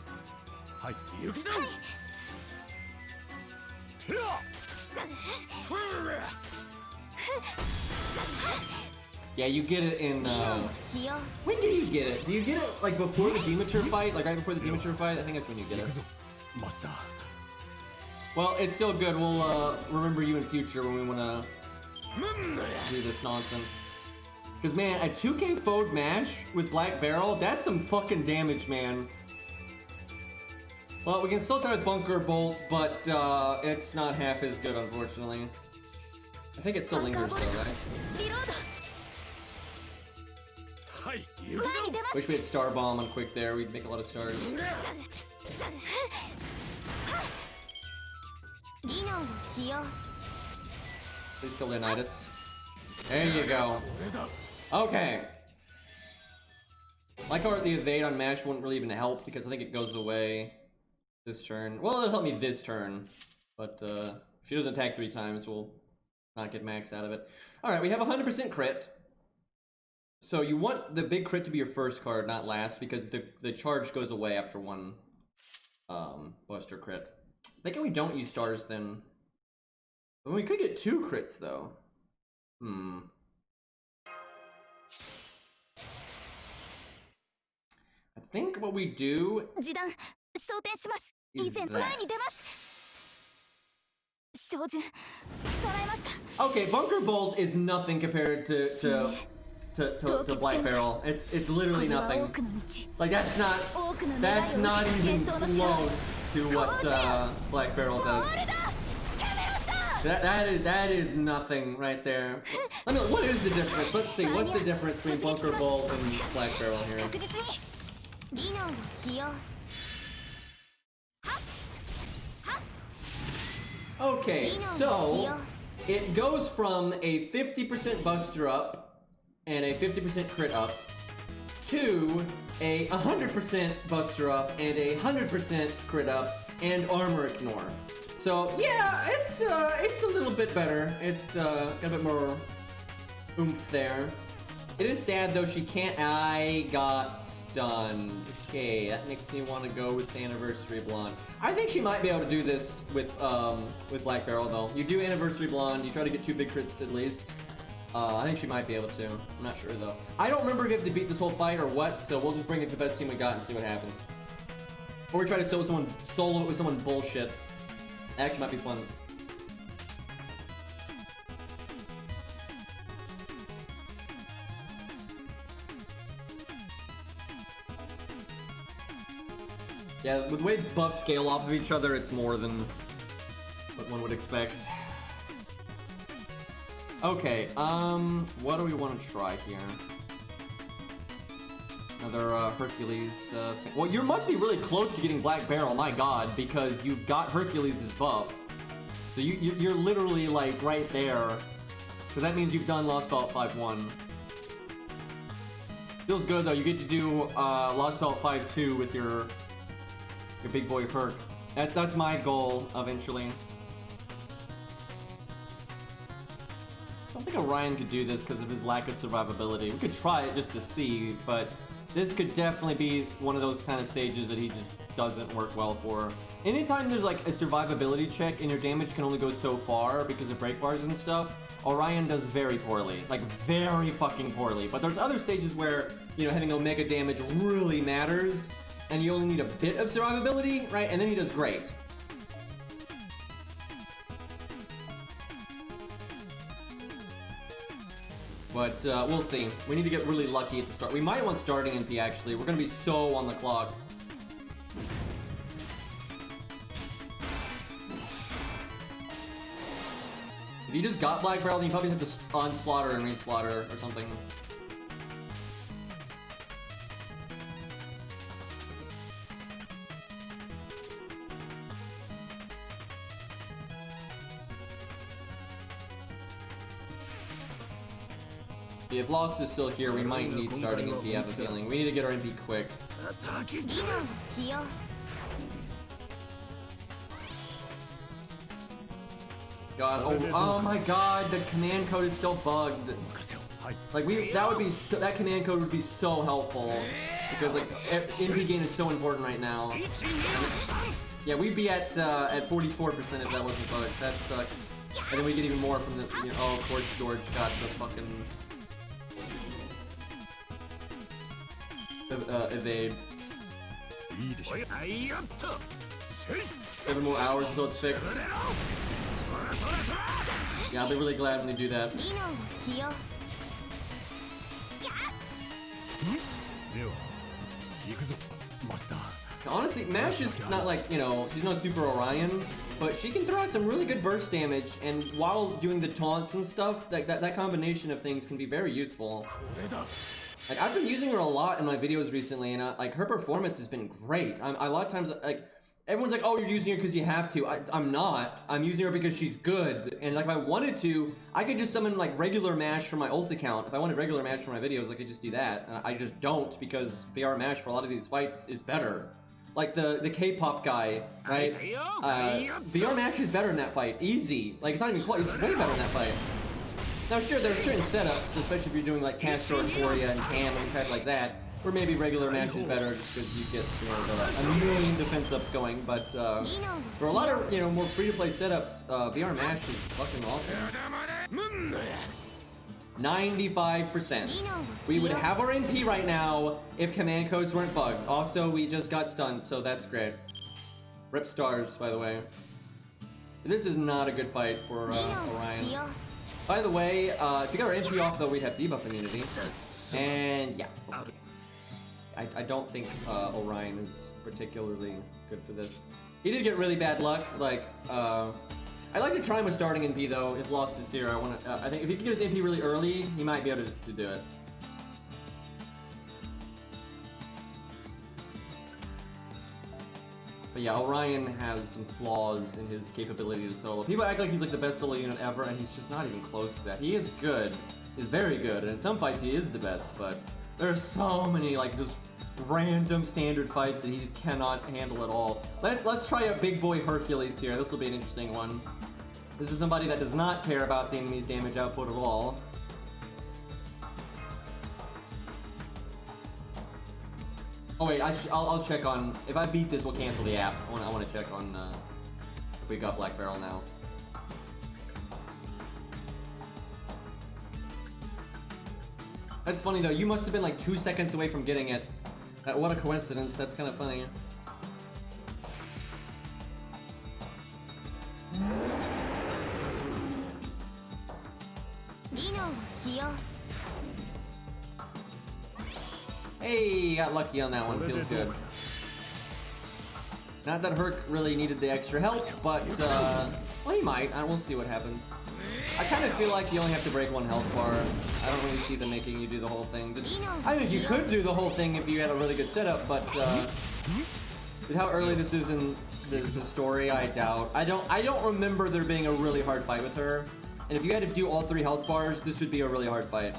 Yeah, you get it in, when do you get it? Do you get it, like, before the Demeter fight? Like, right before the Demeter fight? I think that's when you get it. Well, it's still good. We'll, remember you in future when we wanna do this nonsense. Because, man, a 2K forward mash with Black Barrel, that's some fucking damage, man. Well, we can still try with Bunker Bolt, but, it's not half as good, unfortunately. I think it still lingers, though, right? Wish we had Star Bomb on quick there. We'd make a lot of stars. Please kill Leonidas. There you go. Okay. Like how the evade on Mash wouldn't really even help because I think it goes away this turn. Well, it'll help me this turn. But if she doesn't attack 3 times, we'll not get max out of it. Alright, we have 100% crit. So you want the big crit to be your first card, not last, because the charge goes away after 1 Buster crit. I think we don't use stars then. But we could get 2 crits though. I think what we do is that. Okay, Bunker Bolt is nothing compared to Black Barrel. It's literally nothing. Like that's not even close to what Black Barrel does. That is nothing right there. I mean, what is the difference? Let's see. What's the difference between Bunker Bolt and Black Barrel here? Okay, so it goes from a 50% Buster up and a 50% crit up to a 100% Buster up and a 100% crit up and armor ignore. So yeah, it's a little bit better. It's got a bit more oomph there. It is sad though she can't. I got stunned. Okay, that makes me want to go with the Anniversary Blonde. I think she might be able to do this with Black Barrel though. You do Anniversary Blonde, you try to get 2 big crits at least. I think she might be able to. I'm not sure though. I don't remember if you have to beat this whole fight or what, so we'll just bring it to the best team we got and see what happens. Or we try to solo it with someone bullshit. That actually might be fun. Yeah, with the way buffs scale off of each other, it's more than what one would expect. Okay, what do we want to try here? Another Hercules thing. Well, you must be really close to getting Black Barrel, my god, because you've got Hercules' buff. So you're literally like right there. So that means you've done Lostbelt 5-1. Feels good though, you get to do Lostbelt 5-2 with your big boy perk. That's my goal eventually. I don't think Orion could do this because of his lack of survivability. We could try it just to see, but this could definitely be one of those kind of stages that he just doesn't work well for. Anytime there's like a survivability check and your damage can only go so far because of break bars and stuff, Orion does very poorly. Like very fucking poorly. But there's other stages where, you know, having Omega damage really matters and you only need a bit of survivability, right? And then he does great. But we'll see. We need to get really lucky at the start. We might want starting NP actually. We're gonna be so on the clock. If you just got Black Barrel, then you probably have to on-slaughter and re-slaughter or something. If Lost is still here, we might need starting MP, I have a feeling. We need to get our MP quick. 議論しよう God, oh my god, the command code is still bugged. Like that command code would be so helpful because like MP gain is so important right now. Yeah, we'd be at 44% if that wasn't bugged. That sucks. And then we get even more from the oh, of course George got the fucking evade. 7 more hours until it's fixed. Yeah, I'll be really glad when they do that. 議論しよう Honestly, Mash is not like, you know, she's no Super Orion, but she can throw out some really good burst damage, and while doing the taunts and stuff, that combination of things can be very useful. Like, I've been using her a lot in my videos recently, and like, her performance has been great. A lot of times, like, everyone's like, oh, you're using her because you have to. I'm not. I'm using her because she's good. And like, if I wanted to, I could just summon like regular Mash from my ult account. If I wanted regular Mash for my videos, I could just do that. I just don't because VR Mash for a lot of these fights is better. Like the K-pop guy, right? VR Mash is better in that fight. Easy. Like, it's not even close. It's way better in that fight. Now, sure, there are certain setups, especially if you're doing like Castro and Toria and Tam and crap like that, where maybe regular Mash is better just because you get, you know, a million defense ups going. But for a lot of, you know, more free-to-play setups, VR Mash is fucking awesome. 95%. We would have our MP right now if command codes weren't bugged. Also, we just got stunned, so that's great. Rip stars, by the way. This is not a good fight for Orion. By the way, if we got our MP off, though, we'd have debuff immunity. And yeah. Okay. I don't think Orion is particularly good for this. He did get really bad luck. Like, I'd like to try him with starting MP though. If Lost is here, I think if he can get his MP really early, he might be able to do it. But yeah, Orion has some flaws in his capability to solo. People act like he's like the best solo unit ever, and he's just not even close to that. He is good. He's very good, and in some fights he is the best, but there's so many like just random standard fights that he just cannot handle at all. Let's try a big boy Hercules here. This will be an interesting one. This is somebody that does not care about the enemy's damage output at all. Oh wait, I'll check on, if I beat this, we'll cancel the app. I want to check on if we got Black Barrel now. That's funny though, you must have been like 2 seconds away from getting it. What a coincidence, that's kind of funny. Hey, got lucky on that one, feels good. Not that Herc really needed the extra health, but well, he might. We'll see what happens. I kind of feel like you only have to break 1 health bar. I don't really see them making you do the whole thing. I think you could do the whole thing if you had a really good setup, but with how early this is in the story, I doubt. I don't remember there being a really hard fight with her. And if you had to do all 3 health bars, this would be a really hard fight.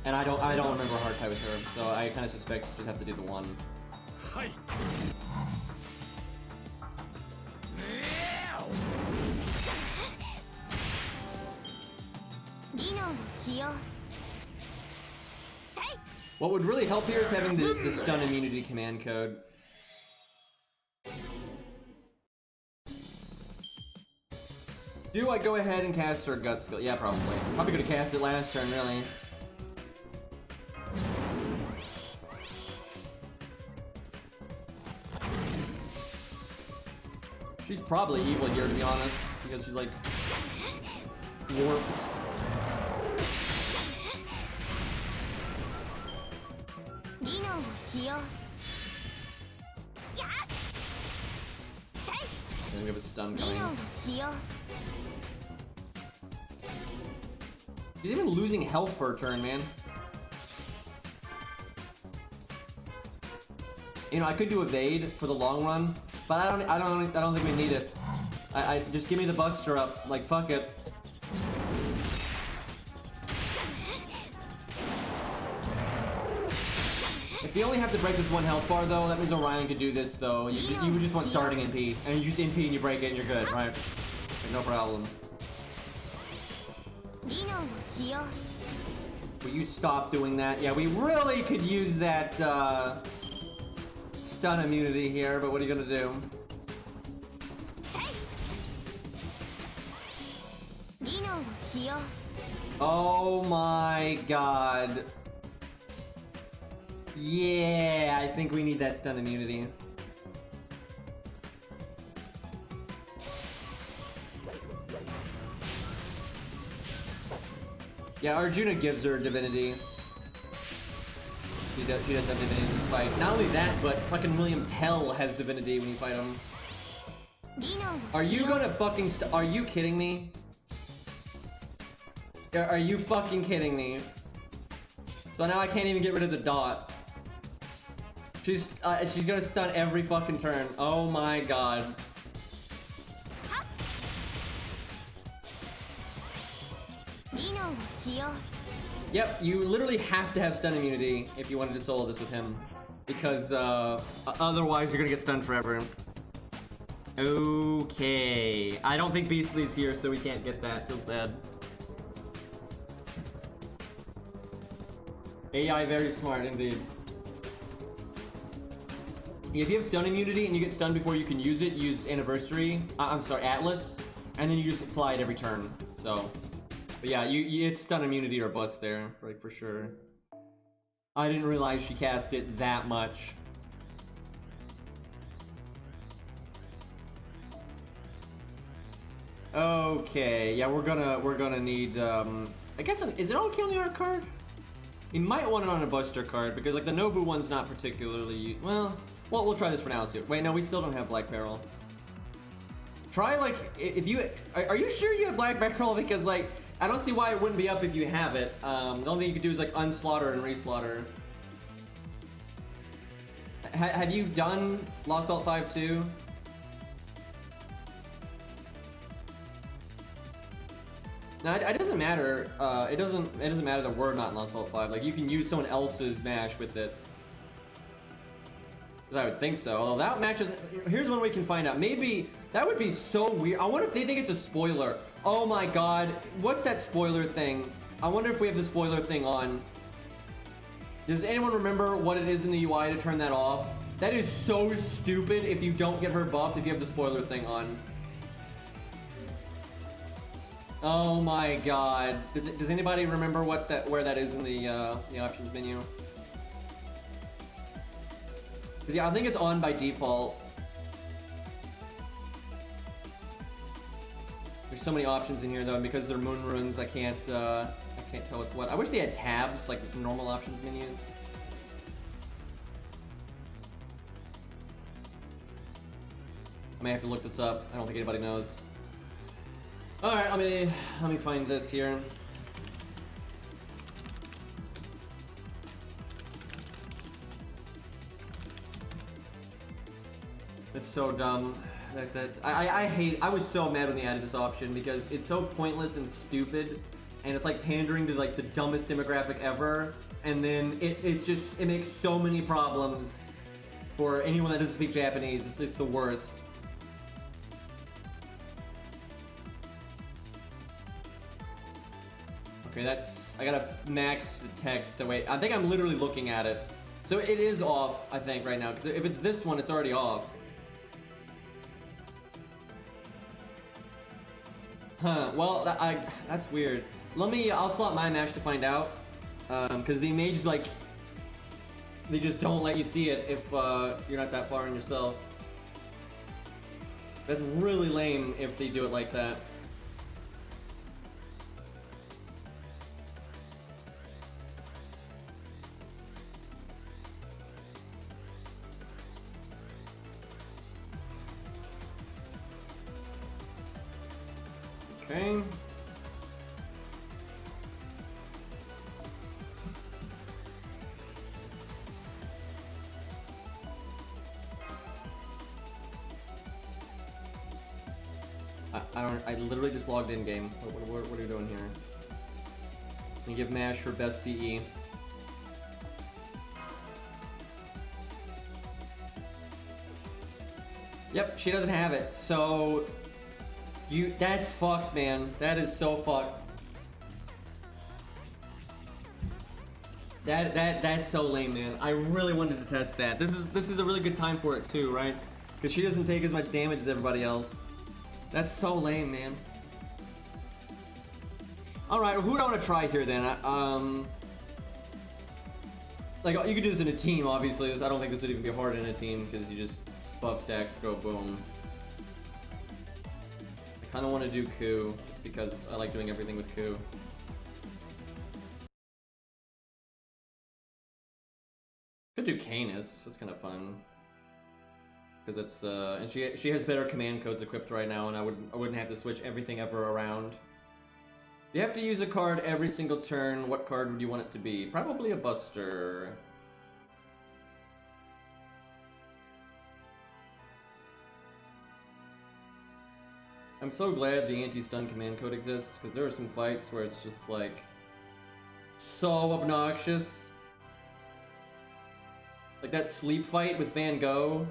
And I don't remember a hard fight with her, so I kind of suspect you just have to do the 1. What would really help here is having the stun immunity command code. Do I go ahead and cast her gut skill? Yeah, probably. Probably could have cast it last turn, really. She's probably evil here, to be honest, because she's like warped. I think we have a stun coming. She's even losing health per turn, man. You know, I could do evade for the long run, but I don't think we need it. I just give me the Buster up. Like, fuck it. If you only have to break this one health bar though, that means Orion could do this though. You would just want starting NP, and you just NP and you break it and you're good, right? No problem. Will you stop doing that? Yeah, we really could use that stun immunity here, but what are you gonna do? Oh my god. Yeah, I think we need that stun immunity. Yeah, Arjuna gives her divinity. She does have divinity in this fight. Not only that, but fucking William Tell has divinity when you fight him. Are you gonna fucking are you kidding me? Are you fucking kidding me? So now I can't even get rid of the dot. She's gonna stun every fucking turn. Oh my god. Yep, you literally have to have stun immunity if you wanted to solo this with him. Because otherwise you're gonna get stunned forever. Okay. I don't think Beastly's here, so we can't get that. Feels bad. AI very smart indeed. If you have stun immunity and you get stunned before you can use it, use Anniversary. I'm sorry, Atlas, and then you just apply it every turn. So, but yeah, it's stun immunity or bust there, like for sure. I didn't realize she cast it that much. Okay, yeah, we're gonna need. I guess is it okay on the art card? You might want it on a Buster card because like the Nobu one's not particularly well. We'll try this for now. See. Wait, no, we still don't have Black Barrel. Try like if you are you sure you have Black Barrel because like I don't see why it wouldn't be up if you have it. The only thing you could do is like unslaughter and reslaughter. Have you done Lostbelt 5 too? No, it doesn't matter. It doesn't matter that we're not in Lostbelt 5. Like you can use someone else's mash with it. I would think so. Although that matches. Here's one we can find out. Maybe that would be so weird. I wonder if they think it's a spoiler. Oh my god, what's that spoiler thing? I wonder if we have the spoiler thing on. Does anyone remember what it is in the UI to turn that off? That is so stupid if you don't get her buffed if you have the spoiler thing on. Oh my god. Does anybody remember where that is in the options menu? Yeah, I think it's on by default. There's so many options in here though, and because they're moon runes, I can't tell what's what. I wish they had tabs like normal options menus. I may have to look this up. I don't think anybody knows. All right, let me find this here. It's so dumb. I was so mad when they added this option because it's so pointless and stupid, and it's like pandering to like the dumbest demographic ever, and then it makes so many problems for anyone that doesn't speak Japanese. It's the worst. Okay, I gotta max the text to wait. I think I'm literally looking at it. So it is off, I think, right now, because if it's this one, it's already off. Huh, well, that's weird. I'll slot my match to find out. Because the mage, like, they just don't let you see it if you're not that far in yourself. That's really lame if they do it like that. Okay. I literally just logged in game. What are you doing here? You give Mash her best CE. Yep, she doesn't have it. So that's fucked, man. That is so fucked. That's so lame, man. I really wanted to test that. This is a really good time for it too, right? Because she doesn't take as much damage as everybody else. That's so lame, man. All right, who do I want to try here then? Like you could do this in a team, obviously. I don't think this would even be hard in a team because you just buff stack, go boom. I kind of want to do Ku just because I like doing everything with Ku. Could do Canis. That's kind of fun. Because it's and she has better command codes equipped right now, and I wouldn't have to switch everything ever around. You have to use a card every single turn. What card would you want it to be? Probably a Buster. I'm so glad the anti-stun command code exists, because there are some fights where it's just like so obnoxious. Like that sleep fight with Van Gogh.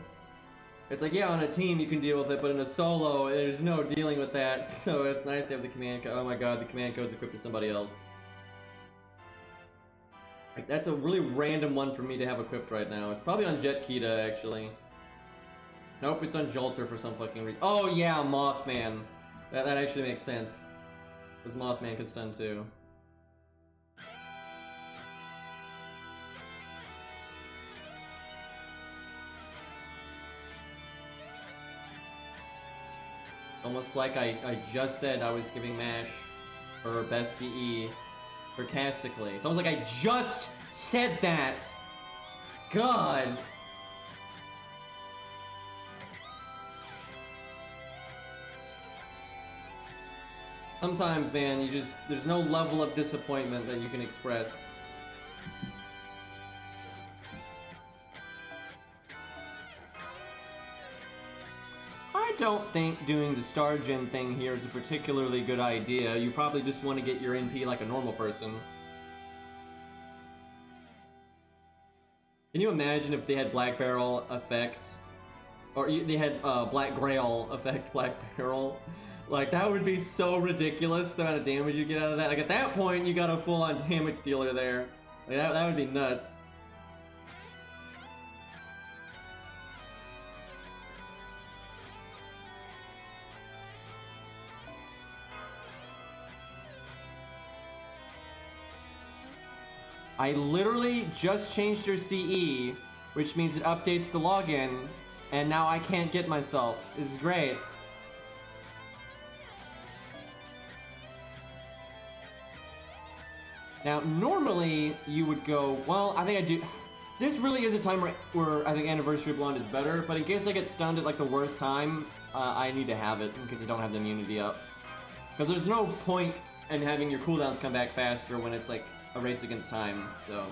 It's like, yeah, on a team you can deal with it, but in a solo, there's no dealing with that. So it's nice to have the command code. Oh my god, the command code's equipped to somebody else. Like, that's a really random one for me to have equipped right now. It's probably on Jet Kita, actually. Nope, it's on Jolter for some fucking reason. Oh yeah, Mothman. That actually makes sense. Because Mothman could stun too. Almost like I just said I was giving MASH her best CE sarcastically. It's almost like I just said that! God! Sometimes, man, there's no level of disappointment that you can express. I don't think doing the star gen thing here is a particularly good idea. You probably just want to get your NP like a normal person. Can you imagine if they had Black Barrel affect, or they had Black Grail affect Black Barrel? Like, that would be so ridiculous, the amount of damage you get out of that. Like, at that point, you got a full-on damage dealer there. Like, that would be nuts. I literally just changed her CE, which means it updates the login, and now I can't get myself. This is great. Now, normally, you would go, well, I think I do... This really is a time where I think Anniversary Blonde is better, but in case I get stunned at, like, the worst time, I need to have it, in case I don't have the immunity up. Because there's no point in having your cooldowns come back faster when it's, like, a race against time, so...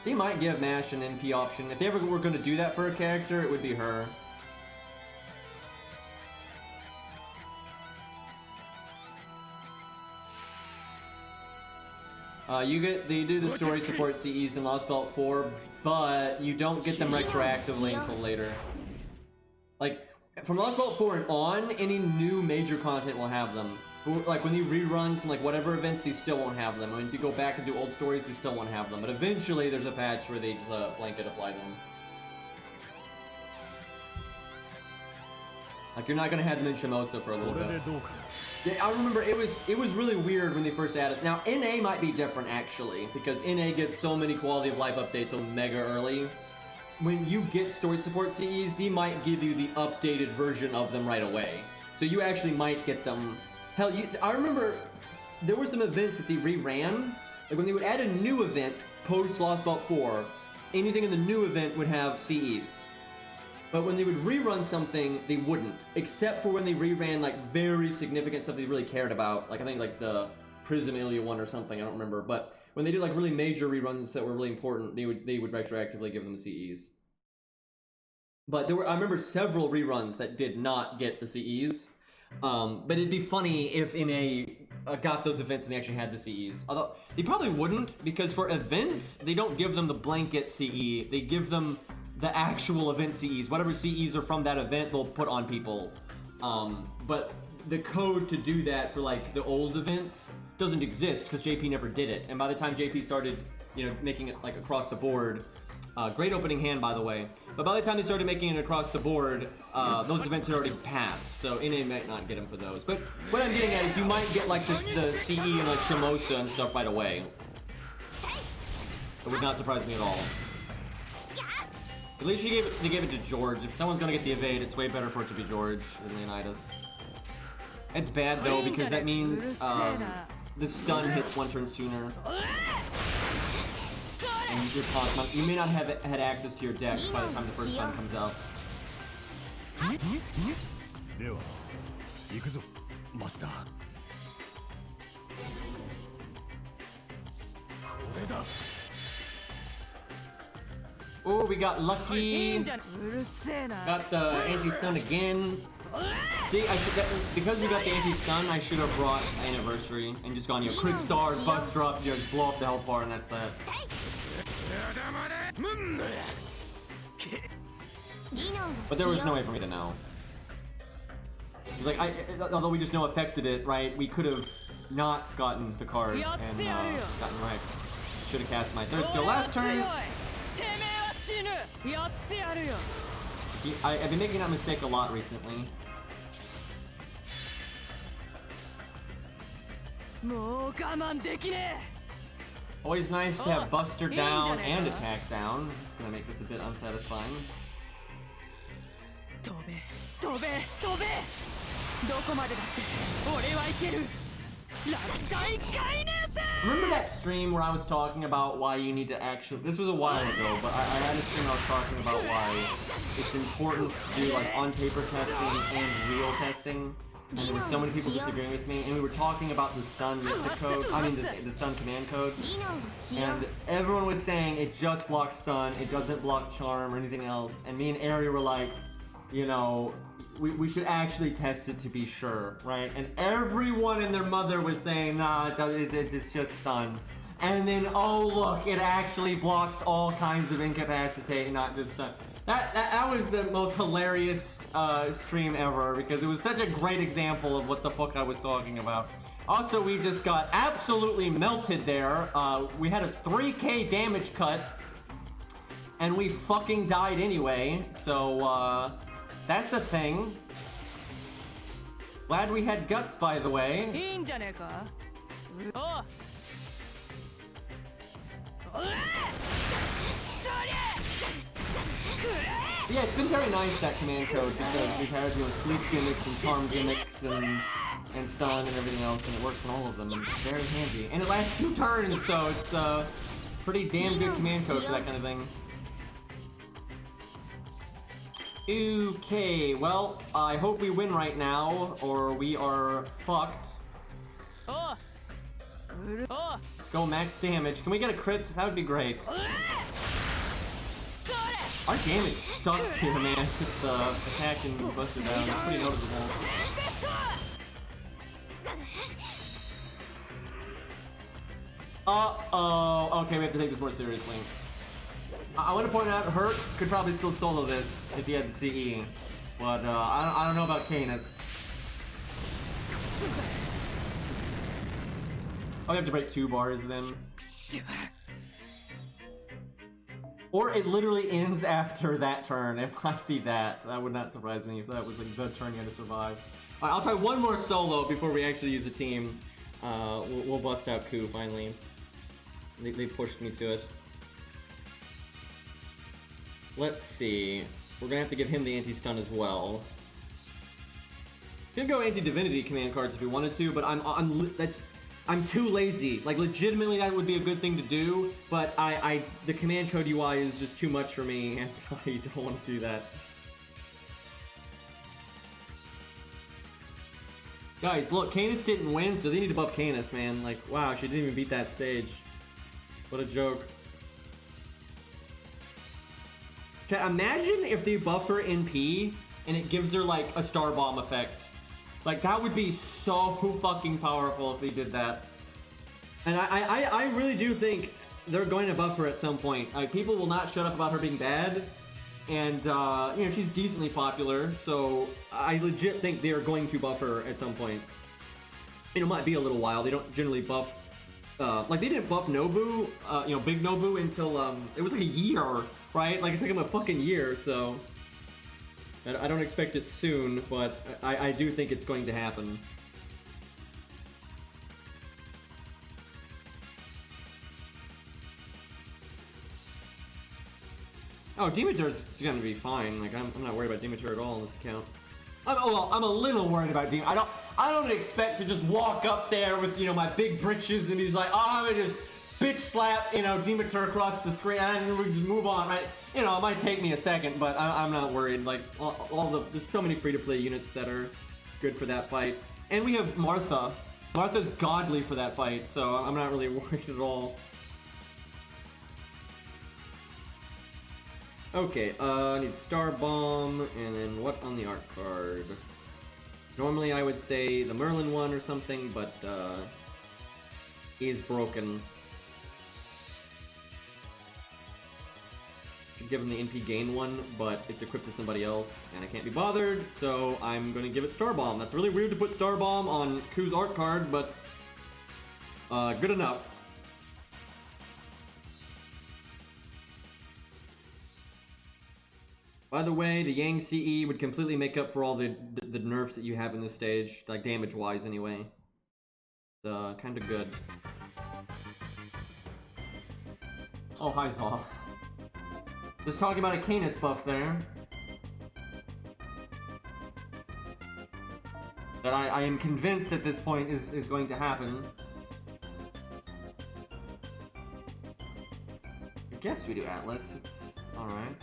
They might give MASH an NP option. If they ever were going to do that for a character, it would be her. They do the story support CEs in Lostbelt 4, but you don't get them retroactively until later. Like, from Lostbelt 4 and on, any new major content will have them. Like, when you rerun some, like, whatever events, they still won't have them. When you go back and do old stories, they still won't have them. But eventually, there's a patch where they just blanket apply them. Like, you're not gonna have them in Shimosa for a little bit. Yeah, I remember it was really weird when they first added. Now, NA might be different, actually, because NA gets so many quality of life updates so mega early. When you get story support CEs, they might give you the updated version of them right away. So you actually might get them. Hell, I remember there were some events that they reran. Like when they would add a new event post Lostbelt 4, anything in the new event would have CEs. But when they would rerun something, they wouldn't. Except for when they reran like very significant stuff they really cared about. Like I think like the Prism Ilia one or something, I don't remember. But when they did like really major reruns that were really important, they would retroactively give them the CEs. But I remember several reruns that did not get the CEs. But it'd be funny if in a got those events and they actually had the CEs. Although they probably wouldn't, because for events they don't give them the blanket CE. They give them the actual event CEs. Whatever CEs are from that event, they'll put on people. But the code to do that for like the old events doesn't exist because JP never did it. And by the time JP started, you know, making it like across the board, great opening hand, by the way. But by the time they started making it across the board, those events had already passed. So NA might not get them for those. But what I'm getting at is you might get like the CE and like Shimosa and stuff right away. It would not surprise me at all. At least they gave it to George. If someone's gonna get the evade, it's way better for it to be George than Leonidas. It's bad though because that means the stun hits one turn sooner. And you may not have had access to your deck by the time the first stun comes out. では行くぞマスターこれだ Oh, we got lucky. Got the anti-stun again. See, because we got the anti-stun, I should have brought Anniversary and just gone, you know, crit star, bust drop, you know, just blow up the health bar, and that's that. But there was no way for me to know. It was like, although we just know affected it, right? We could have not gotten the card and gotten right. Should have cast my third skill last turn. I've been making that mistake a lot recently. Always nice to have Buster down and attack down. It's gonna make this a bit unsatisfying. Remember that stream where I was talking about why you need to actually... This was a while ago, but I had a stream I was talking about why it's important to do like on-paper testing and real testing. And there were so many people disagreeing with me, and we were talking about the stun mystic code, I mean the stun command code, and everyone was saying it just blocks stun, it doesn't block charm or anything else, and me and Ari were like, you know, we should actually test it to be sure, right? And everyone and their mother was saying, nah, it's just stun. And then, oh look, it actually blocks all kinds of incapacitate, not just stun. That was the most hilarious stream ever because it was such a great example of what the fuck I was talking about. Also, we just got absolutely melted there. We had a 3k damage cut and we fucking died anyway. So that's a thing. Glad we had guts, by the way. Yeah, it's been very nice, that command code, because we've had, you know, sleep gimmicks and charm gimmicks and stun and everything else, and it works on all of them, and it's very handy. And it lasts 2 turns, so it's pretty damn good command code for that kind of thing. Okay, well, I hope we win right now, or we are fucked. Let's go max damage. Can we get a crit? That would be great. Our damage sucks here, man. Just attack and bust it down. It's pretty noticeable. Uh-oh. Okay, we have to take this more seriously. I want to point out, Hurt could probably still solo this if he had the CE. But I don't know about Canis. Oh, we have to break 2 bars then. Or it literally ends after that turn. It might be that. That would not surprise me if that was like the turn you had to survive. Alright, I'll try one more solo before we actually use a team. We'll bust out Ku finally. They pushed me to it. Let's see. We're gonna have to give him the anti-stun as well. Could go anti-divinity command cards if we wanted to, but I'm too lazy. Like, legitimately, that would be a good thing to do, but the command code UI is just too much for me, and I don't want to do that. Guys, look, Canis didn't win, so they need to buff Canis, man. Like, wow, she didn't even beat that stage. What a joke. Imagine if they buff her in P, and it gives her, like, a star bomb effect. Like, that would be so fucking powerful if they did that. And I really do think they're going to buff her at some point. Like, people will not shut up about her being bad. And, you know, she's decently popular. So, I legit think they are going to buff her at some point. It might be a little while. They don't generally buff... like, they didn't buff Nobu, you know, Big Nobu until, it was like a year, right? Like, it took him a fucking year, so... I don't expect it soon, but I do think it's going to happen. Oh, Demeter's gonna be fine. Like, I'm not worried about Demeter at all on this account. I'm a little worried about Demeter. I don't expect to just walk up there with, you know, my big britches and he's like, oh, I'm gonna just bitch slap, you know, Demeter across the screen and we just move on, right? You know, it might take me a second, but I'm not worried. Like, there's so many free-to-play units that are good for that fight. And we have Martha. Martha's godly for that fight, so I'm not really worried at all. Okay, I need Star Bomb, and then what on the art card? Normally I would say the Merlin one or something, but is broken. Should give him the NP gain one, but it's equipped to somebody else, and I can't be bothered, so I'm gonna give it Star Bomb. That's really weird to put Star Bomb on Ku's art card, but good enough. By the way, the Yang CE would completely make up for all the nerfs that you have in this stage, like damage-wise anyway. It's kind of good. Oh, hi, Zal. Just talking about a Canis buff there. That I am convinced at this point is going to happen. I guess we do Atlas. It's alright.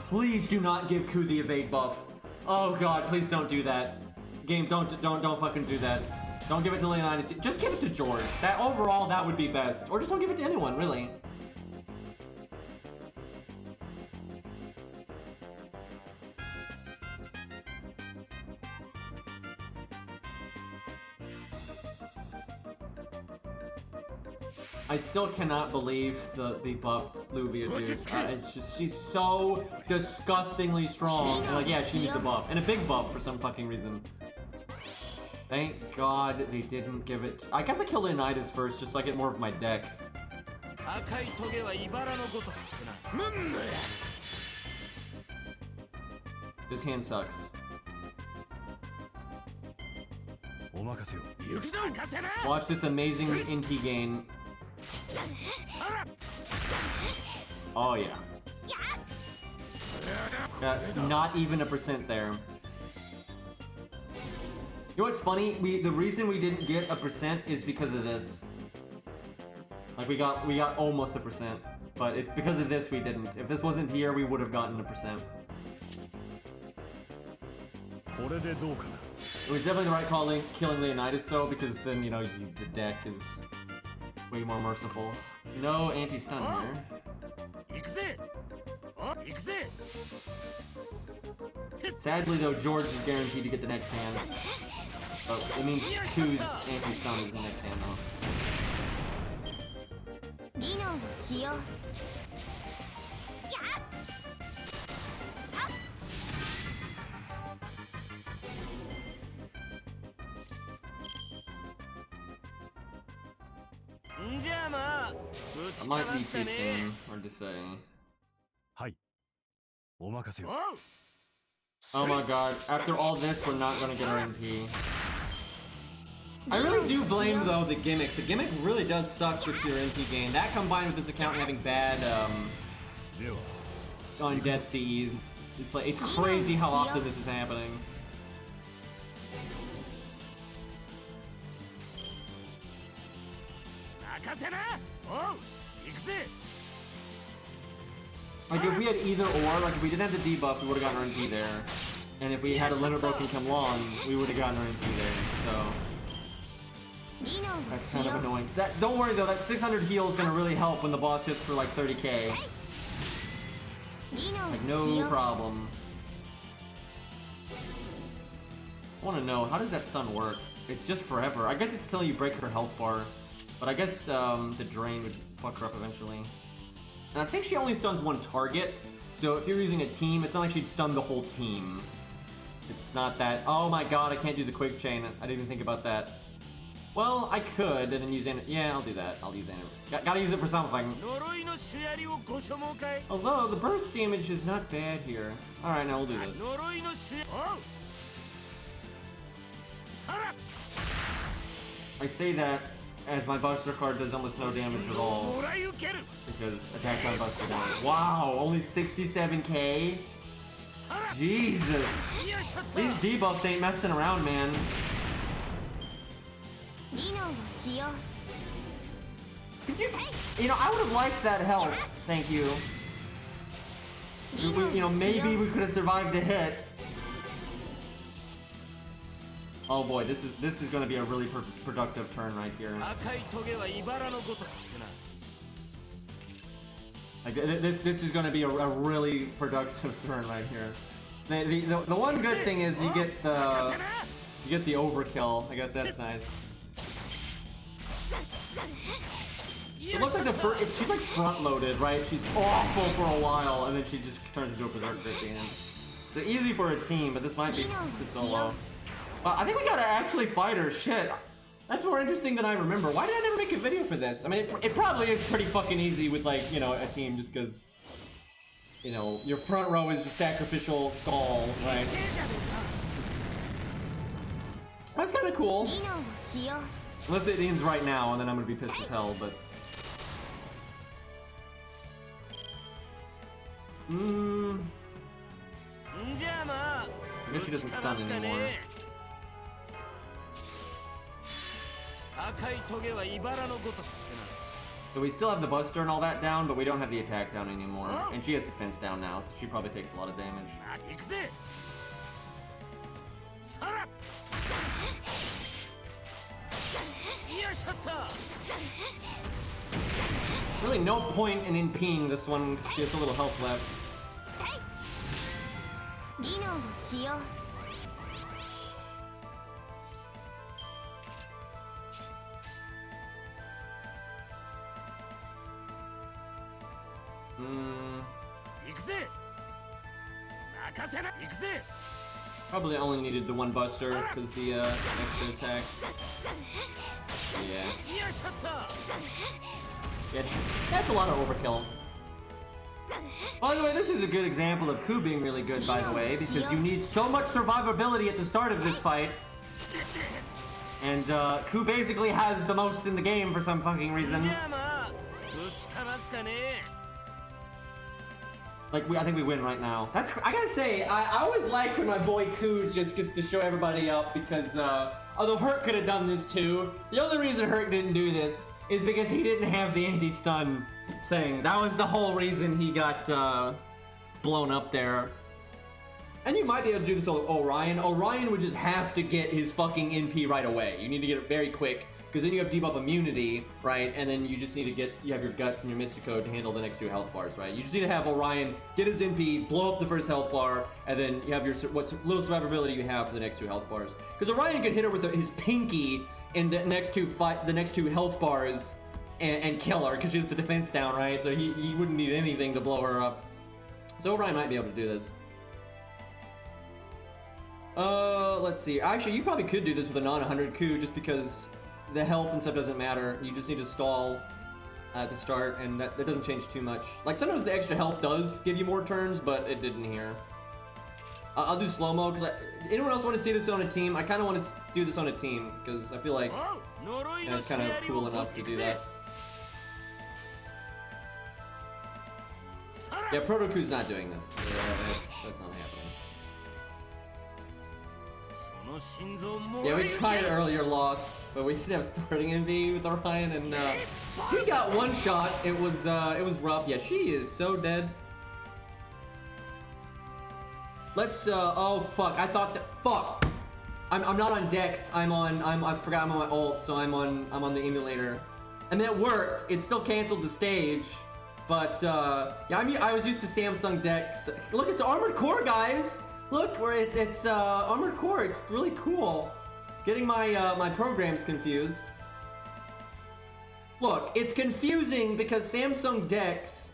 Please do not give Ku the evade buff. Oh god, please don't do that. Game, don't fucking do that. Don't give it to Leonidas. Just give it to George. That overall, that would be best. Or just don't give it to anyone, really. I still cannot believe the buffed Luvia dude. It's just, she's so disgustingly strong. And like, yeah, she needs a buff. And a big buff for some fucking reason. Thank God they didn't give it. I guess I kill Leonidas first, just so I get more of my deck. This hand sucks. Watch this amazing NT gain. Oh yeah. Not even a % there. You know what's funny? The reason we didn't get a % is because of this. Like we got almost a %, but it's because of this we didn't. If this wasn't here, we would have gotten a %. It was definitely the right call killing Leonidas though, because then, you know, the deck is way more merciful. No anti-stun here. Sadly though, George is guaranteed to get the next hand. But it means 2's anti-stun is the next hand though. I might be too soon, hard to say. Oh my god, after all this, we're not gonna get our MP. I really do blame, though, the gimmick. The gimmick really does suck with your MP gain. That combined with this account having bad, on death CEs. It's like, it's crazy how often this is happening. Like, if we had either or, like, if we didn't have the debuff, we would have gotten our NP there. And if we had a limit broken come long, we would have gotten our NP there, so... That's kind of annoying. Don't worry though, that 600 heal is gonna really help when the boss hits for like 30k. Like, no problem. I want to know, how does that stun work? It's just forever. I guess it's until you break her health bar. But I guess the drain would fuck her up eventually. And I think she only stuns one target. So if you're using a team, it's not like she'd stun the whole team. It's not that... Oh my god, I can't do the quick chain. I didn't even think about that. Well, I could, and then use... Yeah, I'll do that. I'll use it. Gotta use it for something. Although, the burst damage is not bad here. Alright, now we'll do this. I say that as my Buster card does almost no damage at all. Because attack on Buster damage. Wow, only 67k? Jesus. These debuffs ain't messing around, man. Could you... You know, I would have liked that help. Thank you. You know, maybe we could have survived the hit. Oh boy, this is going to be a really productive turn right here. Like, this is going to be a really productive turn right here. The one good thing is you get the overkill. I guess that's nice. It looks like she's like front loaded, right? She's awful for a while, and then she just turns into a berserker at the end. It's easy for a team, but this might be just solo. I think we gotta actually fight her. Shit. That's more interesting than I remember. Why did I never make a video for this? I mean, it probably is pretty fucking easy with, like, you know, a team just because, you know, your front row is just sacrificial skull, right? That's kind of cool. Unless it ends right now, and then I'm gonna be pissed as hell, but... I guess she doesn't stun anymore. So we still have the Buster and all that down, but we don't have the attack down anymore. And she has defense down now, so she probably takes a lot of damage. Really no point in NPing this one, because she has a little health left. Probably only needed the one Buster because the extra attack. Yeah. That's a lot of overkill. By the way, this is a good example of Ku being really good, by the way, because you need so much survivability at the start of this fight. And Ku basically has the most in the game for some fucking reason. Like, I think we win right now. I gotta say, I always like when my boy Ku just gets to show everybody up because, although Herc could have done this too, the only reason Herc didn't do this is because he didn't have the anti-stun thing. That was the whole reason he got, blown up there. And you might be able to do this with Orion. Orion would just have to get his fucking NP right away. You need to get it very quick, because then you have debuff immunity, right? And then you just need to you have your guts and your Mystico to handle the next 2 health bars, right? You just need to have Orion get his NP, blow up the first health bar, and then you have your what little survivability you have for the next 2 health bars. Because Orion could hit her with his pinky in the next 2 health bars and kill her, because she has the defense down, right? So he wouldn't need anything to blow her up. So Orion might be able to do this. Let's see. Actually, you probably could do this with a non-100 Ku, just because the health and stuff doesn't matter. You just need to stall at the start, and that doesn't change too much. Like, sometimes the extra health does give you more turns, but it didn't here. I'll do slow-mo, because anyone else want to see this on a team? I kind of want to do this on a team, because I feel like it's kind of cool enough to do that. Yeah, Proto-Ku's not doing this. Yeah, that's not happening. Yeah, we tried earlier, lost, but we didn't have starting NV with Orion, and he got one shot. It was rough. Yeah, she is so dead. Let's oh fuck! I thought that fuck. I'm not on Dex. I forgot I'm on my ult, so I'm on the emulator, and that worked. It still canceled the stage, but yeah, I was used to Samsung Dex. Look, it's Armored Core, guys. Look, where it's Armored Core. It's really cool. Getting my my programs confused. Look, it's confusing because Samsung DeX,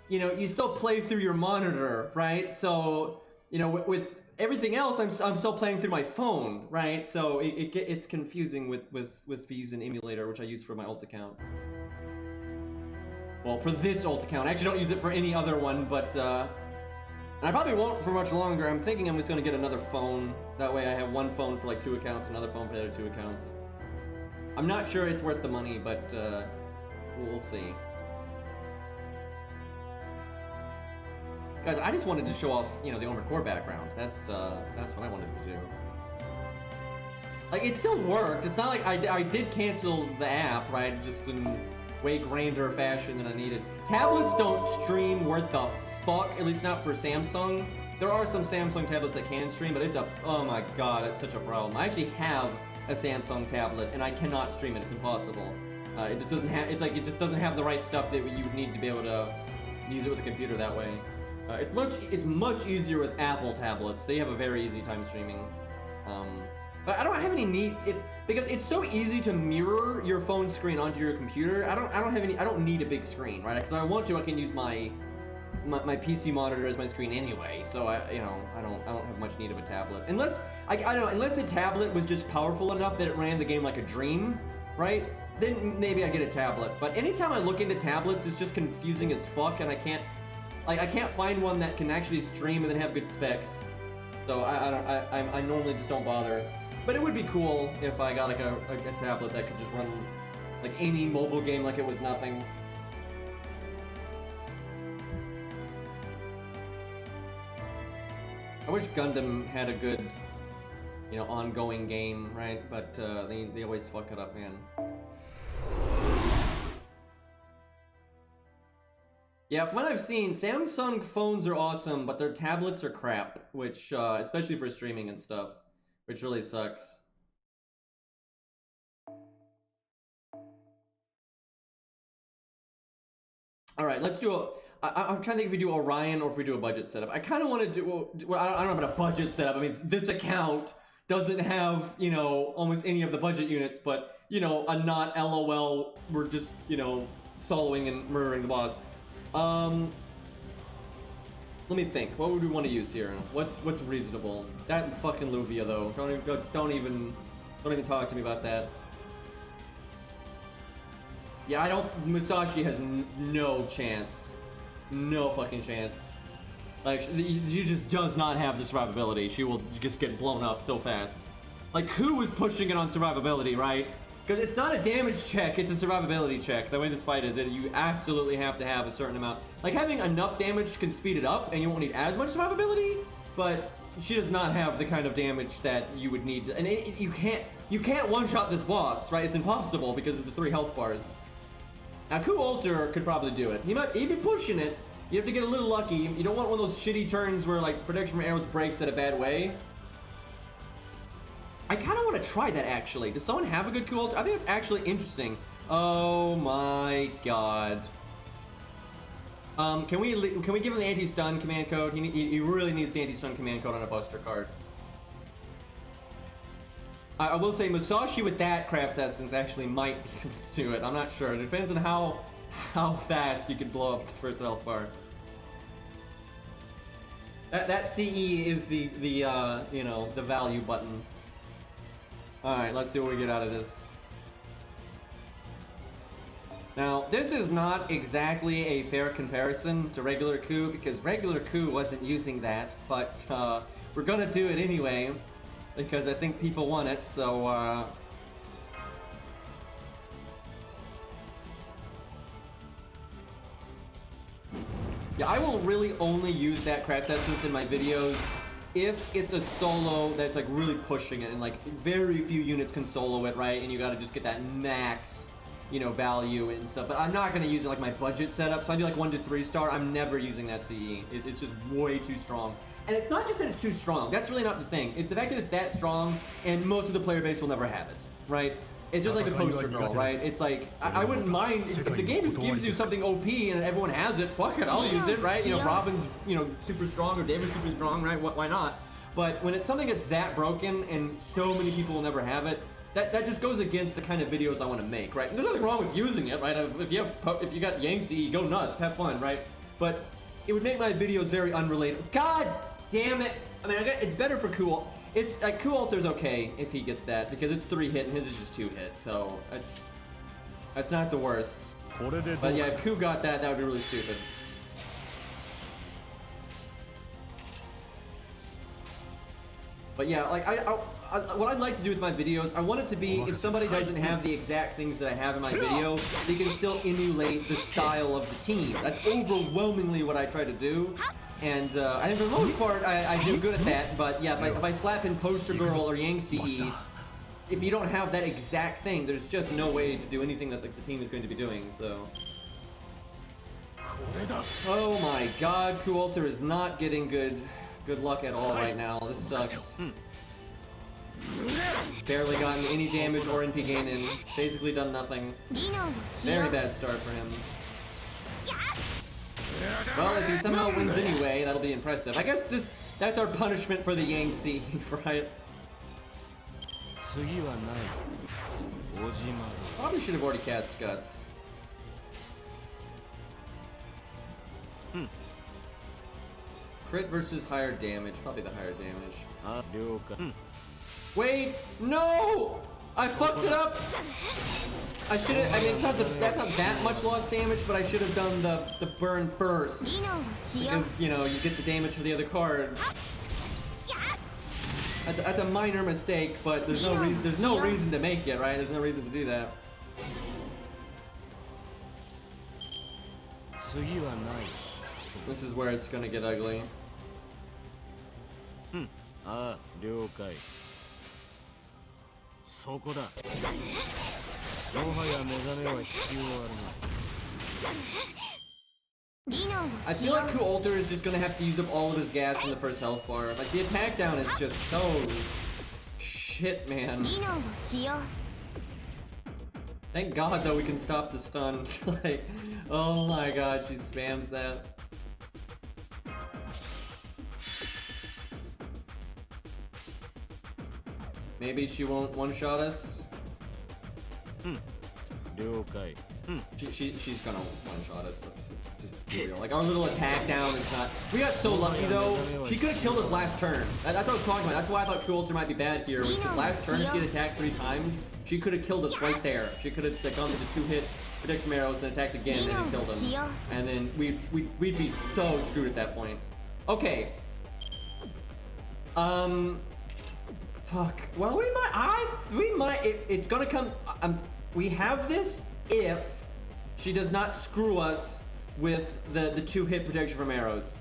you know, you still play through your monitor, right? So, you know, with everything else, I'm still playing through my phone, right? So it's confusing with using emulator, which I use for my alt account. Well, for this alt account, I actually don't use it for any other one, but and I probably won't for much longer. I'm thinking I'm just gonna get another phone. That way I have one phone for like 2 accounts, another phone for the other 2 accounts. I'm not sure it's worth the money, but we'll see. Guys, I just wanted to show off, you know, the Armored Core background. That's what I wanted to do. Like, it still worked. It's not like I did cancel the app, right? Just in way grander fashion than I needed. Tablets don't stream worth the fuck, at least not for Samsung. There are some Samsung tablets that can stream, but it's a, oh my god, it's such a problem. I actually have a Samsung tablet, and I cannot stream it. It's impossible. It just doesn't have, it's like, it just doesn't have the right stuff that you would need to be able to use it with a computer that way. It's much easier with Apple tablets. They have a very easy time streaming. But I don't have any need, because it's so easy to mirror your phone screen onto your computer. I don't need a big screen, right? Because if I want to, I can use my PC monitor as my screen anyway. So I don't have much need of a tablet. Unless I don't know, unless the tablet was just powerful enough that it ran the game like a dream, right? Then maybe I get a tablet. But anytime I look into tablets, it's just confusing as fuck, and I can't find one that can actually stream and then have good specs. So I normally just don't bother. But it would be cool if I got like a tablet that could just run like any mobile game like it was nothing. I wish Gundam had a good, you know, ongoing game, right? But they always fuck it up, man. Yeah, from what I've seen, Samsung phones are awesome, but their tablets are crap, which, especially for streaming and stuff, which really sucks. Alright, let's do I'm trying to think if we do Orion or if we do a budget setup. I kind of want to do, well, I don't know about a budget setup. I mean, this account doesn't have, you know, almost any of the budget units, but, you know, a not LOL, we're just, you know, soloing and murdering the boss. Let me think. What would we want to use here? What's reasonable? That and fucking Luvia though. Don't even talk to me about that. Yeah, Musashi has no chance. No fucking chance. Like, she just does not have the survivability. She will just get blown up so fast. Like, who is pushing it on survivability, right? Because it's not a damage check, it's a survivability check. The way this fight is, you absolutely have to have a certain amount. Like, having enough damage can speed it up, and you won't need as much survivability, but she does not have the kind of damage that you would need. And you can't one-shot this boss, right? It's impossible because of the 3 health bars. Now, Ku Alter could probably do it. He'd be pushing it. You have to get a little lucky. You don't want one of those shitty turns where, like, protection from arrows breaks at a bad way. I kind of want to try that, actually. Does someone have a good Ku Alter? I think it's actually interesting. Oh my god. Can we give him the anti-stun command code? He really needs the anti-stun command code on a Buster card. I will say Musashi with that craft essence actually might be able to do it. I'm not sure. It depends on how fast you can blow up the first health bar. That CE is the you know, the value button. All right, let's see what we get out of this. Now, this is not exactly a fair comparison to regular Ku because regular Ku wasn't using that, but we're gonna do it anyway because I think people want it. So yeah, I will really only use that craft essence in my videos if it's a solo that's like really pushing it, and like very few units can solo it, right? And you gotta just get that max, you know, value and stuff. But I'm not gonna use it like my budget setup. So I do like 1 to 3 star. I'm never using that CE. It's just way too strong. And it's not just that it's too strong. That's really not the thing. It's the fact that it's that strong, and most of the player base will never have it, right? It's just like a poster girl, right? It's like, I wouldn't mind, if the game just gives you something OP and everyone has it, fuck it, I'll use it, right? You know, Robin's, you know, super strong, or David's super strong, right? Why not? but when it's something that's that broken and so many people will never have it, that just goes against the kind of videos I want to make, right? And there's nothing wrong with using it, right? If you got Yangtze, go nuts, have fun, right? But it would make my videos very unrelated. God damn it! I mean, it's better for Cool. It's like Cool Alter's okay if he gets that because it's 3 hit and his is just 2 hit, so that's not the worst. But yeah, if Ku got that, that would be really stupid. But yeah, like what I'd like to do with my videos, I want it to be if somebody doesn't have the exact things that I have in my video, they can still emulate the style of the team. That's overwhelmingly what I try to do. And I think for the most part, I do good at that. But yeah, if I slap in Poster Girl or Yangtze, if you don't have that exact thing, there's just no way to do anything that the team is going to be doing. So. Oh my God, Ku Alter is not getting good luck at all right now. This sucks. Barely gotten any damage or NP gain in. Basically done nothing. Very bad start for him. Well, if he somehow wins anyway, that'll be impressive. I guess that's our punishment for the Yangtze, right? Probably should have already cast Guts. Crit versus higher damage. Probably the higher damage. Wait! No! I fucked it up! I should have. I mean, that's not that much lost damage, but I should have done the burn first. Because, you know, you get the damage for the other card. That's a minor mistake, but there's no reason to make it, right? There's no reason to do that. This is where it's gonna get ugly. I feel like Ku Alter is just gonna have to use up all of his gas in the first health bar. Like, the attack down is just so shit, man. Thank God, though, we can stop the stun. Like, oh my God, she spams that. Maybe she won't one-shot us. She's gonna one-shot us. Like, our little attack down is not. We got so lucky though. She could have killed us last turn. That's what I was talking about. That's why I thought Ku Alter might be bad here. Because last turn, if she had attacked 3 times, she could have killed us right there. She could have gone to the 2-hit protection arrows and attacked again and killed him. And then we'd be so screwed at that point. Okay. Fuck. Well, we might. It's gonna come. We have this if she does not screw us with the 2-hit protection from arrows.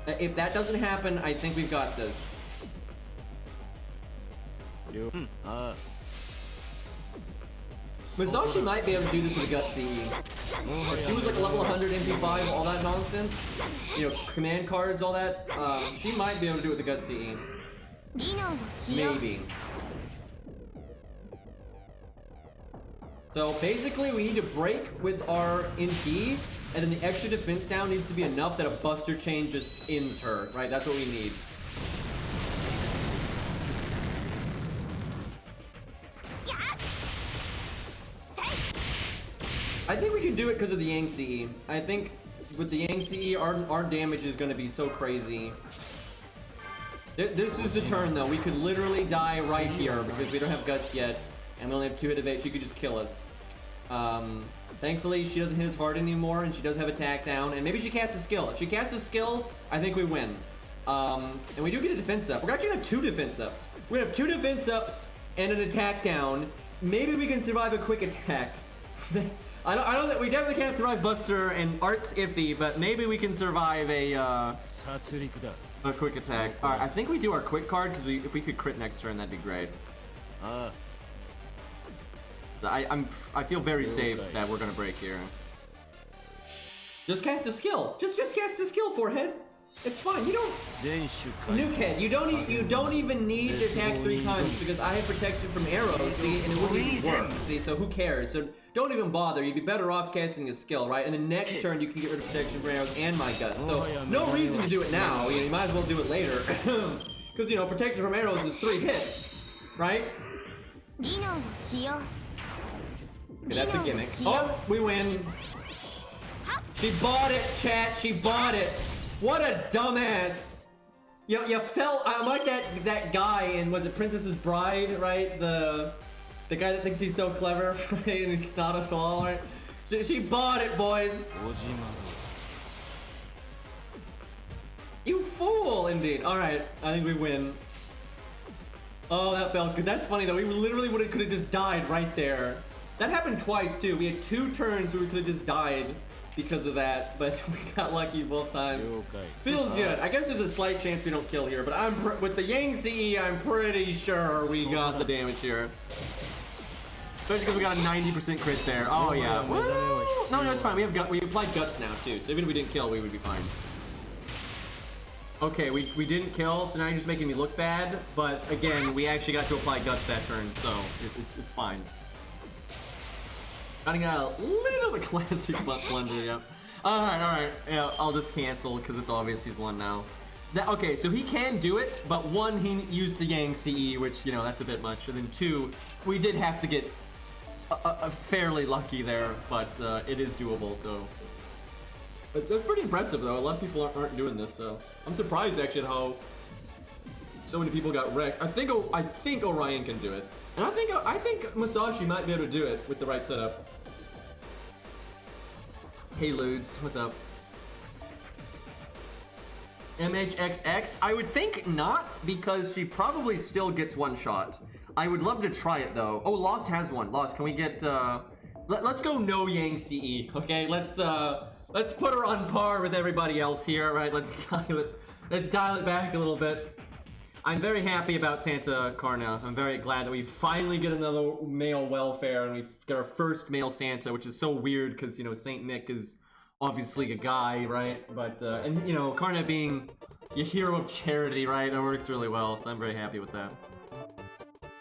If that doesn't happen, I think we've got this. Masashi might be able to do this with a Gut CE. If she was like level 100 MP5, all that nonsense, you know, command cards, all that, she might be able to do it with the Gut CE. Maybe. So basically we need to break with our NP, and then the extra defense down needs to be enough that a Buster Chain just ends her, right? That's what we need. I think we can do it because of the Yangtze. I think with the Yangtze, our damage is going to be so crazy. This is the turn, though. We could literally die right here because we don't have Guts yet, and we only have 2-hit evade. She could just kill us. Thankfully, she doesn't hit as hard anymore, and she does have attack down, and maybe she casts a skill. If she casts a skill, I think we win. And we do get a defense up. We're actually going to have 2 defense ups. We're going to have 2 defense ups and an attack down. Maybe we can survive a quick attack. I don't. We definitely can't survive Buster, and Art's iffy, but maybe we can survive a quick attack. All right, I think we do our quick card because if we could crit next turn, that'd be great. I feel very safe that we're gonna break here. Just cast a skill. Just cast a skill, Forehead. It's fine. You don't. Nukehead, you don't even need to attack 3 times because I have protection from arrows, see, and it wouldn't even work. See, so who cares? So don't even bother. You'd be better off casting a skill, right? And the next turn you can get rid of protection from arrows and my Guts. So no reason to do it now. You might as well do it later. Because, you know, protection from arrows is 3 hits, right? 技能を使用 Okay, that's a gimmick. Oh, we win. She bought it, chat. She bought it. What a dumbass. You felt. I'm like that guy in, was it Princess's Bride, right? The guy that thinks he's so clever, right? And he's not at all, right? She bought it, boys. You fool, indeed. All right, I think we win. Oh, that felt good. That's funny though. We literally could have just died right there. That happened twice too. We had 2 turns where we could have just died because of that, but we got lucky both times. Feels good. I guess there's a slight chance we don't kill here, but with the Yang CE, I'm pretty sure we got the damage here. Especially because we got a 90% crit there. Oh yeah. Woo! No, it's fine. We applied guts now too, so even if we didn't kill, we would be fine. Okay, we didn't kill, so now you're just making me look bad. But again, we actually got to apply guts that turn, so it's fine. Running out a little bit classic blunder, yep. Alright, yeah, I'll just cancel because it's obvious he's won now. Okay, so he can do it, but 1, he used the Yang CE, which, you know, that's a bit much. And then 2, we did have to get fairly lucky there, but it is doable, so. It's pretty impressive though. A lot of people aren't doing this, so I'm surprised actually at how so many people got wrecked. I think Orion can do it, and I think Masashi might be able to do it with the right setup. Hey Ludes, what's up? MHXX? I would think not, because she probably still gets 1 shot. I would love to try it though. Oh, Lost has one. Lost, can we get let's go no Yang CE, okay? Let's put her on par with everybody else here, right? Let's dial it back a little bit. I'm very happy about Santa Karna. I'm very glad that we finally get another male welfare and we get our first male Santa, which is so weird because, you know, Saint Nick is obviously a guy, right? But and you know, Karna being a hero of charity, right? It works really well, so I'm very happy with that.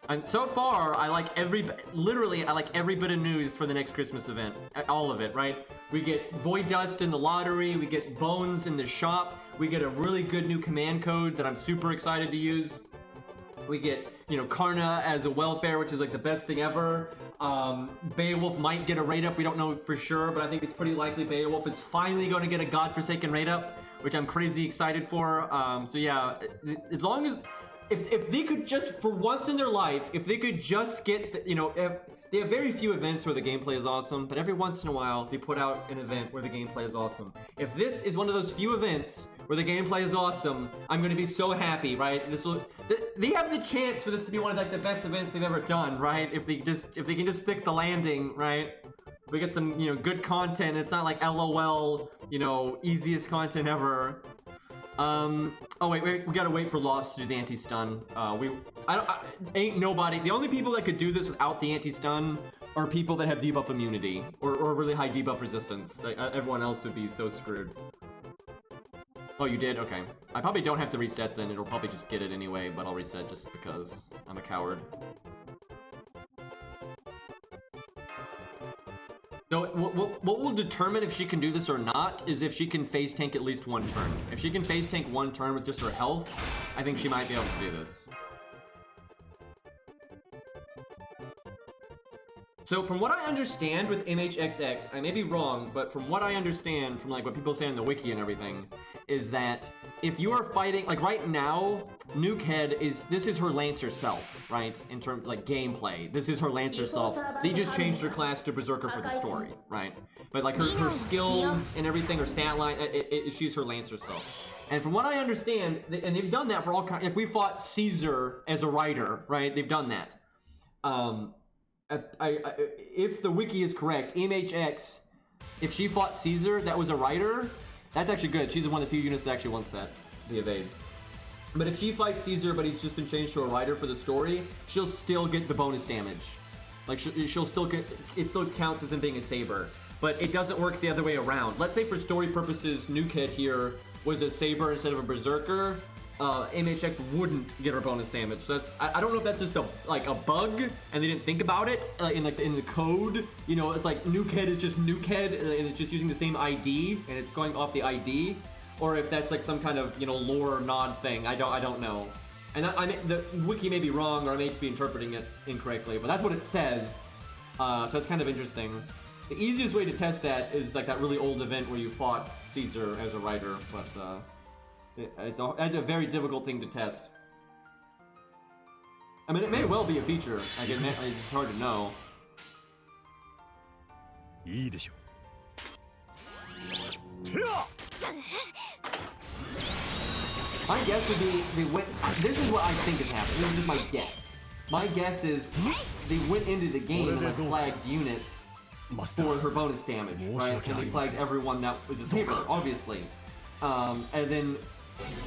And so far, I like every bit of news for the next Christmas event. All of it, right? We get Void Dust in the lottery, we get Bones in the shop, we get a really good new command code that I'm super excited to use. We get, you know, Karna as a welfare, which is like the best thing ever. Beowulf might get a rate up, we don't know for sure, but I think it's pretty likely Beowulf is finally going to get a godforsaken rate up, which I'm crazy excited for. So yeah, as long as... If they could just, for once in their life, if they could just get, they have very few events where the gameplay is awesome, but every once in a while, they put out an event where the gameplay is awesome. If this is one of those few events where the gameplay is awesome, I'm going to be so happy, right? They have the chance for this to be one of like the best events they've ever done, right? If they can just stick the landing, right? We get some, you know, good content. It's not like LOL, you know, easiest content ever. Oh wait, we gotta wait for Lost to do the anti-stun. Ain't nobody. The only people that could do this without the anti-stun are people that have debuff immunity or really high debuff resistance. Like, everyone else would be so screwed. Oh, you did? Okay. I probably don't have to reset then. It'll probably just get it anyway, but I'll reset just because I'm a coward. So what will determine if she can do this or not is if she can phase tank at least 1 turn. If she can phase tank 1 turn with just her health, I think she might be able to do this. So from what I understand with MHXX, I may be wrong, but from what I understand from like what people say in the wiki and everything, is that if you are fighting, like right now, Nukehead this is her Lancer self, right? In terms like gameplay, this is her Lancer self. They just changed her class to Berserker for the story, right? But like her skills and everything, her stat line, she's her Lancer self. And from what I understand, and they've done that for all kinds, like we fought Caesar as a rider, right? They've done that. If the wiki is correct, MHX, if she fought Caesar, that was a rider, that's actually good. She's one of the few units that actually wants that, the evade. But if she fights Caesar, but he's just been changed to a rider for the story, she'll still get the bonus damage. Like, she'll still get, it still counts as them being a saber. But it doesn't work the other way around. Let's say for story purposes, Nukehead here was a saber instead of a berserker. MHX wouldn't get her bonus damage. So that's, I don't know if that's just a bug and they didn't think about it in the code. You know, it's like Nukehead is just Nukehead and it's just using the same ID and it's going off the ID, or if that's like some kind of, you know, lore nod thing. I don't know. And the wiki may be wrong, or I may just be interpreting it incorrectly, but that's what it says. So it's kind of interesting. The easiest way to test that is like that really old event where you fought Caesar as a writer, but it's a very difficult thing to test. I mean, it may well be a feature. Like, it's hard to know. My guess would be they went. This is what I think is happening. This is my guess. My guess is they went into the game and like flagged units for her bonus damage, right? And they flagged everyone that was a saber, obviously. And then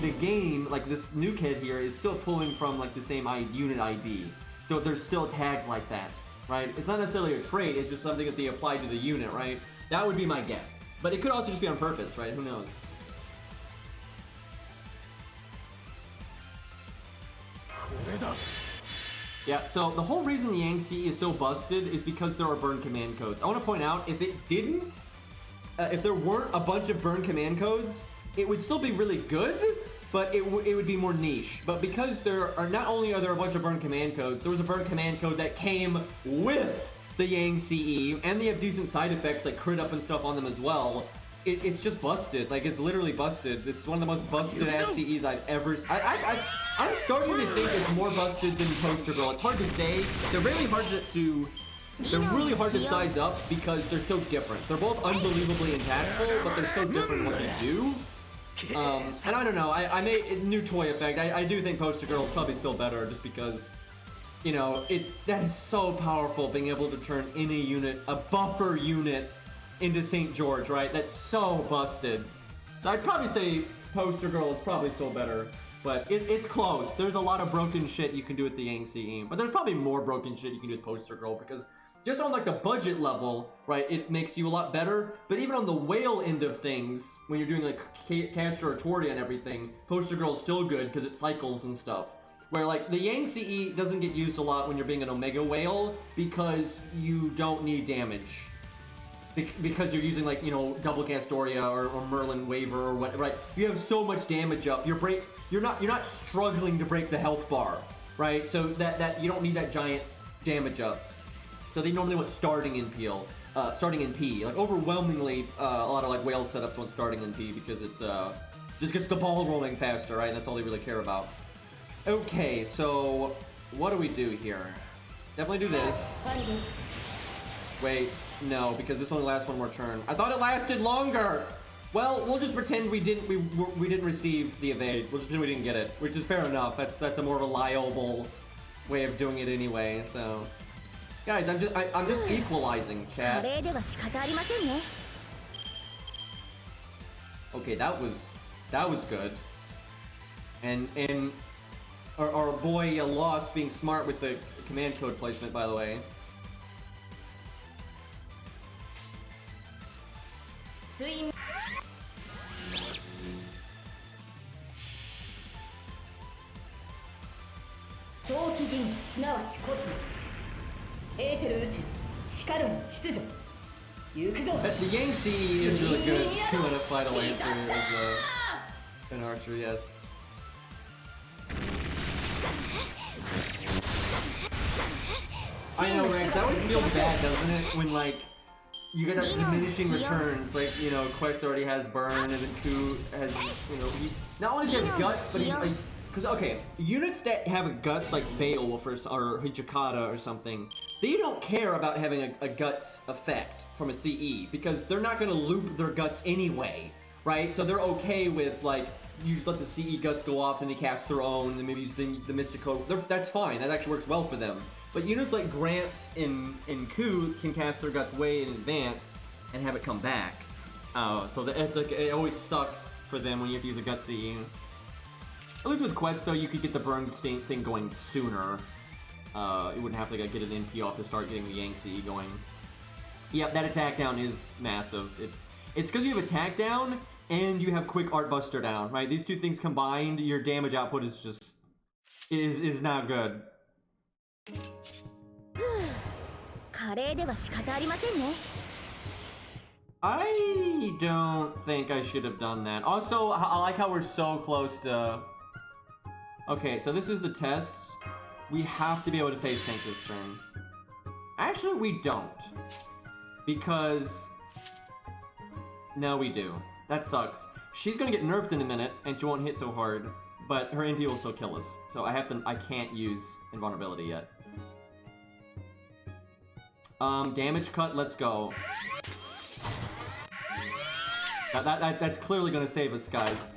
the game, like this Nukehead here, is still pulling from like the same unit ID. So they're still tagged like that, right? It's not necessarily a trait, it's just something that they applied to the unit, right? That would be my guess. But it could also just be on purpose, right? Who knows? Yeah, so the whole reason the Yangtze is so busted is because there are burn command codes. I want to point out, if it didn't, if there weren't a bunch of burn command codes, it would still be really good, but it would be more niche. But because there are, not only are there a bunch of burn command codes, there was a burn command code that came with the Yang CE, and they have decent side effects like crit up and stuff on them as well. It's just busted. Like, it's literally busted. It's one of the most busted ass CEs I've ever. I'm starting to think it's more busted than Poster Girl. It's hard to say. They're really hard to they're really hard to size up because they're so different. They're both unbelievably impactful, but they're so different in what they do. And I don't know. I made a new toy effect. I do think Poster Girl is probably still better, just because, you know, that is so powerful, being able to turn any unit, a buffer unit, into St. George, right? That's so busted. So I'd probably say Poster Girl is probably still better, but it's close. There's a lot of broken shit you can do with the Yang CE, but there's probably more broken shit you can do with Poster Girl, because just on like the budget level, right, it makes you a lot better. But even on the whale end of things, when you're doing like Castor or Tordia and everything, Poster Girl is still good because it cycles and stuff. Where like the Yang CE doesn't get used a lot when you're being an Omega Whale because you don't need damage. Because you're using like, you know, double Castoria or Merlin Waver or what, right? You have so much damage up. You're not struggling to break the health bar, right? So that you don't need that giant damage up. So they normally want starting in P. Like overwhelmingly, a lot of like whale setups want starting in P because it just gets the ball rolling faster, right? And that's all they really care about. Okay, so what do we do here? Definitely do this. Wait, no, because this only lasts one more turn. I thought it lasted longer. Well, we'll just pretend we didn't receive the evade. We'll just pretend we didn't get it, which is fair enough. That's a more reliable way of doing it anyway. So, guys, I'm just equalizing, chat. Okay, that was good. And our boy Lost being smart with the command code placement, by the way. The Yang CE is really good to fight a Lancer as an archer, yes. I know, Rex, that always feels bad, doesn't it? When, like, you get that diminishing returns, like, you know, Quetz already has burn, and then Ku has, you know, he not only does he have guts, but he's, like, because, okay, units that have guts, like Beowulf or Hijikata or something, they don't care about having a guts effect from a CE, because they're not going to loop their guts anyway, right? So they're okay with, like, you just let the CE guts go off, and they cast their own, and maybe use the Mystico. That's fine, that actually works well for them. But units like Gramps and Ku can cast their guts way in advance and have it come back. So it's like, it always sucks for them when you have to use a gut CE. At least with Quetz, though, you could get the burn thing going sooner. You wouldn't have to get an NP off to start getting the Yang CE going. Yep, that attack down is massive. It's because you have attack down and you have quick art buster down, right? These two things combined, your damage output is just is not good. I don't think I should have done that. Also, I like how we're so close to Okay, so this is the test. We have to be able to face tank this turn. Actually, we don't. Because... No, we do. That sucks. She's gonna get nerfed in a minute, and she won't hit so hard. But her MP will still kill us. So I can't use invulnerability yet. Damage cut, let's go. That's clearly gonna save us, guys.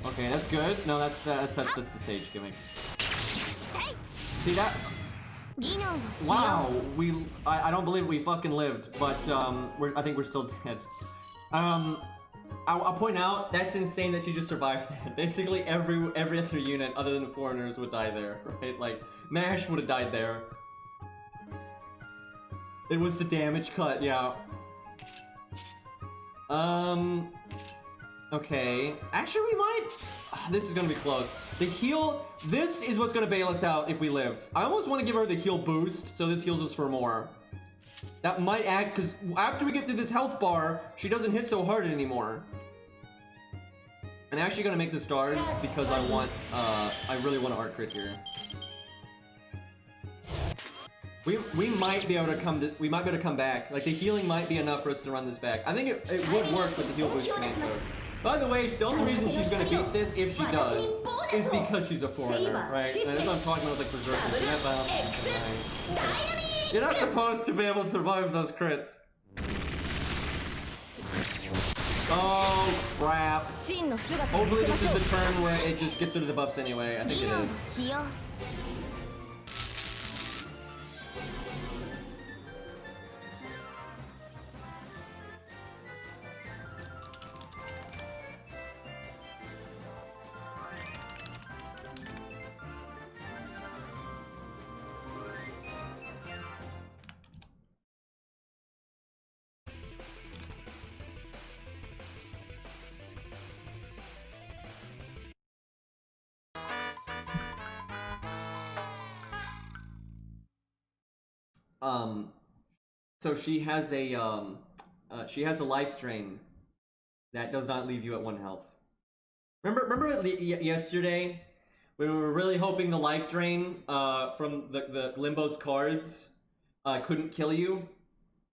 Okay, that's good. No, that's the stage gimmick. See that? Wow, I don't believe we fucking lived, but I think we're still dead. I'll point out that's insane that she just survived that. Basically every other unit other than foreigners would die there, right? Like MASH would have died there. It was the damage cut, yeah. Okay. Actually, we might. This is gonna be close. The heal. This is what's gonna bail us out if we live. I almost want to give her the heal boost, so this heals us for more. That might act, because after we get through this health bar, she doesn't hit so hard anymore. I'm actually gonna make the stars because I really want to art crit here. We might be able to come back. Like the healing might be enough for us to run this back. I think it would work with the heal boost command code. By the way, the only reason she's gonna beat this, if she does, is because she's a foreigner, right? And that's what I'm talking about with like berserkers. You're not supposed to be able to survive those crits. Oh crap. Hopefully this is the turn where it just gets rid of the buffs anyway. I think it is. So she has a life drain that does not leave you at 1 health. Remember yesterday when we were really hoping the life drain from the Limbo's cards couldn't kill you?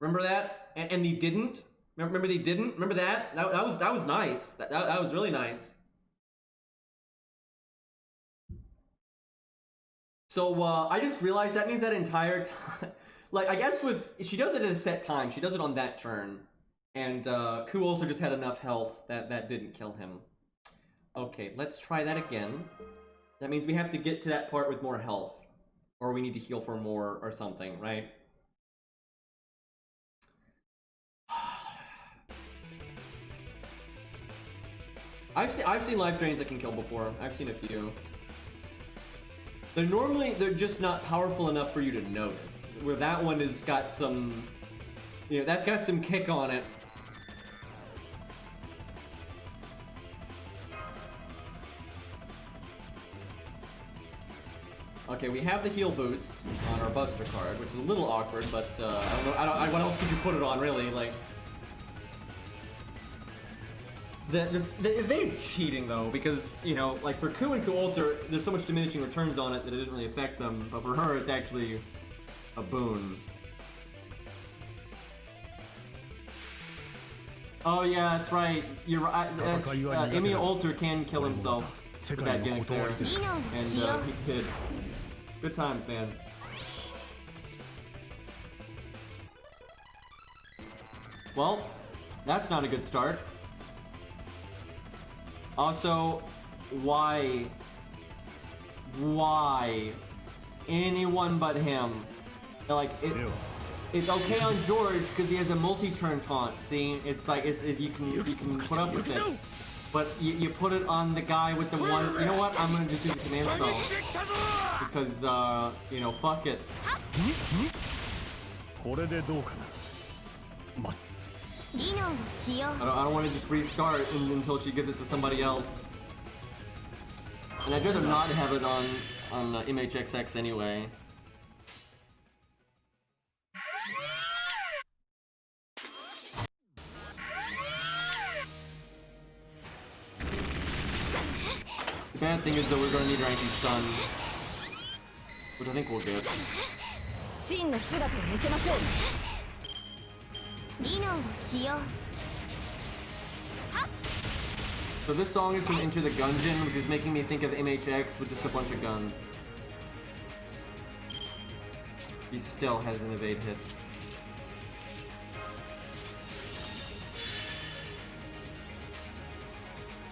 Remember that? And they didn't? Remember they didn't? Remember that? That was nice. That was really nice. So I just realized that means that entire time. Like, I guess she does it at a set time. She does it on that turn. And Ku also just had enough health that didn't kill him. Okay, let's try that again. That means we have to get to that part with more health. Or we need to heal for more or something, right? I've seen life drains that can kill before. I've seen a few. They're just not powerful enough for you to notice. Where that one has got some, you know, that's got some kick on it. Okay, we have the heal boost on our Buster card, which is a little awkward, but I don't know, what else could you put it on, really? Like, the evade's cheating though, because, you know, like for Ku and Ku Ultra, there's so much diminishing returns on it that it didn't really affect them, but for her, it's actually a boon. Oh yeah, that's right. You're right. Emi Ultra can kill himself with that gimmick there, and he did. Good times, man. Well, that's not a good start. Also, why anyone but him? Like it's okay on George because he has a multi-turn taunt. See, it's like you can put up with it, but you put it on the guy with the one. You know what? I'm gonna just do the command spell because you know, fuck it. I don't want to just restart until she gives it to somebody else. And I'd rather not have it on MHXX anyway. The bad thing is that we're gonna need our anti-stun, which I think we'll get. 真の姿を見せましょう。技能を使用。 So this song is from Into the Gungeon, which is making me think of MHX with just a bunch of guns. He still has an evade hit.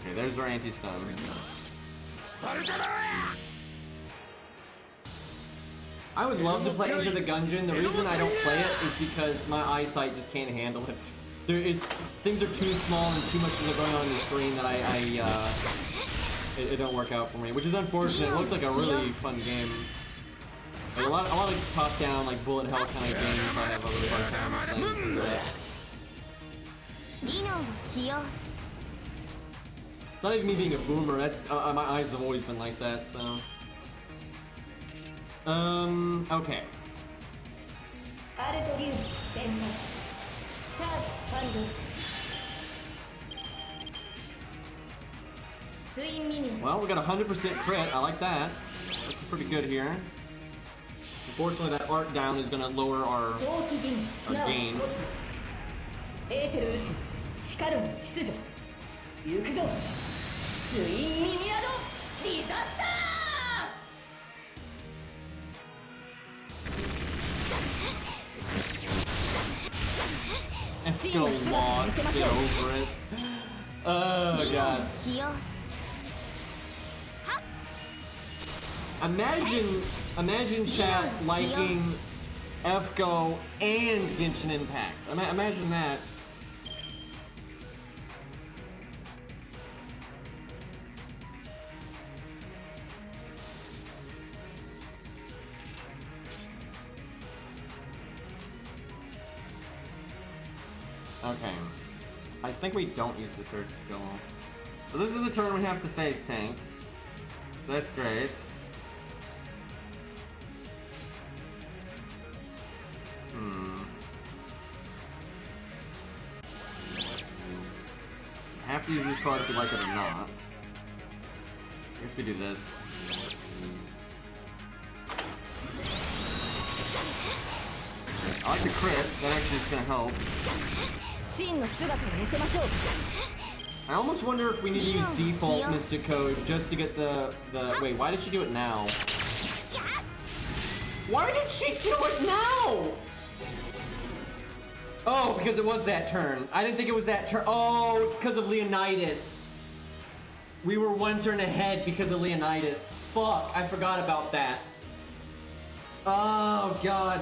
Okay, there's our anti-stun. I would love to play Into the Gungeon. The reason I don't play it is because my eyesight just can't handle it. Things are too small and too much is going on the screen that it don't work out for me, which is unfortunate. It looks like a really fun game. Like a lot of top-down, like bullet hell kind of games. I have a really hard time playing. It's not even me being a boomer. That's my eyes have always been like that. So, okay. Well, we got 100% crit. I like that. That's pretty good here. Unfortunately, that art down is going to lower our gain. And still lost. Get over it. Oh god. Imagine chat liking FGO and Genshin Impact. Imagine that. Okay. I think we don't use the third skill. So this is the turn we have to face tank. That's great. I have to use this card if you like it or not. I guess we do this. I like the crit, that actually is gonna help. I almost wonder if we need to use default Mystic Code just to get the wait, why did she do it now? Why did she do it now? Oh, because it was that turn. I didn't think it was that turn. Oh, it's because of Leonidas. We were one turn ahead because of Leonidas. Fuck, I forgot about that. Oh, God.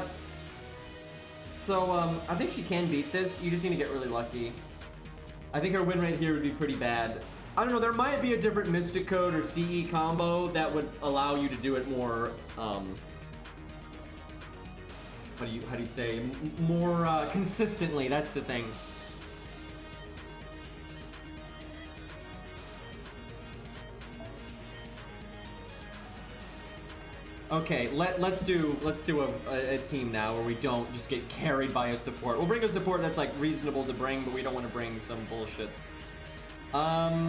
So, I think she can beat this. You just need to get really lucky. I think her win rate here would be pretty bad. I don't know, there might be a different Mystic Code or CE combo that would allow you to do it more, how do you say, more consistently, that's the thing. Okay, let's do a team now where we don't just get carried by a support. We'll bring a support that's like reasonable to bring, but we don't want to bring some bullshit. I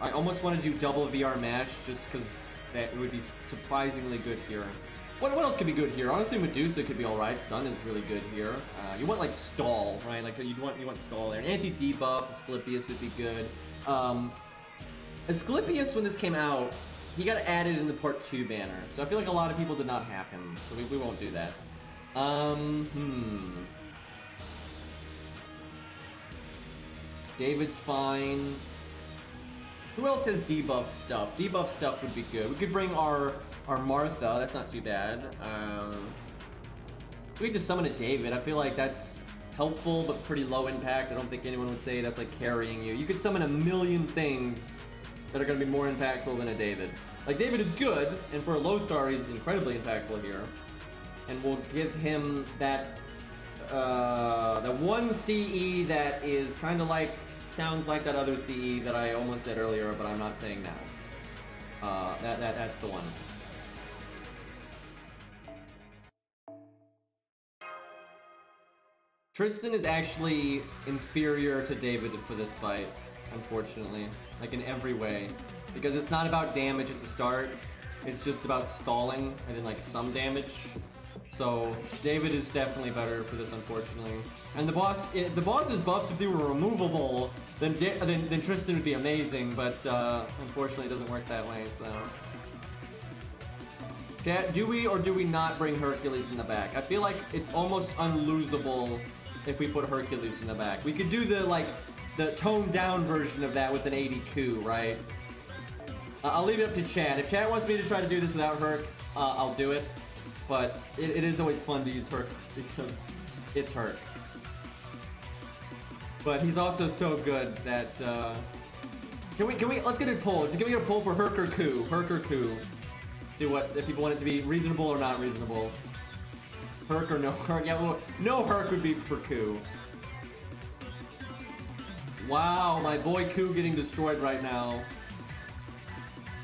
almost want to do double VR mash just because that would be surprisingly good here. What else could be good here? Honestly, Medusa could be alright. Stun is really good here. You want like stall, right? Like you want stall there. An anti-debuff, Asclepius would be good. Asclepius, when this came out, he got added in the Part 2 banner. So I feel like a lot of people did not have him. So we won't do that. David's fine. Who else has debuff stuff? Debuff stuff would be good. We could bring our Martha. That's not too bad. We could just summon a David. I feel like that's helpful but pretty low impact. I don't think anyone would say that's like carrying you. You could summon a million things that are going to be more impactful than a David. Like, David is good, and for a low star, he's incredibly impactful here. And we'll give him that, the one CE that is kind of like, sounds like that other CE that I almost said earlier, but I'm not saying now. That's the one. Tristan is actually inferior to David for this fight. unfortunately. Like in every way. Because it's not about damage at the start, it's just about stalling and then like some damage. So David is definitely better for this, unfortunately. And the boss's buffs, if they were removable, then Tristan would be amazing, but unfortunately it doesn't work that way, so. Okay, do we or do we not bring Hercules in the back? I feel like it's almost unlosable if we put Hercules in the back. We could do the toned down version of that with an 80 coup, right? I'll leave it up to Chad. If Chad wants me to try to do this without Herc, I'll do it. But it is always fun to use Herc because it's Herc. But he's also so good that can we let's get a poll. Can we get a poll for Herc or coup? Herc or coup? See what if people want it to be reasonable or not reasonable. Herc or no Herc? Yeah, well, no Herc would be for coup. Wow, my boy Coup getting destroyed right now.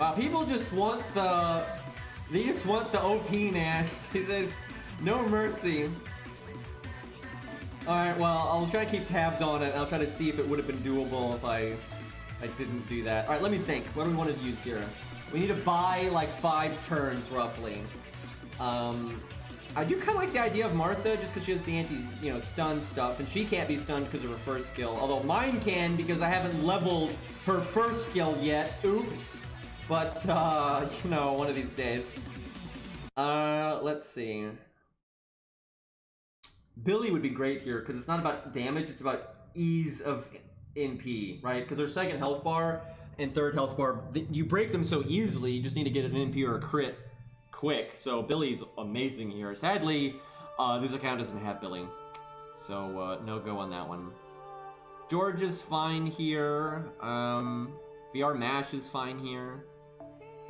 Wow, people just want they just want the OP, man. No mercy. Alright, well, I'll try to keep tabs on it. I'll try to see if it would have been doable if I didn't do that. Alright, let me think. What do we want to use here? We need to buy like 5 turns, roughly. I do kind of like the idea of Martha, just because she has the stun stuff, and she can't be stunned because of her first skill. Although mine can, because I haven't leveled her first skill yet. Oops. But, one of these days. Let's see. Billy would be great here, because it's not about damage, it's about ease of NP, right? Because her second health bar and third health bar, you break them so easily, you just need to get an NP or a crit quick. So Billy's amazing here. Sadly, this account doesn't have Billy. So, no go on that one. George is fine here. VR Mash is fine here.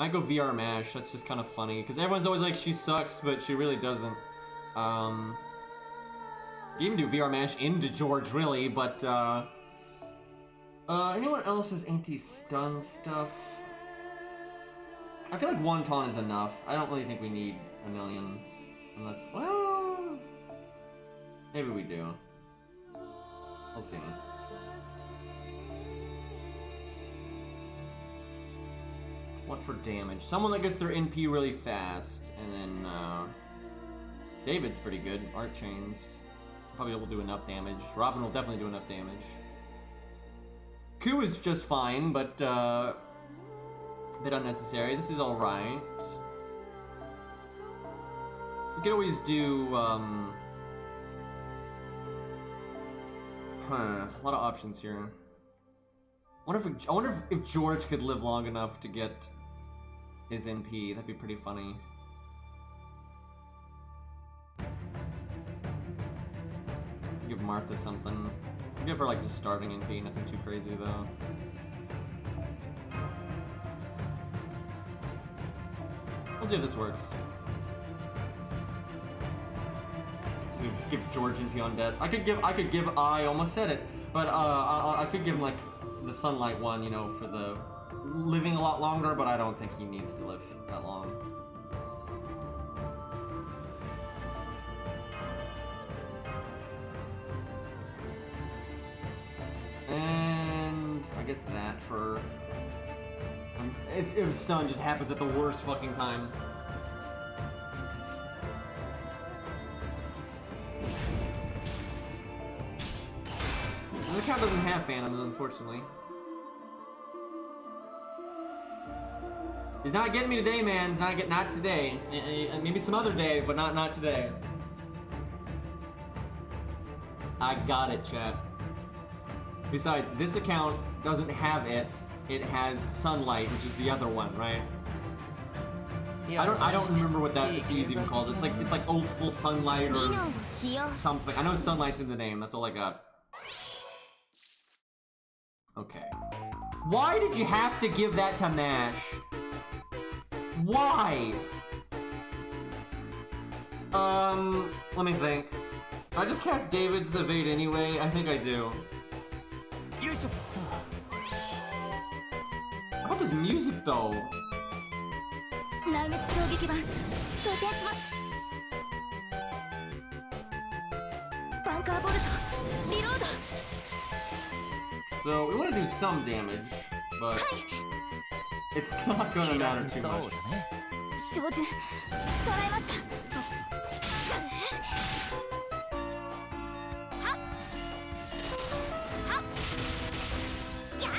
I go VR Mash, that's just kind of funny, because everyone's always like, she sucks, but she really doesn't. You even do VR Mash into George, really, but, anyone else has anti-stun stuff? I feel like 1 taunt is enough. I don't really think we need a million, unless, well, maybe we do. We'll see. What for damage? Someone that gets their NP really fast, and then David's pretty good. Art Chains probably will do enough damage. Robin will definitely do enough damage. Coup is just fine, but a bit unnecessary. This is all right. We could always do a lot of options here. I wonder if George could live long enough to get his NP. That'd be pretty funny. Give Martha something. Give her like just starting NP, nothing too crazy though. We'll see if this works. Give George NP on death. I I almost said it, but I could give him like the sunlight one, for the living a lot longer, but I don't think he needs to live that long. And I guess that for if stun just happens at the worst fucking time. The account doesn't have Phantoms, unfortunately. He's not getting me today, man. He's not today. Maybe some other day, but not today. I got it, chat. Besides, this account doesn't have it. It has Sunlight, which is the other one, right? I don't remember what that is even called. It's like Oathful Sunlight or something. I know Sunlight's in the name. That's all I got. Okay. Why did you have to give that to Mash? Why? Let me think. Do I just cast David's Evade anyway? I think I do. How about this music though? So we want to do some damage, but it's not gonna matter too much. 照準捉えましたはっはっやっ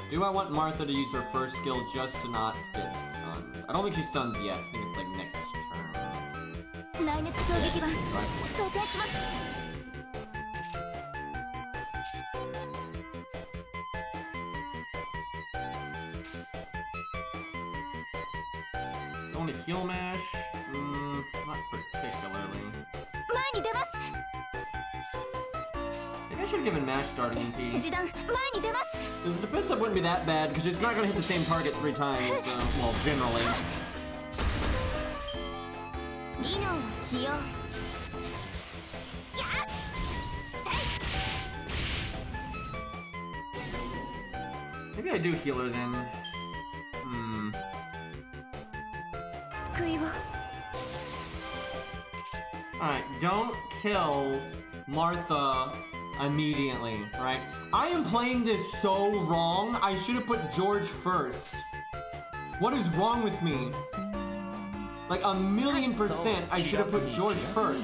Do I want Martha to use her first skill just to not get stunned? I don't think she stuns yet. I think it's like next turn. 内熱衝撃板装填します You want to heal mash? Not particularly. 前に出ます Maybe I should have given mash starting MP. 示弾前に出ます The defensive wouldn't be that bad because it's not going to hit the same target 3 times. Well, generally. 技能を使用やっせい Maybe I do heal her then. 救いを Alright, don't kill Martha immediately, right? I am playing this so wrong. I should have put George first. What is wrong with me? Like 1,000,000% I should have put George first.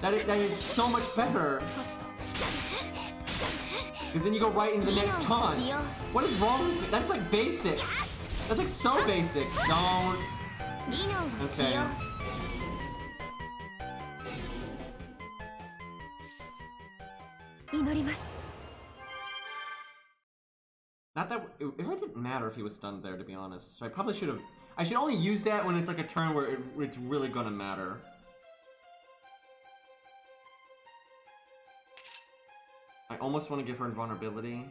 That is so much better. Because then you go right into the next taunt. What is wrong with me? That's like basic. That's like so basic. Don't. 技能を使 Okay. 用 祈ります Not that it really didn't matter if he was stunned there, to be honest. So I probably should have. I should only use that when it's like a turn where it's really gonna matter. I almost want to give her invulnerability.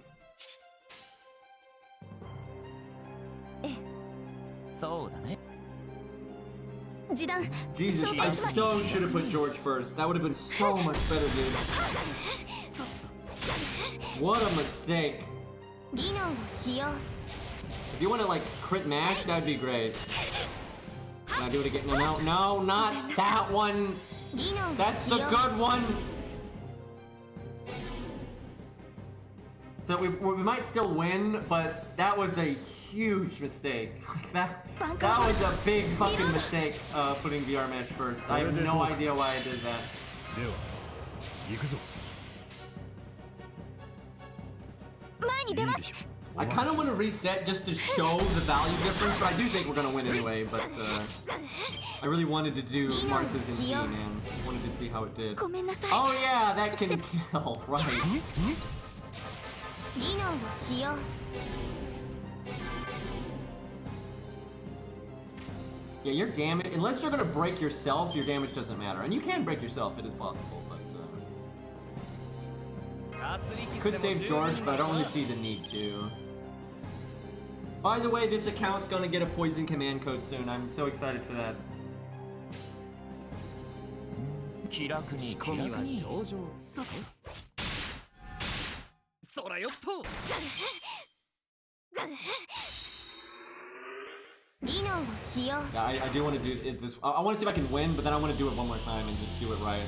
そうだね 示弾 Jesus, 装 I 填します so should have put George first. That would have been so much better, dude. What a mistake. 技能を使用 If you want to like crit mash, that'd be great. Can I do it again? No, no, not that one. 技能を That's 使 the 用 good one. So we might still win, but that was a huge mistake. Like that was a big fucking mistake. Putting VR match first. I have no idea why I did that. では行くぞ 前に出ま いいですしょ I kind of want to reset just to show the value difference, but I do think we're gonna win anyway. But I really wanted to do Martha's MP, man. Wanted to see how it did. ごめんなさい Oh yeah, that can kill, right? 技能を使用 Yeah, your damage, unless you're gonna break yourself, your damage doesn't matter. And you can break yourself, it is possible, but could save George, but I don't really see the need to. By the way, this account's gonna get a poison command code soon. I'm so excited for that. 気楽に仕込みは上々そらよっと技能を使用 Yeah, I do want to do it this. I want to see if I can win, but then I want to do it one more time and just do it right.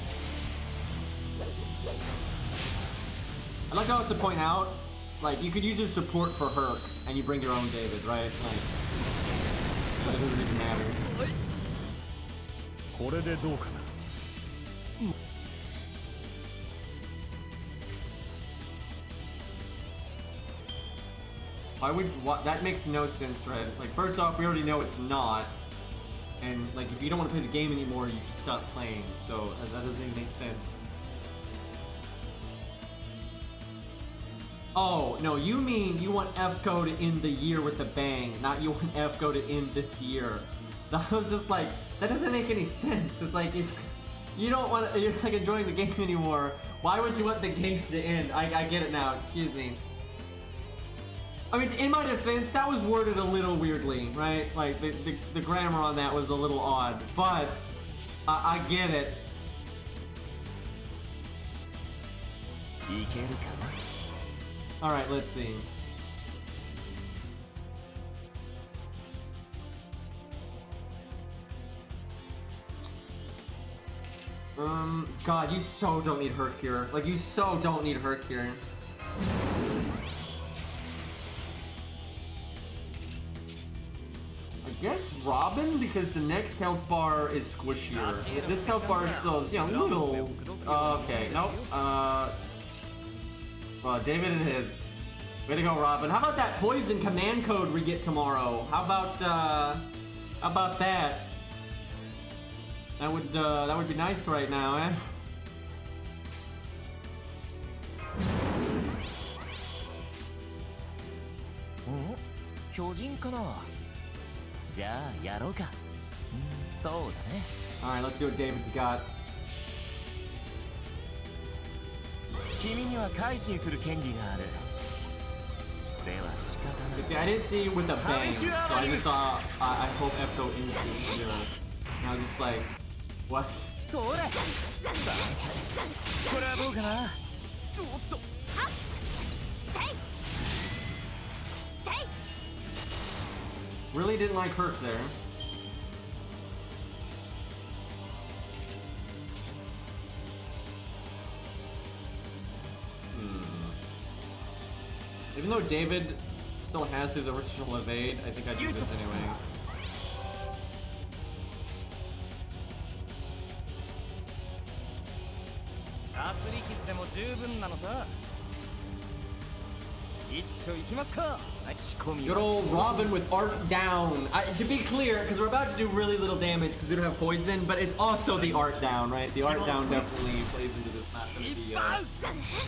I'd like also to point out, like, you could use your support for Herc, and you bring your own David, right? Like, but it doesn't even matter. これでどうかな Why would that makes no sense, right? Like, first off, we already know it's not, and like, if you don't want to play the game anymore, you just stop playing. So that doesn't even make sense. Oh no, you mean you want FCO to end the year with a bang, not you want FCO to end this year. That was just like, that doesn't make any sense. It's like, if you don't want, you're like enjoying the game anymore, why would you want the game to end? I get it now. Excuse me. I mean, in my defense, that was worded a little weirdly, right? Like, the grammar on that was a little odd, but I get it. いけるかな Alright, let's see. God, you so don't need Herc here. Like, you so don't need Herc here. I guess Robin, because the next health bar is squishier. This health bar is still, you know, little. Okay, nope. Well, David it is. Way to go, Robin. How about that poison command code we get tomorrow? How about that? That would be nice right now, eh? 巨人かな。じゃあやろうか。そうだね。Alright, let's see what David's got. 君には改心する権利がある。では仕方ない。 See, I didn't see with a bang, so I just thought I hope Epto instant here. And I was just like, what? それ。これはどうかな。おっと。 Really didn't like Herc there. Even though David still has his original evade, I think I'd do this anyway. Good old Robin with art down. To be clear, because we're about to do really little damage because we don't have poison, but it's also the art down, right? The art down definitely plays into this. Not going to be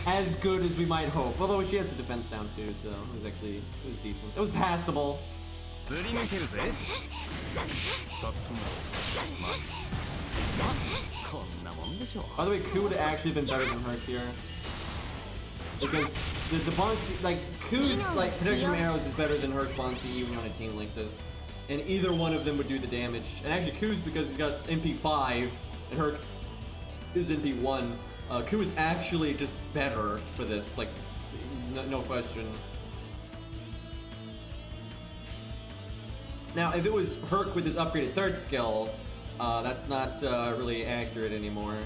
as good as we might hope. Although she has the defense down too, so it was decent. It was passable. By the way, Ku would have actually been better than her here. Because the Bonsi, like, Ku's, like, protection from arrows is better than Herc's Bonsi even on a team like this. And either one of them would do the damage. And actually, Ku's, because he's got MP5, and Herc is MP1, Ku is actually just better for this, like, no question. Now, if it was Herc with his upgraded third skill, that's not really accurate anymore.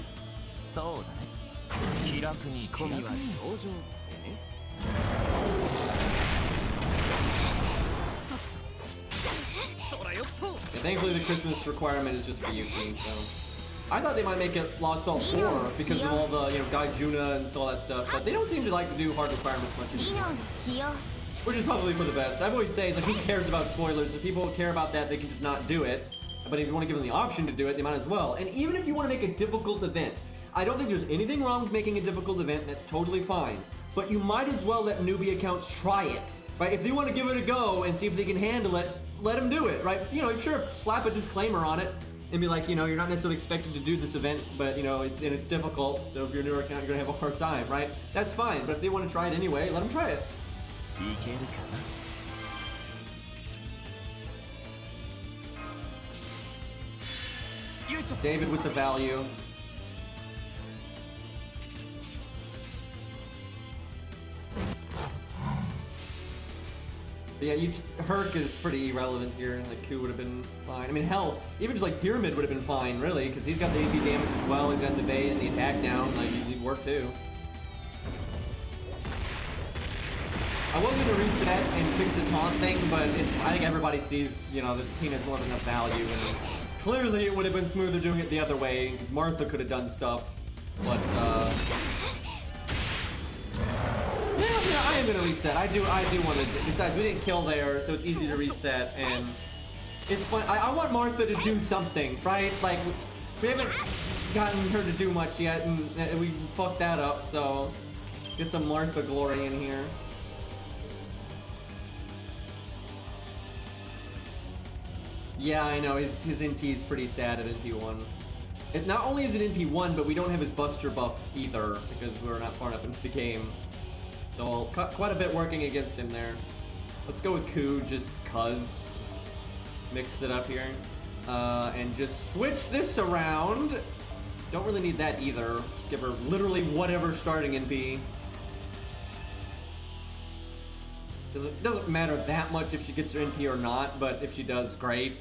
Yeah, thankfully the Christmas requirement is just for Yuki, so. I thought they might make it Lostbelt 4 because of all the, you know, Gaijuna and all that stuff, but they don't seem to like to do hard requirements much anymore. Which is probably for the best. I've always said, like, who cares about spoilers? If people care about that, they can just not do it. But if you want to give them the option to do it, they might as well. And even if you want to make a difficult event, I don't think there's anything wrong with making a difficult event, that's totally fine. But you might as well let newbie accounts try it, right? If they want to give it a go and see if they can handle it, let them do it, right? You know, sure, slap a disclaimer on it and be like, you know, you're not necessarily expected to do this event, but, you know, it's difficult, so if you're a newer account, you're going to have a hard time, right? That's fine, but if they want to try it anyway, let them try it. David with the value. But yeah, Herc is pretty irrelevant here, and like Ku would have been fine. I mean, hell, even just like Deermid would have been fine, really, because he's got the AP damage as well, he's got the bait and the attack down, like, he'd work too. I was going to reset and fix the taunt thing, but I think everybody sees, you know, the team has more than enough value, and clearly it would have been smoother doing it the other way. Martha could have done stuff, but, yeah, I am going to reset. I do want to, besides, we didn't kill there, so it's easy to reset, and it's fun. I want Martha to do something, right? Like, we haven't gotten her to do much yet, and we fucked that up, so get some Martha glory in here. Yeah, I know, his NP is pretty sad at NP1. Not only is it NP1, but we don't have his Buster buff either, because we're not far enough into the game. So quite a bit working against him there. Let's go with Ku, just cuz. Just mix it up here. And just switch this around. Don't really need that either. Just give her literally whatever starting NP. It doesn't matter that much if she gets her NP or not, but if she does, great.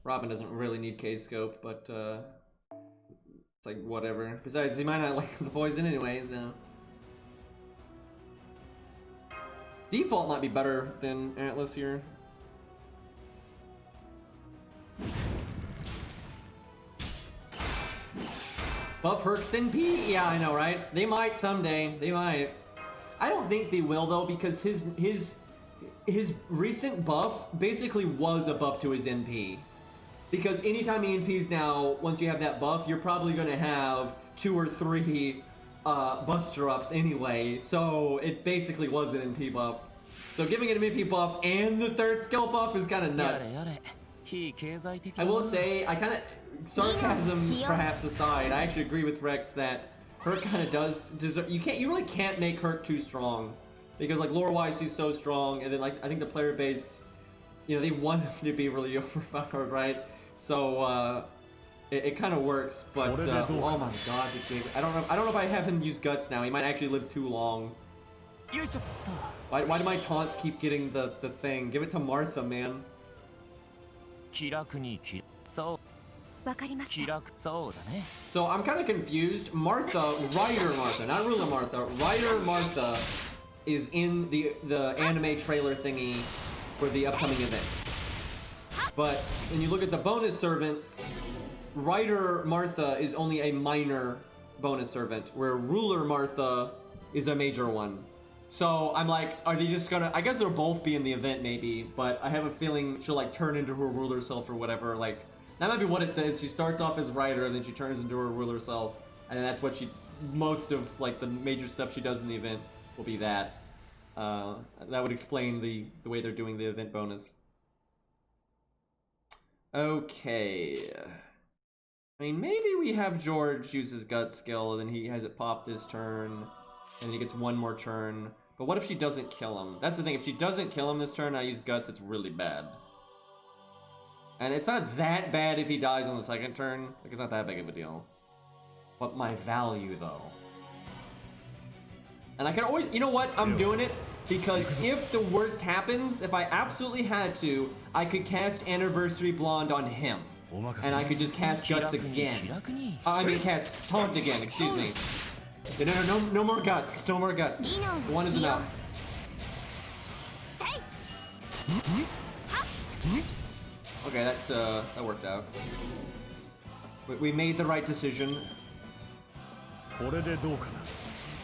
Robin doesn't really need K-Scope, but it's like whatever. Besides, he might not like the poison anyway, so. Default might be better than Atlas here. Buff Herc's NP? Yeah, I know, right? They might someday. They might. I don't think they will though, because his recent buff basically was a buff to his NP. Because anytime he NPs now, once you have that buff, you're probably going to have 2 or 3 buster ups anyway. So it basically was an NP buff. So giving it an NP buff and the 3rd skill buff is kind of nuts. I will say, I kind of, sarcasm perhaps aside, I actually agree with Rex that Herc kind of does deserve, you really can't make Herc too strong. Because like lore-wise he's so strong, and then like I think the player base, you know, they want him to be really overpowered, right? So it kind of works, but oh my god, I don't know if I have him use guts now. He might actually live too long. Why do my taunts keep getting the thing? Give it to Martha, man. So I'm kind of confused. Martha, Ryder Martha, not Ruler Martha. Ryder Martha is in the anime trailer thingy for the upcoming event. But when you look at the bonus servants, Ryder Martha is only a minor bonus servant, where Ruler Martha is a major one. So I'm like, are they just gonna, I guess they'll both be in the event maybe, but I have a feeling she'll like turn into her ruler self or whatever. Like, that might be what it does. She starts off as Ryder, and then she turns into her ruler self, and that's what she, most of like the major stuff she does in the event will be that. That would explain the way they're doing the event bonus. Okay. I mean, maybe we have George use his gut skill, and then he has it pop this turn, and he gets 1 more turn. But what if she doesn't kill him? That's the thing, if she doesn't kill him this turn, I use guts, it's really bad. And it's not that bad if he dies on the 2nd turn. Like, it's not that big of a deal. But my value, though. And I can always, you know what, I'm doing it because if the worst happens, if I absolutely had to, I could cast Anniversary Blonde on him. And I could just cast Guts again. I mean, cast Taunt again, excuse me. No more Guts, no more Guts. 1 is enough. Okay, that worked out. We made the right decision.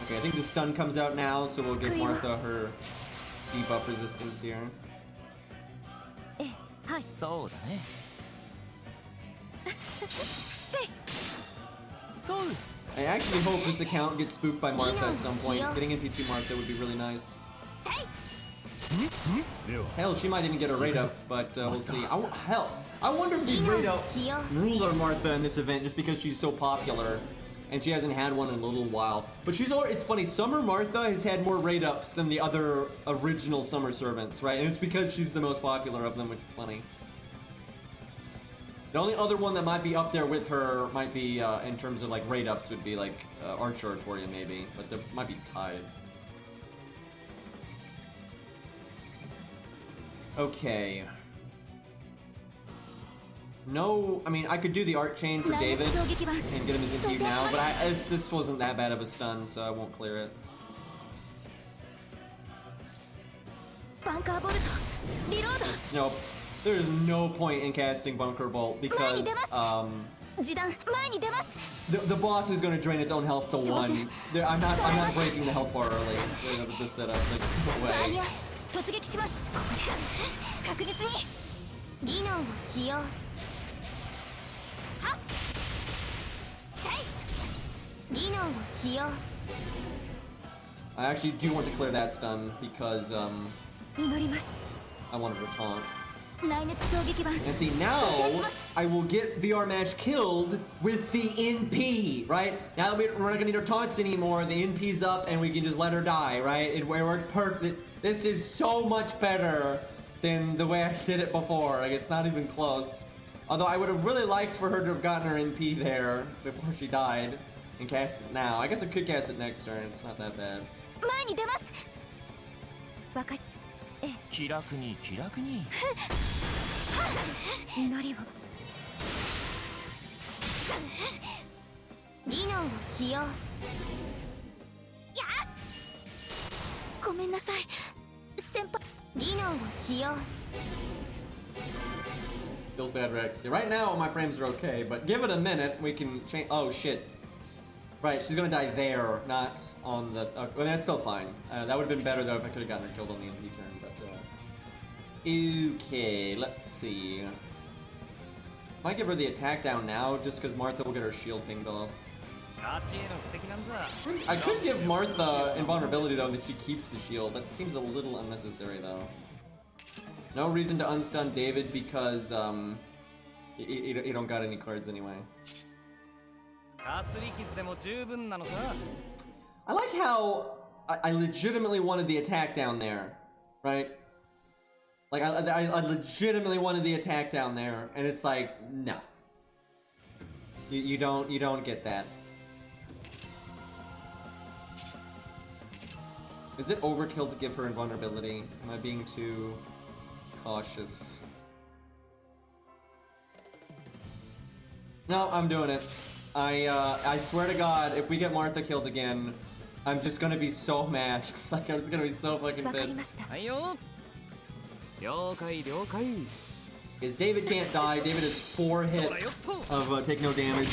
Okay, I think the stun comes out now, so we'll give Martha her debuff resistance here. I actually hope this account gets spooked by Martha at some point. Getting NP2 Martha would be really nice. Hell, she might even get a raid up, but we'll see. Hell, I wonder if they raid up Ruler Martha in this event just because she's so popular. And she hasn't had one in a little while. But she's already, it's funny, Summer Martha has had more raid ups than the other original Summer Servants, right? And it's because she's the most popular of them, which is funny. The only other one that might be up there with her might be, in terms of like raid ups, would be like Archer Artoria maybe, but they might be tied. Okay. No, I mean, I could do the art chain for David and get him his NP now, but this wasn't that bad of a stun, so I won't clear it. Nope. There's no point in casting Bunker Bolt because the boss is going to drain its own health to 1. I'm not breaking the health bar early with this setup. No way. I actually do want to clear that stun because I wanted to taunt. And see, now I will get VR Match killed with the NP, right? Now that we're not gonna need our taunts anymore, the NP's up and we can just let her die, right? It works perfect. This is so much better than the way I did it before. Like, it's not even close. Although I would have really liked for her to have gotten her NP there before she died and cast it now. I guess I could cast it next turn. It's not that bad. 技能を使用。やっごめんなさい先輩。技能を使用。 Feels bad, Rex. Right now, my frames are okay, but give it a minute, we can change. Oh shit. Right, she's gonna die there, not on the. I mean, that's still fine. That would have been better though if I could have gotten her killed on the MP turn, but. Okay, let's see. Might give her the attack down now, just because Martha will get her shield pinged off. I could give Martha invulnerability though, that she keeps the shield. That seems a little unnecessary though. No reason to unstun David because you don't got any cards anyway. I like how I legitimately wanted the attack down there, right? Like I legitimately wanted the attack down there, and it's like no, you don't get that. Is it overkill to give her invulnerability? Am I being too cautious? No, I'm doing it. I swear to God, if we get Martha killed again, I'm just gonna be so mad. Like I'm just gonna be so fucking pissed. Because David can't die. David has 4 hits of take no damage.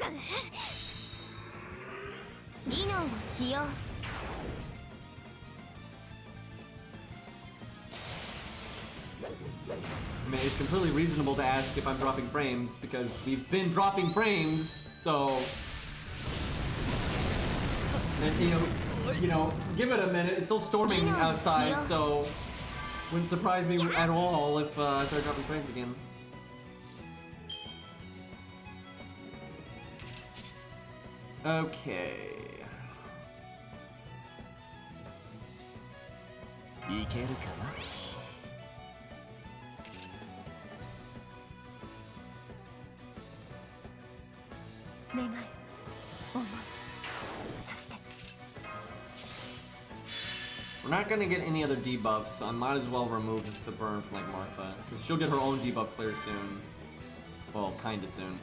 I mean, it's completely reasonable to ask if I'm dropping frames because we've been dropping frames, so. And you know, give it a minute. It's still storming outside, so wouldn't surprise me at all if I start dropping frames again. Okay. We're not gonna get any other debuffs, so I might as well remove the burn from like Martha, because she'll get her own debuff clear soon. Well, kinda soon.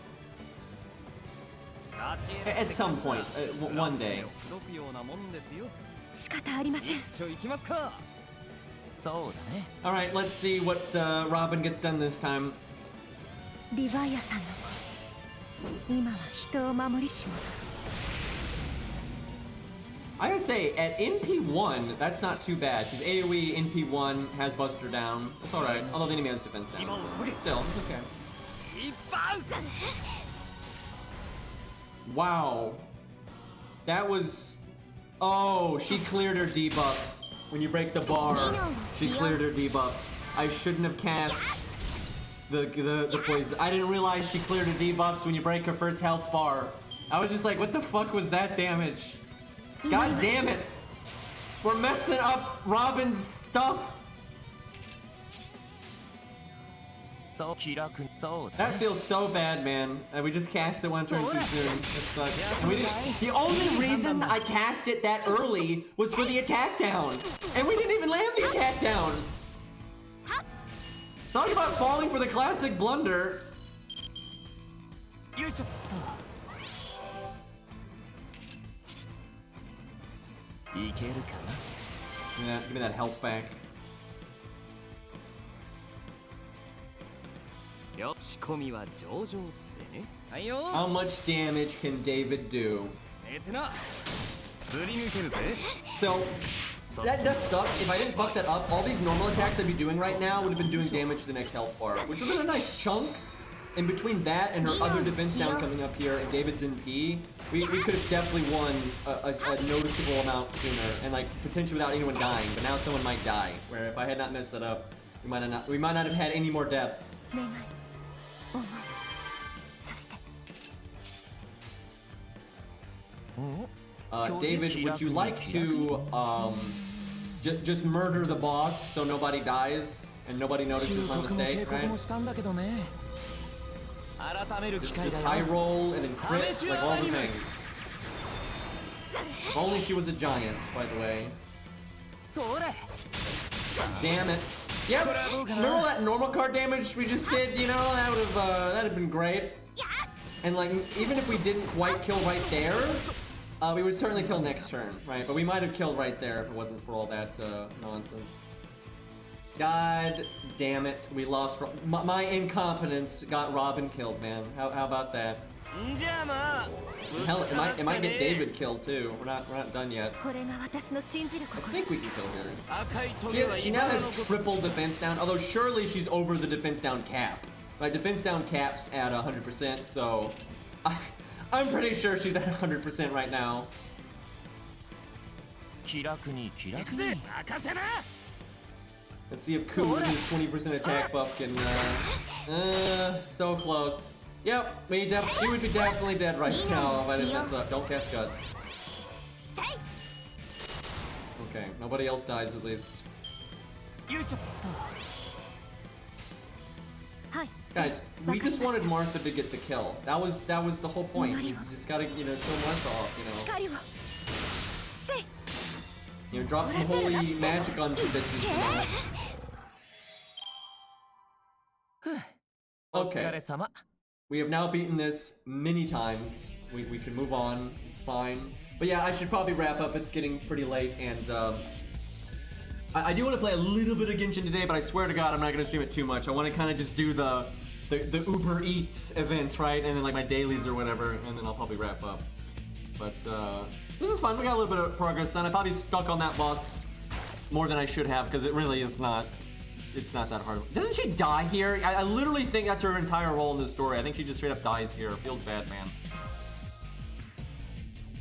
At some point, one day. Alright, let's see what Robin gets done this time. I would say at NP1, that's not too bad. She's AoE, NP1, has Buster down. That's alright, although the enemy has defense down. Still, it's okay. Wow. That was... Oh, she cleared her debuffs. When you break the bar, she cleared her debuffs. I shouldn't have cast the poison. I didn't realize she cleared her debuffs when you break her first health bar. I was just like, what the fuck was that damage? God damn it! We're messing up Robin's stuff! That feels so bad, man. We just cast it one turn too soon. It sucks. And we didn't, the only reason I cast it that early was for the attack down! And we didn't even land the attack down! Talk about falling for the classic blunder! Give me that health back. How much damage can David do? So, that does suck. If I didn't fuck that up, all these normal attacks I'd be doing right now would have been doing damage to the next health bar, which would have been a nice chunk. In between that and her other defense down coming up here and David's NP, we could have definitely won a noticeable amount sooner and like potentially without anyone dying. But now someone might die. Where if I had not messed that up, we might not have had any more deaths. David, would you like to just murder the boss so nobody dies and nobody notices my mistake, right? Just high roll and then crit, like all the things. If only she was a giant, by the way. Damn it. Yep, remember all that normal card damage we just did, you know? That would have been great. And like, even if we didn't quite kill right there, we would certainly kill next turn, right? But we might have killed right there if it wasn't for all that nonsense. God damn it, we lost. My incompetence got Robin killed, man. How about that? Hell, it might get David killed too. We're not done yet. I think we can kill her. She now has triple defense down, although surely she's over the defense down cap. Right, defense down cap's at 100%, so I'm pretty sure she's at 100% right now. Let's see if Ku with his 20% attack buff can, so close. Yep, he would be definitely dead right now if I didn't mess up. Don't cast Guts. Okay, nobody else dies at least. Guys, we just wanted Martha to get the kill. That was the whole point. You just gotta, kill Martha off, drop some holy magic on some bitches, Okay. We have now beaten this many times. We can move on. It's fine. But yeah, I should probably wrap up. It's getting pretty late, and I do want to play a little bit of Genshin today, but I swear to God, I'm not going to stream it too much. I want to kind of just do the Uber Eats event, right? And then like my dailies or whatever, and then I'll probably wrap up. But this is fun. We got a little bit of progress done. I probably stuck on that boss more than I should have, because it really is not. It's not that hard. Doesn't she die here? I literally think that's her entire role in the story. I think she just straight up dies here. Feels bad, man.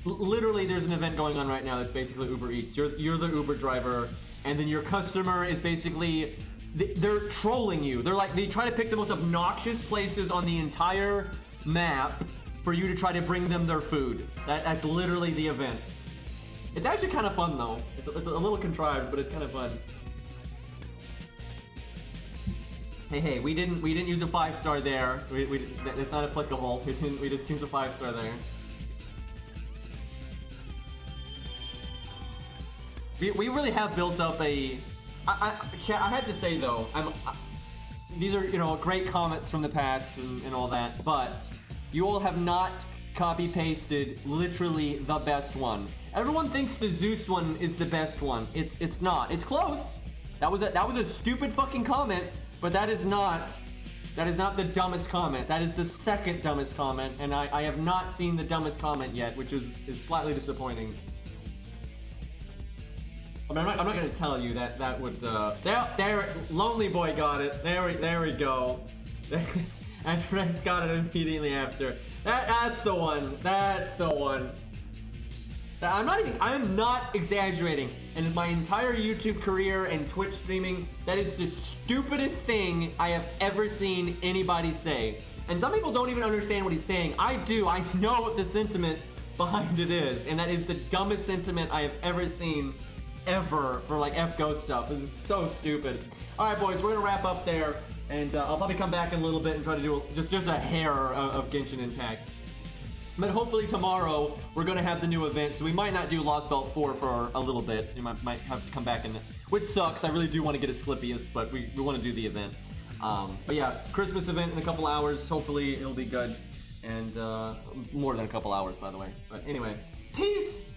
Literally, there's an event going on right now that's basically Uber Eats. You're the Uber driver, and then your customer is basically, they're trolling you. They try to pick the most obnoxious places on the entire map for you to try to bring them their food. That's literally the event. It's actually kind of fun though. It's a little contrived, but it's kind of fun. Hey, we didn't use a 5-star there. It's not applicable. We didn't use a 5-star there. We really have built up a. I had to say though, these are great comments from the past and all that, but you all have not copy pasted literally the best one. Everyone thinks the Zeus one is the best one. It's not. It's close. That was a stupid fucking comment. But that is not the dumbest comment. That is the second dumbest comment, and I have not seen the dumbest comment yet, which is slightly disappointing. I mean, I'm not gonna tell you that would there Lonely Boy got it. There we go. And Rex got it immediately after. That's the one. That's the one. I'm not exaggerating. And in my entire YouTube career and Twitch streaming, that is the stupidest thing I have ever seen anybody say. And some people don't even understand what he's saying. I do. I know what the sentiment behind it is. And that is the dumbest sentiment I have ever seen, ever, for like F-Ghost stuff. This is so stupid. All right, boys, we're gonna wrap up there. And I'll probably come back in a little bit and try to do just a hair of Genshin Impact. But hopefully tomorrow we're gonna have the new event, so we might not do Lostbelt 4 for a little bit. You might have to come back in, which sucks. I really do want to get Asclepius, but we want to do the event. But yeah, Christmas event in a couple hours. Hopefully it'll be good, and more than a couple hours, by the way. But anyway, peace.